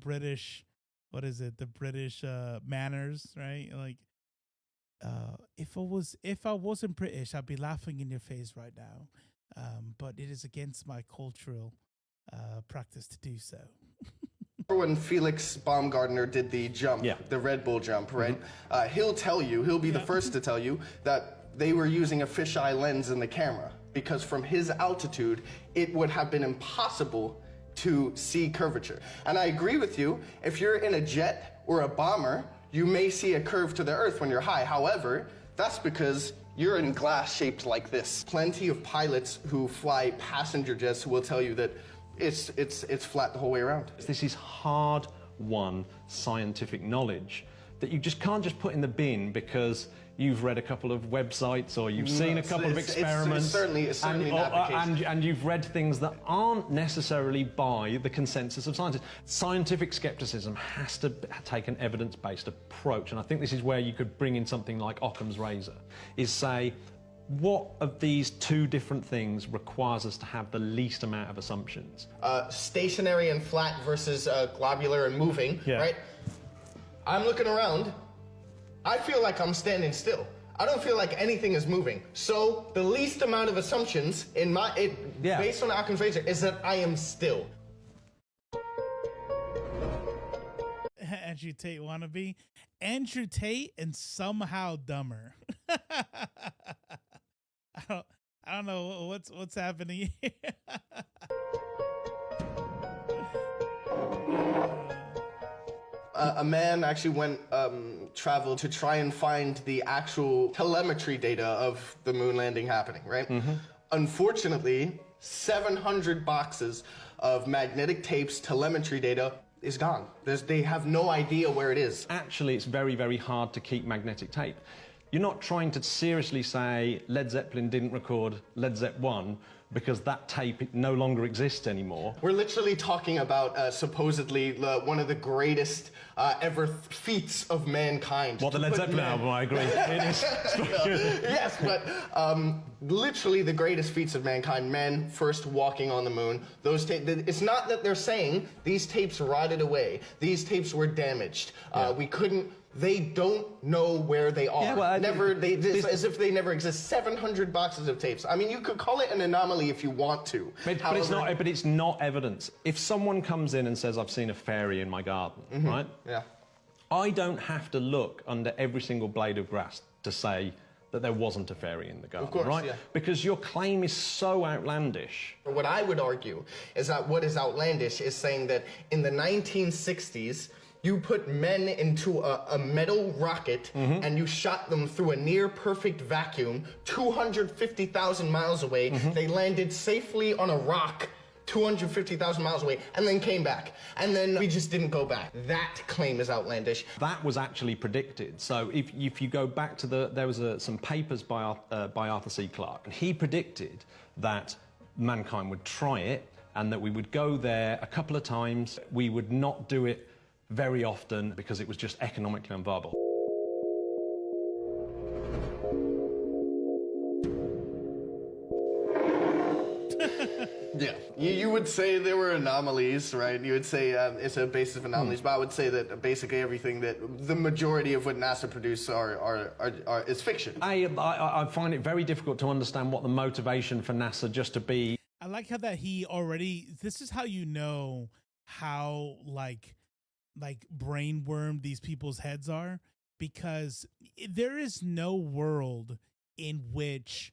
British, what is it? The British manners, right? Like, if I wasn't British, I'd be laughing in your face right now. But it is against my cultural practice to do so. When Felix Baumgartner did the jump, the Red Bull jump, right? He'll be the first to tell you that they were using a fisheye lens in the camera, because from his altitude, it would have been impossible to see curvature. And I agree with you, if you're in a jet or a bomber, you may see a curve to the Earth when you're high. However, that's because you're in glass shaped like this. Plenty of pilots who fly passenger jets will tell you that it's flat the whole way around. This is hard-won scientific knowledge that you just can't just put in the bin because you've read a couple of websites or you've seen a couple of experiments. It's certainly not the case. And you've read things that aren't necessarily by the consensus of scientists. Scientific skepticism has to take an evidence-based approach, and I think this is where you could bring in something like Occam's razor, is say, what of these two different things requires us to have the least amount of assumptions? Stationary and flat versus globular and moving, right? I'm looking around. I feel like I'm standing still. I don't feel like anything is moving. So the least amount of assumptions based on Occam's razor is that I am still. Andrew Tate wannabe. Andrew Tate and somehow dumber. I don't know what's happening here. A man actually traveled to try and find the actual telemetry data of the moon landing happening, right? Unfortunately, 700 boxes of magnetic tapes, telemetry data is gone. They have no idea where it is. Actually, it's very, very hard to keep magnetic tape. You're not trying to seriously say Led Zeppelin didn't record Led Zepp 1 because that tape no longer exists anymore. We're literally talking about supposedly one of the greatest ever feats of mankind. What, the Led Zeppelin album? I agree. It is. Yes, but literally the greatest feats of mankind. Men first walking on the moon. Those it's not that they're saying these tapes rotted away. These tapes were damaged. We couldn't. They don't know where they are. Yeah, well, as if they never exist. 700 boxes of tapes. I mean, you could call it an anomaly anomaly if you want to. But it's not evidence. If someone comes in and says, I've seen a fairy in my garden, right? Yeah. I don't have to look under every single blade of grass to say that there wasn't a fairy in the garden, Of course, right? yeah. Because your claim is so outlandish. What I would argue is that what is outlandish is saying that in the 1960s, you put men into a metal rocket and you shot them through a near perfect vacuum 250,000 miles away. They landed safely on a rock 250,000 miles away and then came back. And then we just didn't go back. That claim is outlandish. That was actually predicted. So if you go back to there was some papers by Arthur C. Clarke, and he predicted that mankind would try it and that we would go there a couple of times. We would not do it very often because it was just economically unviable. Yeah, you would say there were anomalies, right? You would say it's a basis of anomalies, but I would say that basically everything that the majority of what NASA produce is fiction. I find it very difficult to understand what the motivation for NASA just to be. I like how that he already. This is how you know how like brainworm these people's heads are, because there is no world in which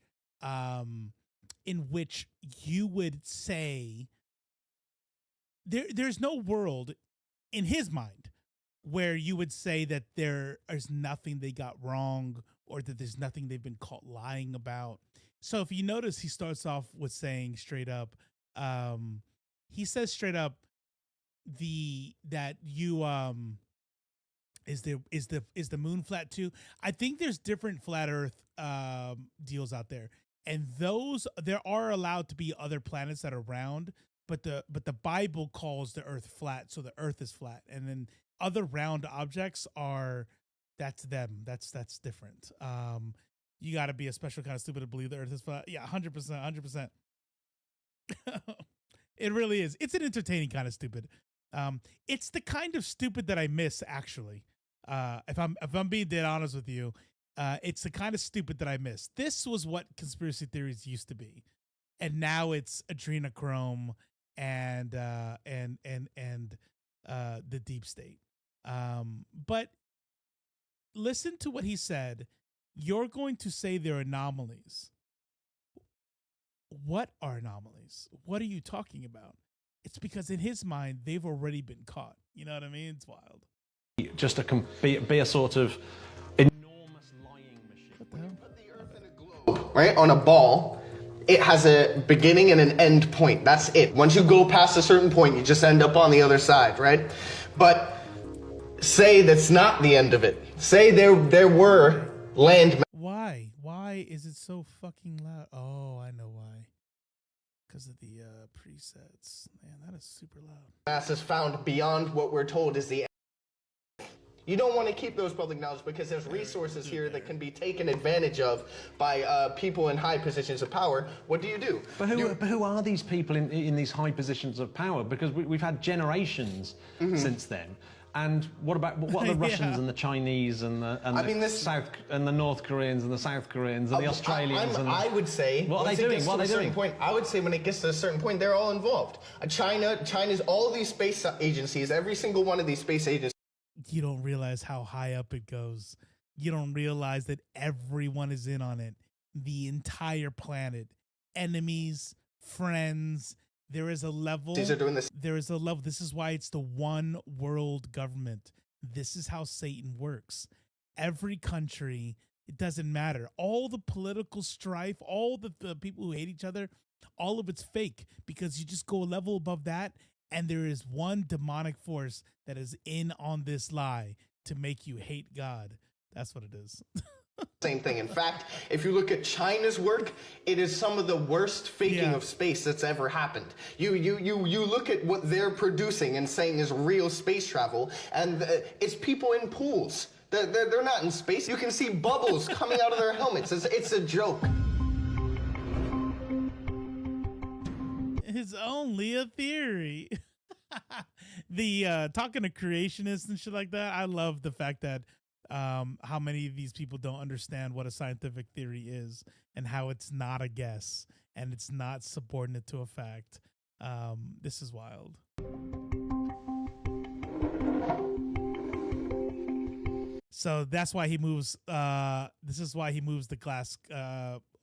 you would say there's no world in his mind where you would say that there is nothing they got wrong or that there's nothing they've been caught lying about. So if you notice, he starts off with saying straight up, he says straight up that you is the moon flat too? I think there's different flat earth deals out there. And there are allowed to be other planets that are round, but the Bible calls the earth flat, so the earth is flat. And then other round objects that's them. That's different. You got to be a special kind of stupid to believe the earth is flat. Yeah, 100%. It really is. It's an entertaining kind of stupid. It's the kind of stupid that I miss, actually. If I'm being dead honest with you, it's the kind of stupid that I miss. This was what conspiracy theories used to be, and now it's adrenochrome and the deep state. But listen to what he said. You're going to say they're anomalies. What are anomalies? What are you talking about? It's because in his mind, they've already been caught. You know what I mean? It's wild. Just be a sort of enormous lying machine. What the hell? Right, on a ball, it has a beginning and an end point. That's it. Once you go past a certain point, you just end up on the other side, right? But say that's not the end of it. Say there were land. Why is it so fucking loud? Oh, I know why. Because of the presets. Man, that is super loud. Mass is found beyond what we're told is the. You don't want to keep those public knowledge because there's resources here that can be taken advantage of by people in high positions of power. What do? But who are these people in these high positions of power? Because we've had generations since then. And what are the Russians and the Chinese and the North Koreans and the South Koreans and the Australians? I would say what are they doing? What are they doing? Point, I would say when it gets to a certain point, they're all involved. China's all of these space agencies, every single one of these space agencies. You don't realize how high up it goes. You don't realize that everyone is in on it. The entire planet, enemies, friends. There is a level. These are doing this. There is a level. This is why it's the one world government. This is how Satan works. Every country, it doesn't matter. All the political strife, all the people who hate each other, all of it's fake because you just go a level above that, and there is one demonic force that is in on this lie to make you hate God. That's what it is. Same thing. In fact, if you look at China's work, it is some of the worst faking of space that's ever happened. You look at what they're producing and saying is real space travel, and it's people in pools. They're not in space. You can see bubbles coming out of their helmets. It's a joke. It's only a theory. The talking to creationists and shit like that, I love the fact that how many of these people don't understand what a scientific theory is and how it's not a guess. and it's not subordinate to a fact. This is wild. So that's why he moves. This is why he moves the glass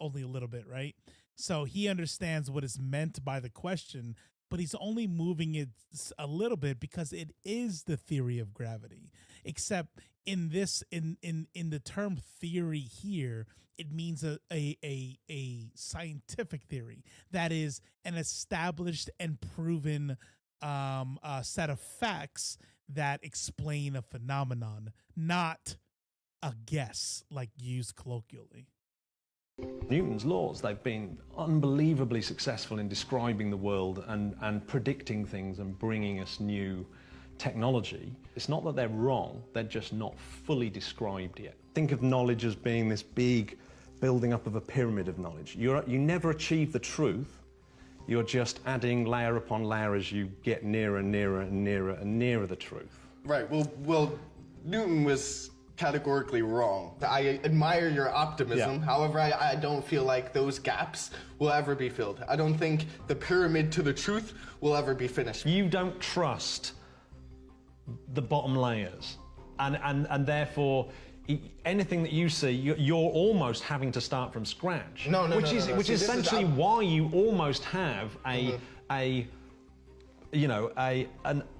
only a little bit, right? So he understands what is meant by the question, but he's only moving it a little bit because it is the theory of gravity. Except in this, in the term theory here, it means a scientific theory that is an established and proven set of facts that explain a phenomenon, not a guess like used colloquially. Newton's laws, they've been unbelievably successful in describing the world and predicting things and bringing us new technology. It's not that they're wrong, they're just not fully described yet. Think of knowledge as being this big building up of a pyramid of knowledge. You never achieve the truth, you're just adding layer upon layer as you get nearer and nearer and nearer and nearer the truth. Right, well, Newton was categorically wrong. I admire your optimism. Yeah. However, I don't feel like those gaps will ever be filled. I don't think the pyramid to the truth will ever be finished. You don't trust the bottom layers, and therefore anything that you see, you're almost having to start from scratch. Which is essentially why you almost have a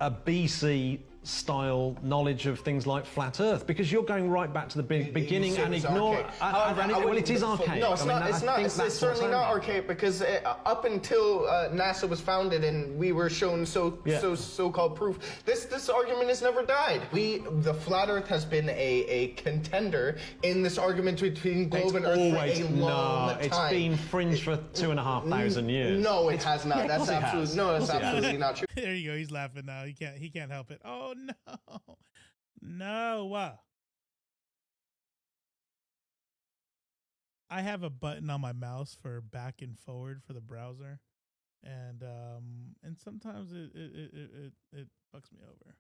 BC style knowledge of things like flat Earth, because you're going right back to the beginning and ignore. Well, it is archaic. No, it's certainly not archaic, because up until NASA was founded and we were shown so-called proof, this argument has never died. The flat Earth has been a contender in this argument between globe and Earth for a long time. It's been fringe for 2,500 years. No, it has not. That's absolutely not true. There you go. He's laughing now. He can't help it. Oh no. I have a button on my mouse for back and forward for the browser, and sometimes it fucks me over.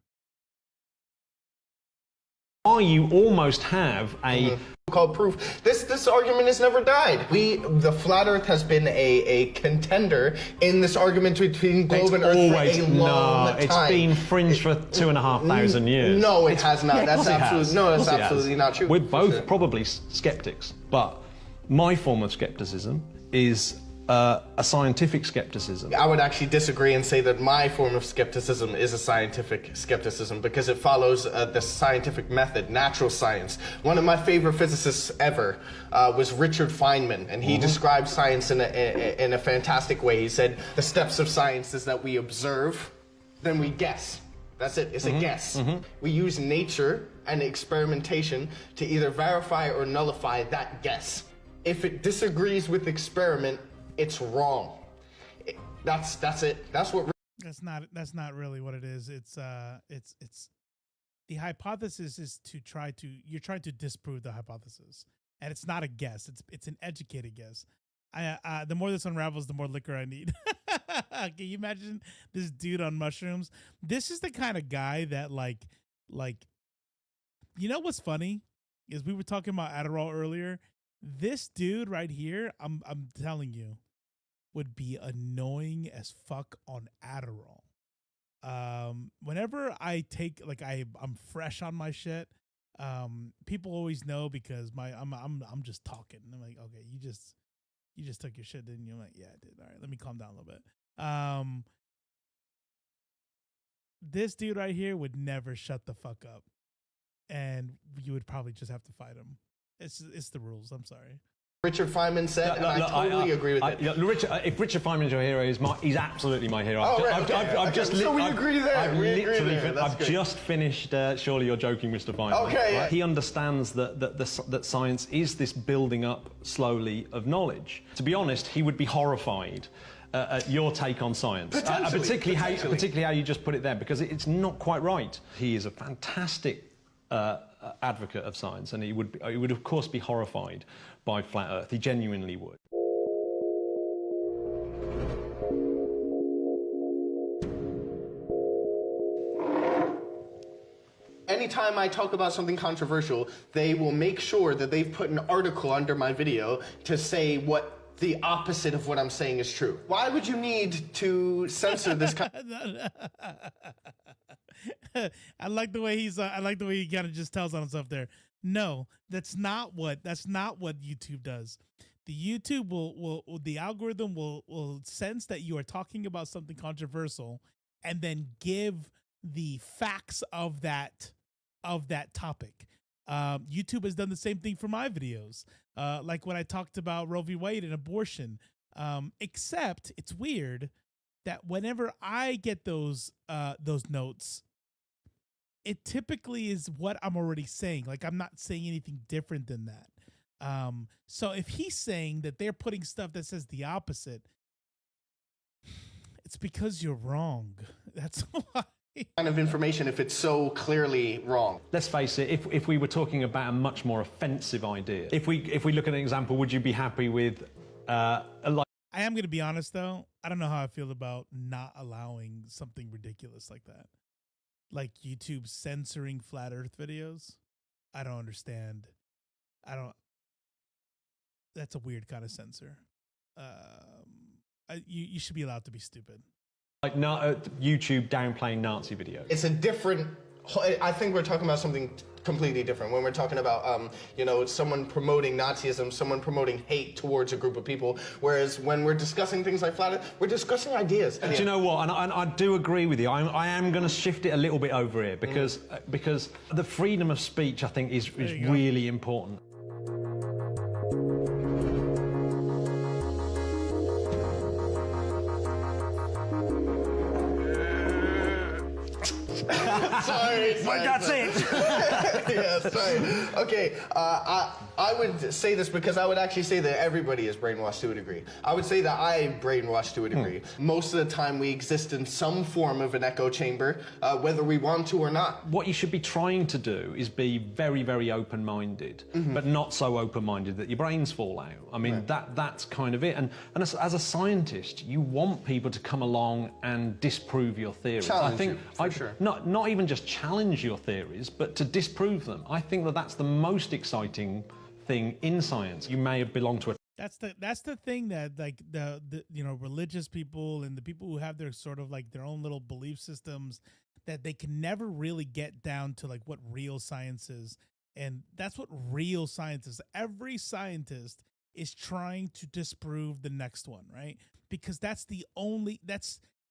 You almost have a called proof. This argument has never died. The flat Earth has been a contender in this argument between globe and Earth for a long time. It's been fringe for 2,500 years. No, it has not. That's absolutely not true. We're both probably skeptics, but my form of skepticism is a scientific skepticism. I would actually disagree and say that my form of skepticism is a scientific skepticism, because it follows the scientific method, natural science. One of my favorite physicists ever was Richard Feynman, and he described science in a fantastic way. He said, the steps of science is that we observe, then we guess. That's it, it's a guess. We use nature and experimentation to either verify or nullify that guess. If it disagrees with experiment, it's wrong. That's it. That's what. That's not really what it is. It's the hypothesis is you're trying to disprove the hypothesis, and it's not a guess. It's an educated guess. The more this unravels, the more liquor I need. Can you imagine this dude on mushrooms? This is the kind of guy that like, you know what's funny is we were talking about Adderall earlier. This dude right here, I'm telling you, would be annoying as fuck on Adderall. Whenever I take, like, I'm fresh on my shit. People always know because I'm just talking. I'm like, okay, you just took your shit, didn't you? I'm like, yeah, I did. All right, let me calm down a little bit. This dude right here would never shut the fuck up, and you would probably just have to fight him. It's the rules. I'm sorry. Richard Feynman said, and I totally agree with it. If Richard Feynman's your hero, he's absolutely my hero. So we agree there. I've just finished Surely You're Joking, Mr. Feynman. Okay. He understands that science is this building up slowly of knowledge. To be honest, he would be horrified at your take on science, particularly how you just put it there, because it's not quite right. He is a fantastic advocate of science, and he would of course be horrified by flat Earth. He genuinely would. Anytime I talk about something controversial, they will make sure that they've put an article under my video to say what the opposite of what I'm saying is true. Why would you need to censor this kind I like the way he's I like the way he kind of just tells on himself there. No, that's not what YouTube does. The YouTube will the algorithm will sense that you are talking about something controversial and then give the facts of that topic. YouTube has done the same thing for my videos. Like when I talked about Roe v. Wade and abortion. Except it's weird that whenever I get those notes, it typically is what I'm already saying. Like I'm not saying anything different than that. So if he's saying that they're putting stuff that says the opposite, it's because you're wrong. That's why. Kind of information if it's so clearly wrong? Let's face it, if we were talking about a much more offensive idea, if we look at an example, would you be happy with a I am going to be honest, though. I don't know how I feel about not allowing something ridiculous like that. Like YouTube censoring flat earth videos. I don't understand. That's a weird kind of censor. You should be allowed to be stupid. Like YouTube downplaying Nazi videos? It's a different... I think we're talking about something completely different. When we're talking about, someone promoting Nazism, someone promoting hate towards a group of people, whereas when we're discussing things like flat earth, we're discussing ideas. Do you know what? And I do agree with you. I am going to shift it a little bit over here because the freedom of speech, I think, is really important. Sorry. But that's it. Yeah, sorry. Okay, I would say this because I would actually say that everybody is brainwashed to a degree. I would say that I'm brainwashed to a degree. Most of the time we exist in some form of an echo chamber, whether we want to or not. What you should be trying to do is be very, very open-minded, but not so open-minded that your brains fall out. I mean, that's kind of it. And as a scientist, you want people to come along and disprove your theories. Challenge for sure. Not even just challenge your theories, but to disprove them. I think that's the most exciting thing in science. You may have belonged to a... That's the thing that like the religious people and the people who have their sort of like their own little belief systems, that they can never really get down to like what real science is. And that's what real science is. Every scientist is trying to disprove the next one, right? Because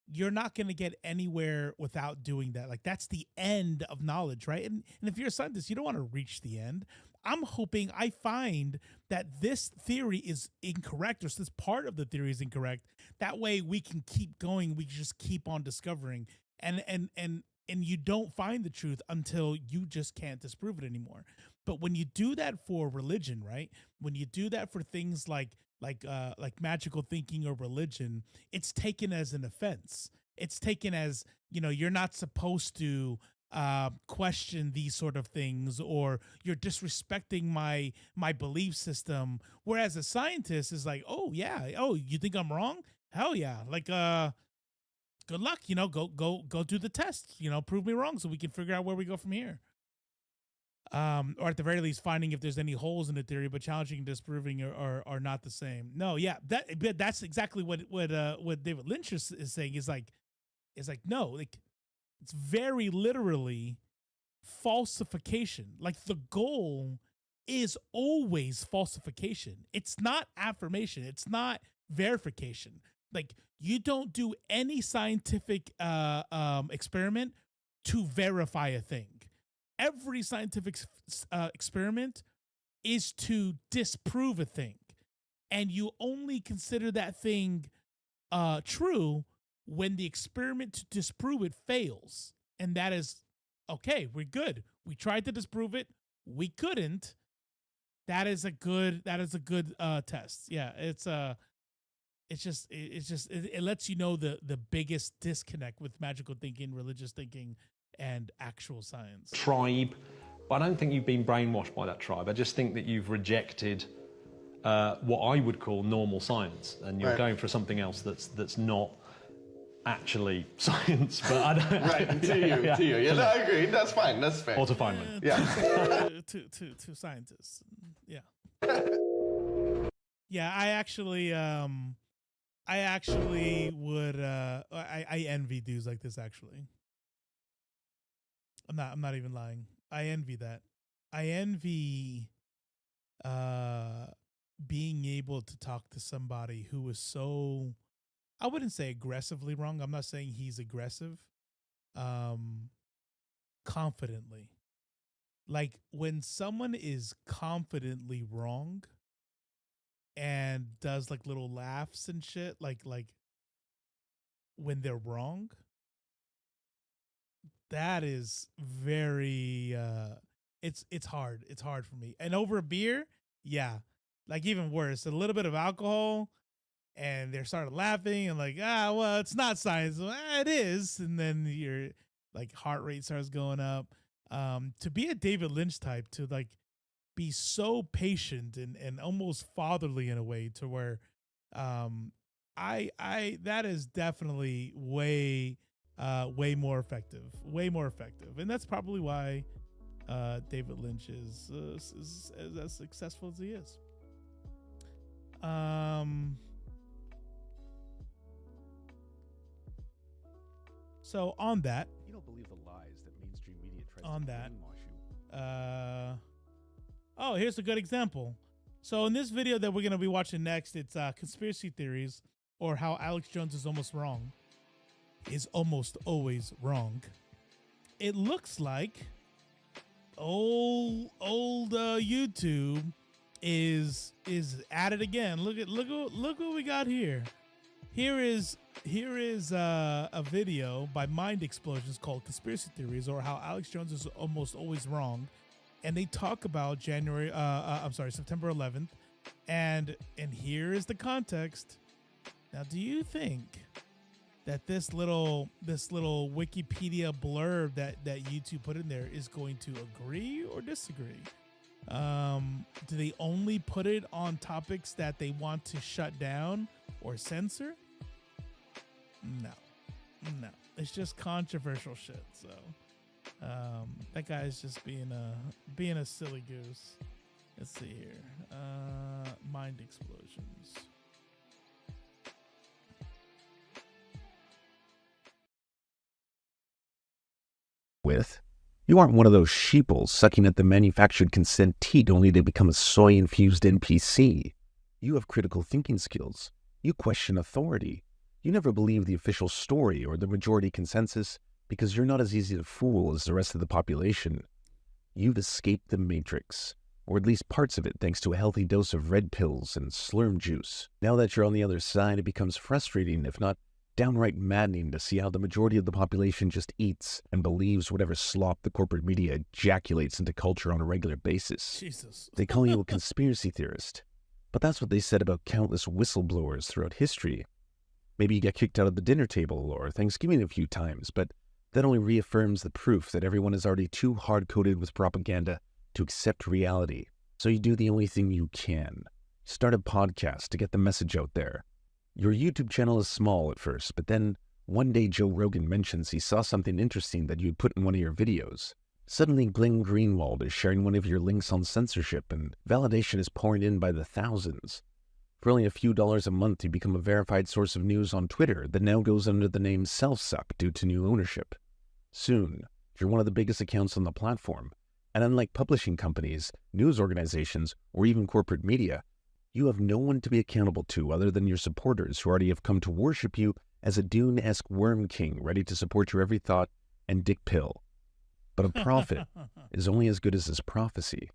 you're not going to get anywhere without doing that. Like that's the end of knowledge, right? And if you're a scientist, you don't want to reach the end. I'm hoping I find that this theory is incorrect, or this part of the theory is incorrect. That way we can keep going. We can just keep on discovering, and you don't find the truth until you just can't disprove it anymore. But when you do that for religion, right? When you do that for things like magical thinking or religion, it's taken as an offense. It's taken as, you're not supposed to question these sort of things, or you're disrespecting my belief system. Whereas a scientist is like, oh yeah, oh, you think I'm wrong? Hell yeah. Like, good luck, go do the test, prove me wrong so we can figure out where we go from here. Or at the very least finding if there's any holes in the theory, but challenging and disproving are not the same. No, yeah, that's exactly what David Lynch is saying. Is like no, like it's very literally falsification. Like the goal is always falsification. It's not affirmation. It's not verification. Like you don't do any scientific experiment to verify a thing. Every scientific experiment is to disprove a thing. And you only consider that thing true when the experiment to disprove it fails. And that is, okay, we're good. We tried to disprove it. We couldn't. That is a good test. Yeah, it lets you know the biggest disconnect with magical thinking, religious thinking, and actual science. Tribe, but I don't think you've been brainwashed by that tribe. I just think that you've rejected what I would call normal science, and you're going for something else that's not actually science. But I don't. Right, to you. Yeah, no, I agree. That's fine. That's fair. Or to Feynman. Yeah. To scientists. Yeah. Yeah, I actually would I envy dudes like this actually. I'm not even lying. I envy that. I envy being able to talk to somebody who is so, I wouldn't say aggressively wrong. I'm not saying he's aggressive. Confidently. Like when someone is confidently wrong and does like little laughs and shit, like when they're wrong, that is very it's hard. It's hard for me. And over a beer, yeah. Like even worse, a little bit of alcohol and they started laughing and like, well, it's not science. It is. And then your like heart rate starts going up. To be a David Lynch type, to like be so patient and almost fatherly in a way to where I that is definitely way more effective. Way more effective. And that's probably why David Lynch is as successful as he is. So on that, you don't believe the lies that mainstream media tries on to that, brainwash you. Oh, here's a good example. So in this video that we're gonna be watching next, it's conspiracy theories or how Alex Jones is almost wrong. Is almost always wrong. It looks like old YouTube is at it again. Look what we got here. Here is a video by Mind Explosions called Conspiracy Theories or How Alex Jones is Almost Always Wrong. And they talk about September 11th. And here is the context. Now, do you think that this little Wikipedia blurb that YouTube put in there is going to agree or disagree? Do they only put it on topics that they want to shut down or censor? No. It's just controversial shit. So that guy's just being a silly goose. Let's see here. Mind Explosions. You aren't one of those sheeples sucking at the manufactured consent teat only to become a soy-infused NPC. You have critical thinking skills. You question authority. You never believe the official story or the majority consensus because you're not as easy to fool as the rest of the population. You've escaped the Matrix, or at least parts of it thanks to a healthy dose of red pills and slurm juice. Now that you're on the other side, it becomes frustrating, if not downright maddening, to see how the majority of the population just eats and believes whatever slop the corporate media ejaculates into culture on a regular basis. Jesus. They call you a conspiracy theorist, but that's what they said about countless whistleblowers throughout history. Maybe you get kicked out of the dinner table or Thanksgiving a few times, but that only reaffirms the proof that everyone is already too hard-coded with propaganda to accept reality. So you do the only thing you can. Start a podcast to get the message out there. Your YouTube channel is small at first, but then one day Joe Rogan mentions he saw something interesting that you had put in one of your videos. Suddenly Glenn Greenwald is sharing one of your links on censorship, and validation is pouring in by the thousands. For only a few dollars a month, you become a verified source of news on Twitter that now goes under the name Selfsuck due to new ownership. Soon, you're one of the biggest accounts on the platform, and unlike publishing companies, news organizations, or even corporate media, you have no one to be accountable to other than your supporters who already have come to worship you as a Dune-esque worm king ready to support your every thought and dick pill. But a prophet is only as good as his prophecy.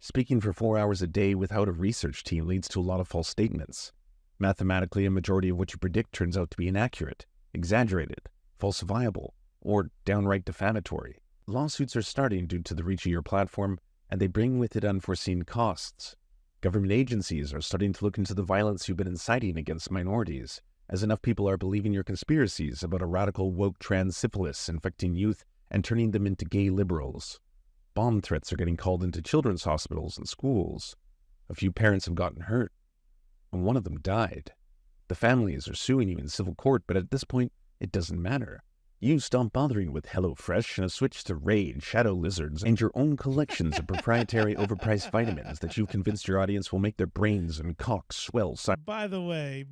Speaking for 4 hours a day without a research team leads to a lot of false statements. Mathematically, a majority of what you predict turns out to be inaccurate, exaggerated, falsifiable, or downright defamatory. Lawsuits are starting due to the reach of your platform, and they bring with it unforeseen costs. Government agencies are starting to look into the violence you've been inciting against minorities, as enough people are believing your conspiracies about a radical woke trans syphilis infecting youth and turning them into gay liberals. Bomb threats are getting called into children's hospitals and schools. A few parents have gotten hurt, and one of them died. The families are suing you in civil court, but at this point, it doesn't matter. You stop bothering with HelloFresh and have switched to Raid, Shadow Lizards, and your own collections of proprietary overpriced vitamins that you've convinced your audience will make their brains and cocks swell. By the way,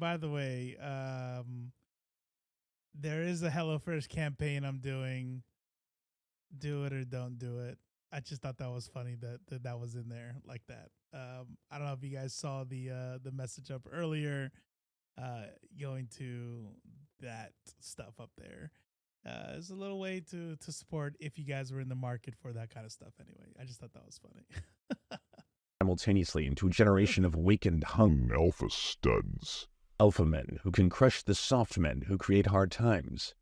there is a HelloFresh campaign I'm doing. Do it or don't do it. I just thought that was funny that was in there like that. I don't know if you guys saw the message up earlier, going to that stuff up there. It's a little way to support if you guys were in the market for that kind of stuff anyway. I just thought that was funny. Simultaneously into a generation of awakened hung alpha studs. Alpha men who can crush the soft men who create hard times.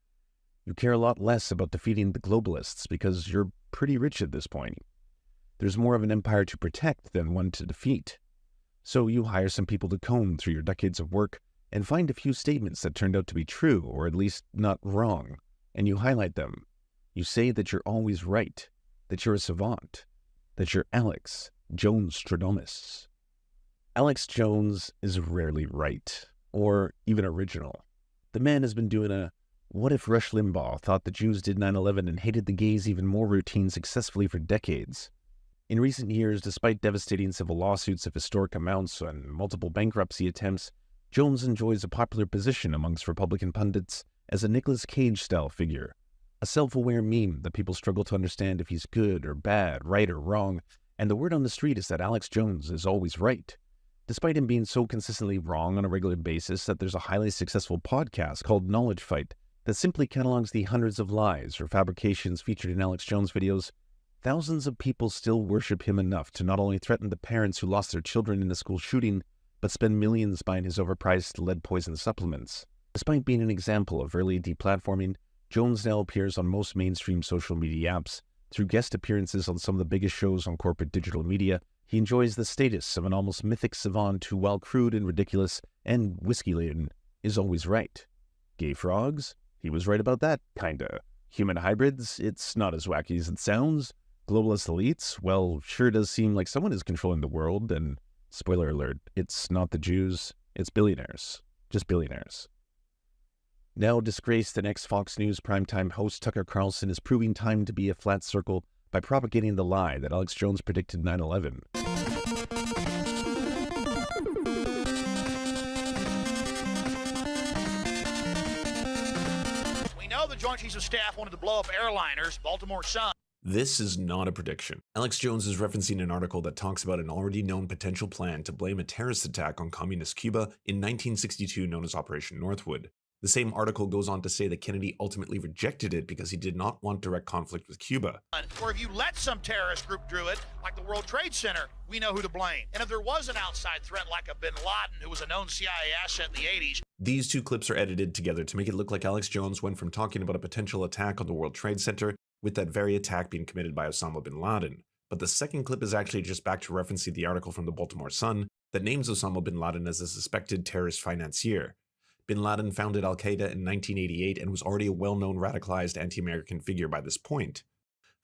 You care a lot less about defeating the globalists because you're pretty rich at this point. There's more of an empire to protect than one to defeat. So you hire some people to comb through your decades of work and find a few statements that turned out to be true, or at least not wrong, and you highlight them. You say that you're always right, that you're a savant, that you're Alex Jones Stradamus. Alex Jones is rarely right, or even original. The man has been doing a what if Rush Limbaugh thought the Jews did 9/11 and hated the gays even more routine successfully for decades. In recent years, despite devastating civil lawsuits of historic amounts and multiple bankruptcy attempts, Jones enjoys a popular position amongst Republican pundits as a Nicolas Cage-style figure, a self-aware meme that people struggle to understand if he's good or bad, right or wrong, and the word on the street is that Alex Jones is always right, despite him being so consistently wrong on a regular basis that there's a highly successful podcast called Knowledge Fight that simply catalogs the hundreds of lies or fabrications featured in Alex Jones videos. Thousands of people still worship him enough to not only threaten the parents who lost their children in a school shooting, but spend millions buying his overpriced lead-poisoned supplements. Despite being an example of early deplatforming, Jones now appears on most mainstream social media apps. Through guest appearances on some of the biggest shows on corporate digital media, he enjoys the status of an almost mythic savant who, while crude and ridiculous and whiskey-laden, is always right. Gay frogs? He was right about that, kinda. Human hybrids? It's not as wacky as it sounds. Globalist elites? Well, sure does seem like someone is controlling the world, and spoiler alert, it's not the Jews, it's billionaires. Just billionaires. Now disgraced and ex-Fox News primetime host Tucker Carlson is proving time to be a flat circle by propagating the lie that Alex Jones predicted 9/11. The Joint Chiefs of Staff wanted to blow up airliners, Baltimore Sun. This is not a prediction. Alex Jones is referencing an article that talks about an already known potential plan to blame a terrorist attack on communist Cuba in 1962 known as Operation Northwood. The same article goes on to say that Kennedy ultimately rejected it because he did not want direct conflict with Cuba. Or if you let some terrorist group do it, like the World Trade Center, we know who to blame. And if there was an outside threat like a bin Laden, who was a known CIA asset in the 80s. These two clips are edited together to make it look like Alex Jones went from talking about a potential attack on the World Trade Center with that very attack being committed by Osama bin Laden. But the second clip is actually just back to referencing the article from the Baltimore Sun that names Osama bin Laden as a suspected terrorist financier. Bin Laden founded al-Qaeda in 1988 and was already a well-known radicalized anti-American figure by this point.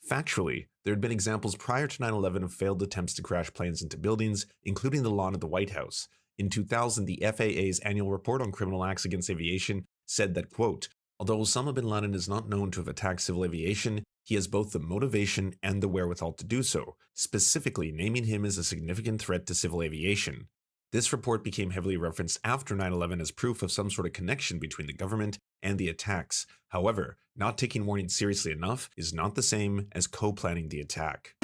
Factually, there had been examples prior to 9/11 of failed attempts to crash planes into buildings, including the lawn of the White House. In 2000, the FAA's annual report on criminal acts against aviation said that, quote, although Osama bin Laden is not known to have attacked civil aviation, he has both the motivation and the wherewithal to do so, specifically naming him as a significant threat to civil aviation. This report became heavily referenced after 9/11 as proof of some sort of connection between the government and the attacks. However, not taking warnings seriously enough is not the same as co-planning the attack.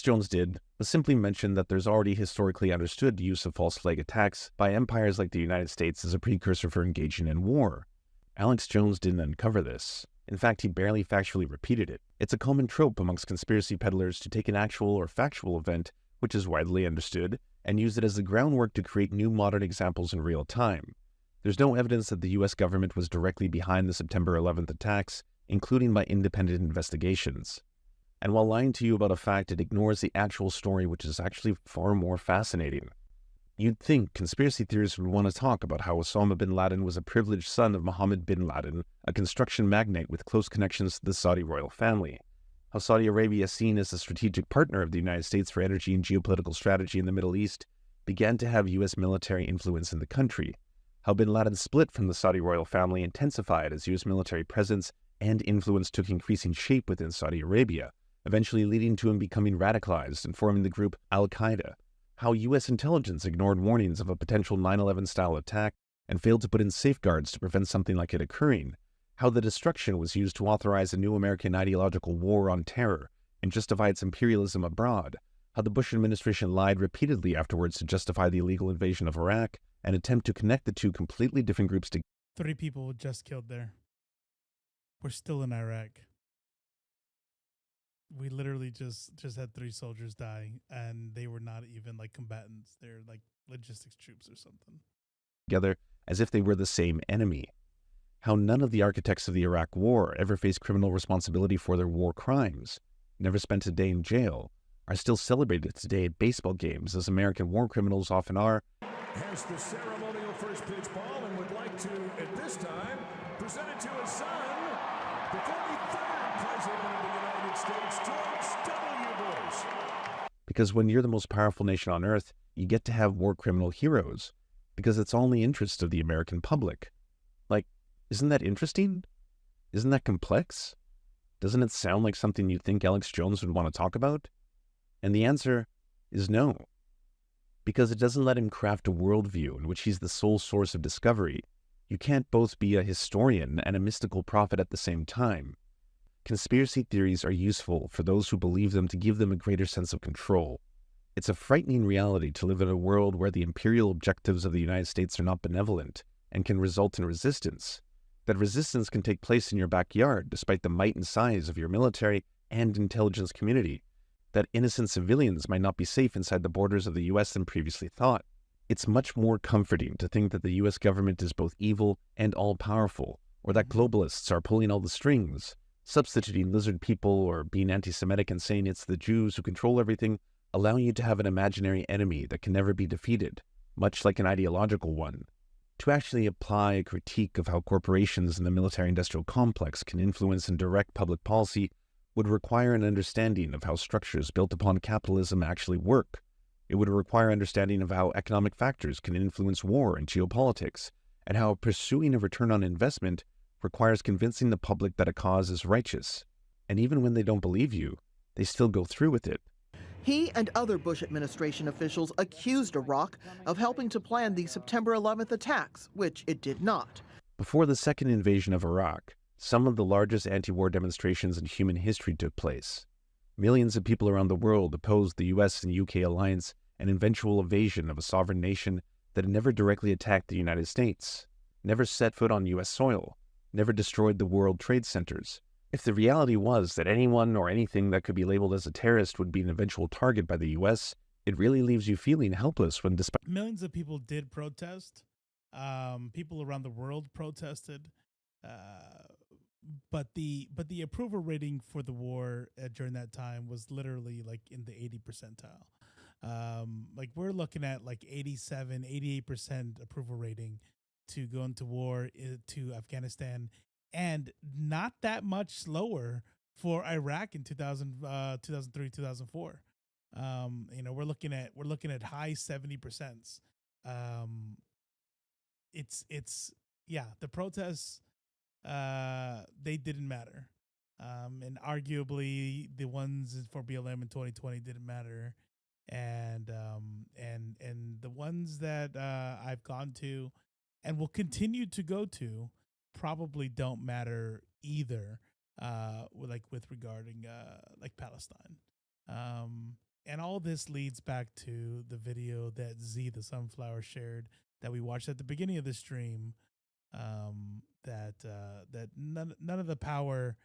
Jones did was simply mention that there's already historically understood use of false flag attacks by empires like the United States as a precursor for engaging in war. Alex Jones didn't uncover this. In fact, he barely factually repeated it. It's a common trope amongst conspiracy peddlers to take an actual or factual event, which is widely understood, and use it as the groundwork to create new modern examples in real time. There's no evidence that the US government was directly behind the September 11th attacks, including by independent investigations. And while lying to you about a fact, it ignores the actual story, which is actually far more fascinating. You'd think conspiracy theorists would want to talk about how Osama bin Laden was a privileged son of Mohammed bin Laden, a construction magnate with close connections to the Saudi royal family, how Saudi Arabia, seen as a strategic partner of the United States for energy and geopolitical strategy in the Middle East, began to have U.S. military influence in the country, how bin Laden's split from the Saudi royal family intensified as U.S. military presence and influence took increasing shape within Saudi Arabia, eventually leading to him becoming radicalized and forming the group Al-Qaeda, how U.S. intelligence ignored warnings of a potential 9/11-style attack and failed to put in safeguards to prevent something like it occurring, how the destruction was used to authorize a new American ideological war on terror and justify its imperialism abroad, how the Bush administration lied repeatedly afterwards to justify the illegal invasion of Iraq and attempt to connect the two completely different groups together. 3 people just killed there. We're still in Iraq. We literally just had 3 soldiers die, and they were not even like combatants. They're like logistics troops or something. Together as if they were the same enemy. How none of the architects of the Iraq War ever faced criminal responsibility for their war crimes, never spent a day in jail, are still celebrated today at baseball games as American war criminals often are. Has the ceremonial first pitch ball and would like to, at this time, present it to his son, the 43rd President of the United States, George W. Bush. Because when you're the most powerful nation on earth, you get to have war criminal heroes, because it's all in the interest of the American public. Like, isn't that interesting? Isn't that complex? Doesn't it sound like something you'd think Alex Jones would want to talk about? And the answer is no. Because it doesn't let him craft a worldview in which he's the sole source of discovery. You can't both be a historian and a mystical prophet at the same time. Conspiracy theories are useful for those who believe them to give them a greater sense of control. It's a frightening reality to live in a world where the imperial objectives of the United States are not benevolent and can result in resistance. That resistance can take place in your backyard despite the might and size of your military and intelligence community. That innocent civilians might not be safe inside the borders of the U.S. than previously thought. It's much more comforting to think that the U.S. government is both evil and all-powerful, or that globalists are pulling all the strings, substituting lizard people or being anti-Semitic and saying it's the Jews who control everything, allowing you to have an imaginary enemy that can never be defeated, much like an ideological one. To actually apply a critique of how corporations in the military-industrial complex can influence and direct public policy would require an understanding of how structures built upon capitalism actually work. It would require understanding of how economic factors can influence war and geopolitics, and how pursuing a return on investment requires convincing the public that a cause is righteous. And even when they don't believe you, they still go through with it. He and other Bush administration officials accused Iraq of helping to plan the September 11th attacks, which it did not. Before the second invasion of Iraq, some of the largest anti-war demonstrations in human history took place. Millions of people around the world opposed the US and UK alliance and eventual invasion of a sovereign nation that had never directly attacked the United States, never set foot on US soil, never destroyed the World Trade Centers. If the reality was that anyone or anything that could be labeled as a terrorist would be an eventual target by the US, it really leaves you feeling helpless when despite millions of people did protest. People around the world protested. But the approval rating for the war during that time was literally like in the 80 percentile. Like we're looking at like 87, 88% approval rating to go into war to Afghanistan, and not that much lower for Iraq in 2003, 2004. We're looking at high 70%. The protests, they didn't matter. And arguably the ones for BLM in 2020 didn't matter. And the ones that I've gone to and will continue to go to probably don't matter either, with regarding like Palestine. And all this leads back to the video that Z the Sunflower shared that we watched at the beginning of the stream. That none of the power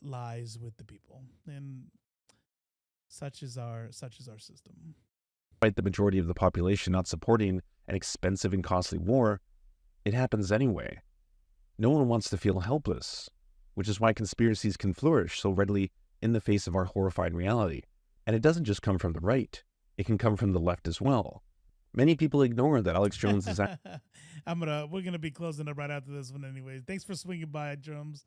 lies with the people, and such is our system. Despite the majority of the population not supporting an expensive and costly war, it happens anyway. No one wants to feel helpless, which is why conspiracies can flourish so readily in the face of our horrifying reality. And it doesn't just come from the right; it can come from the left as well. Many people ignore that Alex Jones is. We're gonna be closing up right after this one, anyways. Thanks for swinging by, Drums,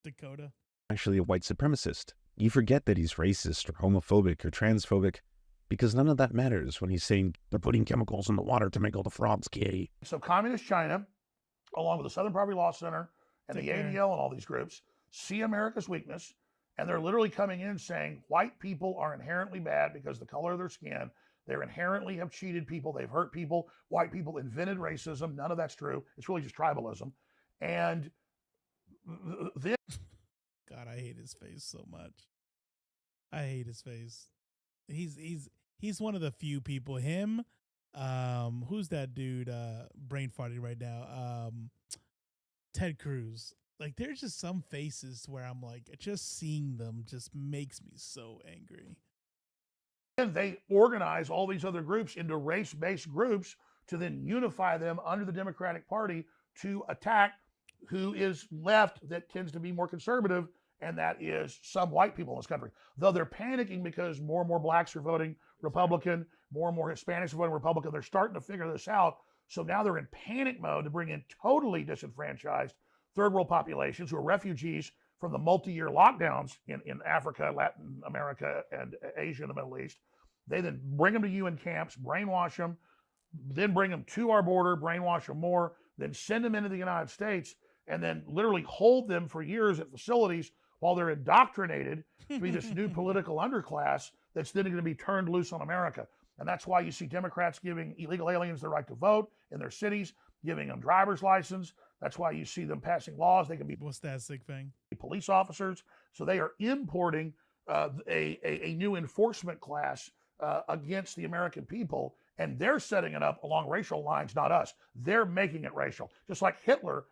Dakota. Actually, a white supremacist. You forget that he's racist or homophobic or transphobic. Because none of that matters when he's saying they're putting chemicals in the water to make all the frogs gay. So communist China, along with the Southern Poverty Law Center and the ADL and all these groups, see America's weakness, and they're literally coming in saying white people are inherently bad because of the color of their skin. They inherently have cheated people. They've hurt people. White people invented racism. None of that's true. It's really just tribalism. And this... God, I hate his face so much. I hate his face. He's one of the few people. Him, who's that dude? Brain farting right now. Ted Cruz. Like, there's just some faces where I'm like, just seeing them just makes me so angry. And they organize all these other groups into race-based groups to then unify them under the Democratic Party to attack who is left that tends to be more conservative, and that is some white people in this country. Though they're panicking because more and more blacks are voting Republican, more and more Hispanics are voting Republican. They're starting to figure this out. So now they're in panic mode to bring in totally disenfranchised third world populations who are refugees from the multi-year lockdowns in Africa, Latin America, and Asia and the Middle East. They then bring them to UN camps, brainwash them, then bring them to our border, brainwash them more, then send them into the United States, and then literally hold them for years at facilities while they're indoctrinated to be this new political underclass that's then going to be turned loose on America. And that's why you see Democrats giving illegal aliens the right to vote in their cities, giving them driver's license. That's why you see them passing laws. They can be... What's that sick thing? Police officers. So they are importing a new enforcement class against the American people, and they're setting it up along racial lines, not us. They're making it racial, just like Hitler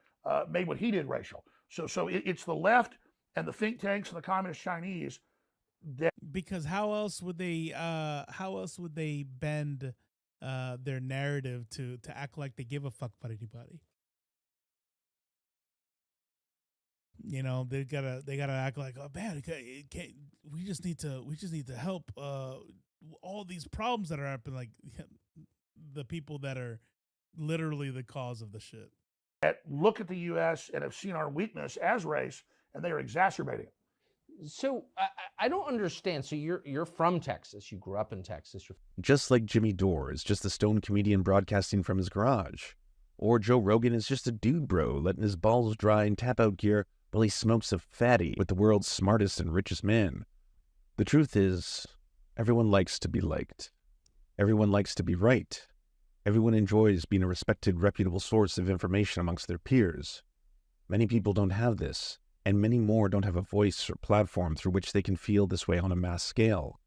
made what he did racial. So it's the left and the think tanks and the communist Chinese. Because how else would they bend their narrative to act like they give a fuck about anybody? You know, they gotta act like, oh man, we just need to help all these problems that are happening, like the people that are literally the cause of the shit. That look at the U.S. and have seen our weakness as race, and they are exacerbating it. So I don't understand. So you're from Texas. You grew up in Texas. Just like Jimmy Dore is just a stone comedian broadcasting from his garage. Or Joe Rogan is just a dude bro letting his balls dry in tap-out gear while he smokes a fatty with the world's smartest and richest man. The truth is, everyone likes to be liked. Everyone likes to be right. Everyone enjoys being a respected, reputable source of information amongst their peers. Many people don't have this, and many more don't have a voice or platform through which they can feel this way on a mass scale.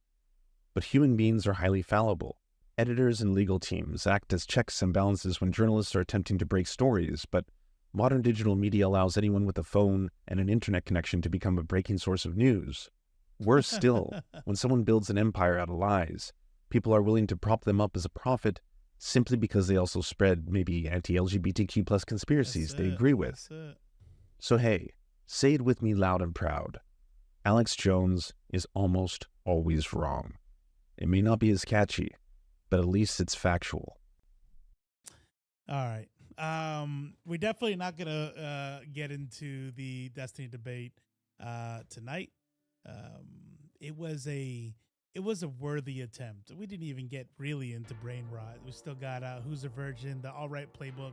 But human beings are highly fallible. Editors and legal teams act as checks and balances when journalists are attempting to break stories, but modern digital media allows anyone with a phone and an internet connection to become a breaking source of news. Worse still, when someone builds an empire out of lies, people are willing to prop them up as a prophet simply because they also spread maybe anti-LGBTQ plus conspiracies they agree with. So hey, say it with me loud and proud. Alex Jones is almost always wrong. It may not be as catchy, but at least it's factual. All right. We're definitely not gonna get into the Destiny debate tonight. It was a worthy attempt. We didn't even get really into brain rot. We still got Who's a Virgin, the All Right Playbook.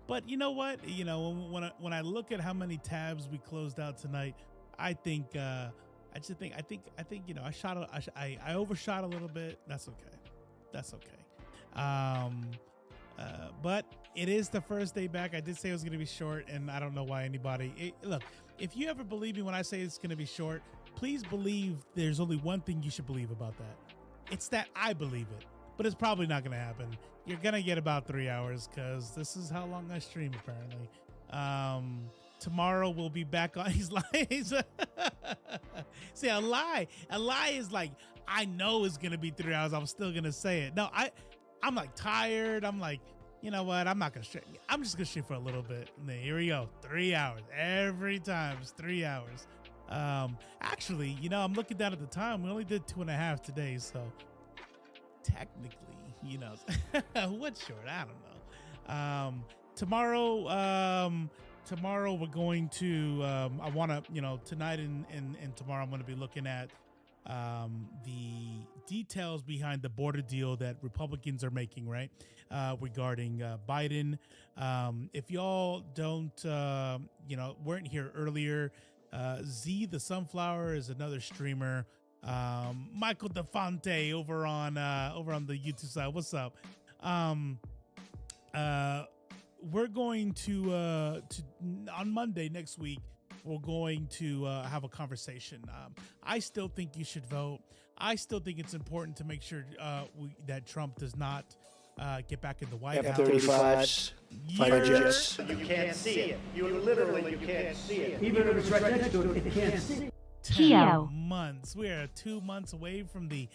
But you know what? You know, when I look at how many tabs we closed out tonight, I think you know, I overshot a little bit. That's okay. But it is the first day back. I did say it was going to be short, and I don't know why anybody... Look, if you ever believe me when I say it's going to be short, please believe there's only one thing you should believe about that. It's that I believe it, but it's probably not going to happen. You're going to get about 3 hours because this is how long I stream, apparently. Tomorrow we'll be back on... He's lying. See, a lie is like, I know it's going to be 3 hours. I'm still going to say it. No, I'm like tired. I'm like, you know what? I'm not going to stream. I'm just going to stream for a little bit. And then here we go. 3 hours. Every time it's 3 hours. Actually, you know, I'm looking down at the time. We only did 2.5 today. So technically, you know, what's short? I don't know. Tomorrow we're going to, I want to, you know, tonight and tomorrow I'm going to be looking at the details behind the border deal that Republicans are making, right, regarding Biden. If y'all don't, weren't here earlier, Z the Sunflower is another streamer. Michael DeFonte over on the YouTube side. What's up? We're going to on Monday next week. We're going to have a conversation. I still think you should vote. I still think it's important to make sure that Trump does not get back in the White House. F-35s, fighter jets. You can't see it. You can't see it. Even if it's right next to it, it can't see it. 10 months. We are 2 months away from the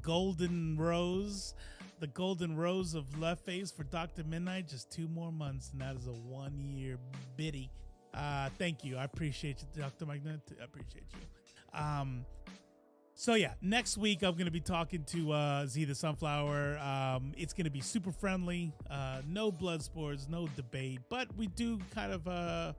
golden rose. The golden rose of left face for Dr. Midnight. Just 2 more months, and that is a 1-year biddy. Thank you. I appreciate you, Dr. Magnet. I appreciate you. So yeah, next week I'm going to be talking to Z the Sunflower. It's going to be super friendly. No blood sports, no debate, but we do kind of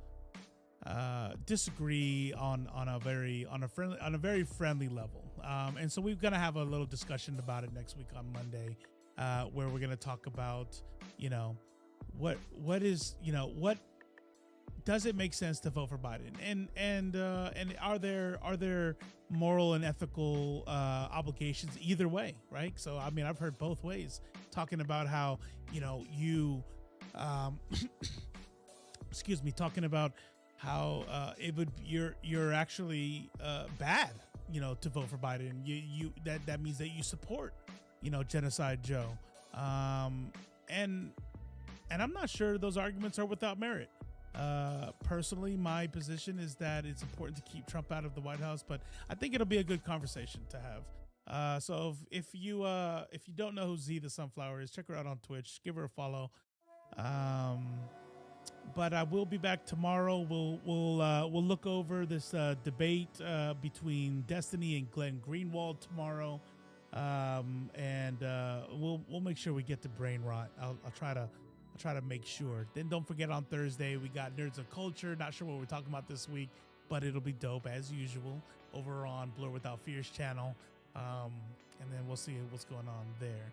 disagree on a very friendly level. And so we're going to have a little discussion about it next week on Monday, where we're going to talk about, what does it make sense to vote for Biden, and are there moral and ethical obligations either way, right? So I mean, I've heard both ways, talking about how excuse me, talking about how it would you're actually bad, to vote for Biden. You that means that you support Genocide Joe, and I'm not sure those arguments are without merit. Personally, my position is that it's important to keep Trump out of the White House, but I think it'll be a good conversation to have. So if you don't know who Z the Sunflower is, check her out on Twitch, give her a follow. But I will be back tomorrow. We'll look over this debate between Destiny and Glenn Greenwald tomorrow, and we'll make sure we get to brain rot. I'll try to make sure. Then don't forget, on Thursday we got Nerds of Culture. Not sure what we're talking about this week, but it'll be dope as usual over on Blur Without Fears channel. And then we'll see what's going on there.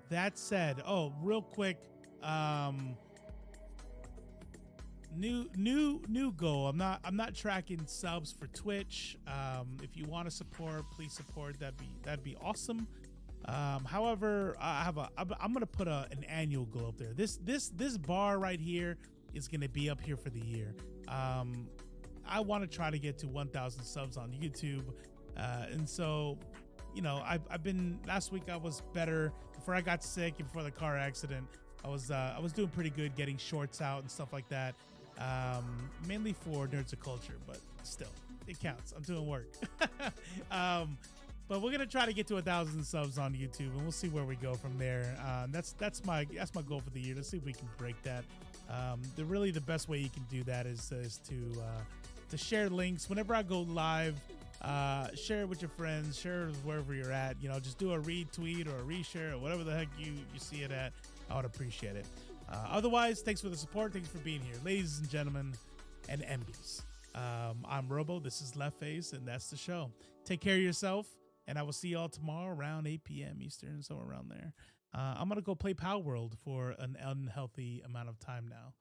That said, real quick, new goal. I'm not tracking subs for Twitch. If you want to support, please support. That'd be awesome. However, I'm gonna put an annual goal up there. This bar right here is gonna be up here for the year. I want to try to get to 1,000 subs on YouTube, and so, I've been, last week I was better. Before I got sick and before the car accident, I was doing pretty good getting shorts out and stuff like that. Mainly for Nerds of Culture, but still, it counts. I'm doing work. But we're gonna try to get to 1,000 subs on YouTube, and we'll see where we go from there. That's my goal for the year. Let's see if we can break that. The best way you can do that is to share links whenever I go live. Share it with your friends. Share it wherever you're at. Just do a retweet or a reshare or whatever the heck you see it at. I would appreciate it. Otherwise, thanks for the support. Thanks for being here, ladies and gentlemen, and MBs. I'm Robo. This is Left Face, and that's the show. Take care of yourself. And I will see y'all tomorrow around 8 p.m. Eastern, somewhere around there. I'm going to go play Power World for an unhealthy amount of time now.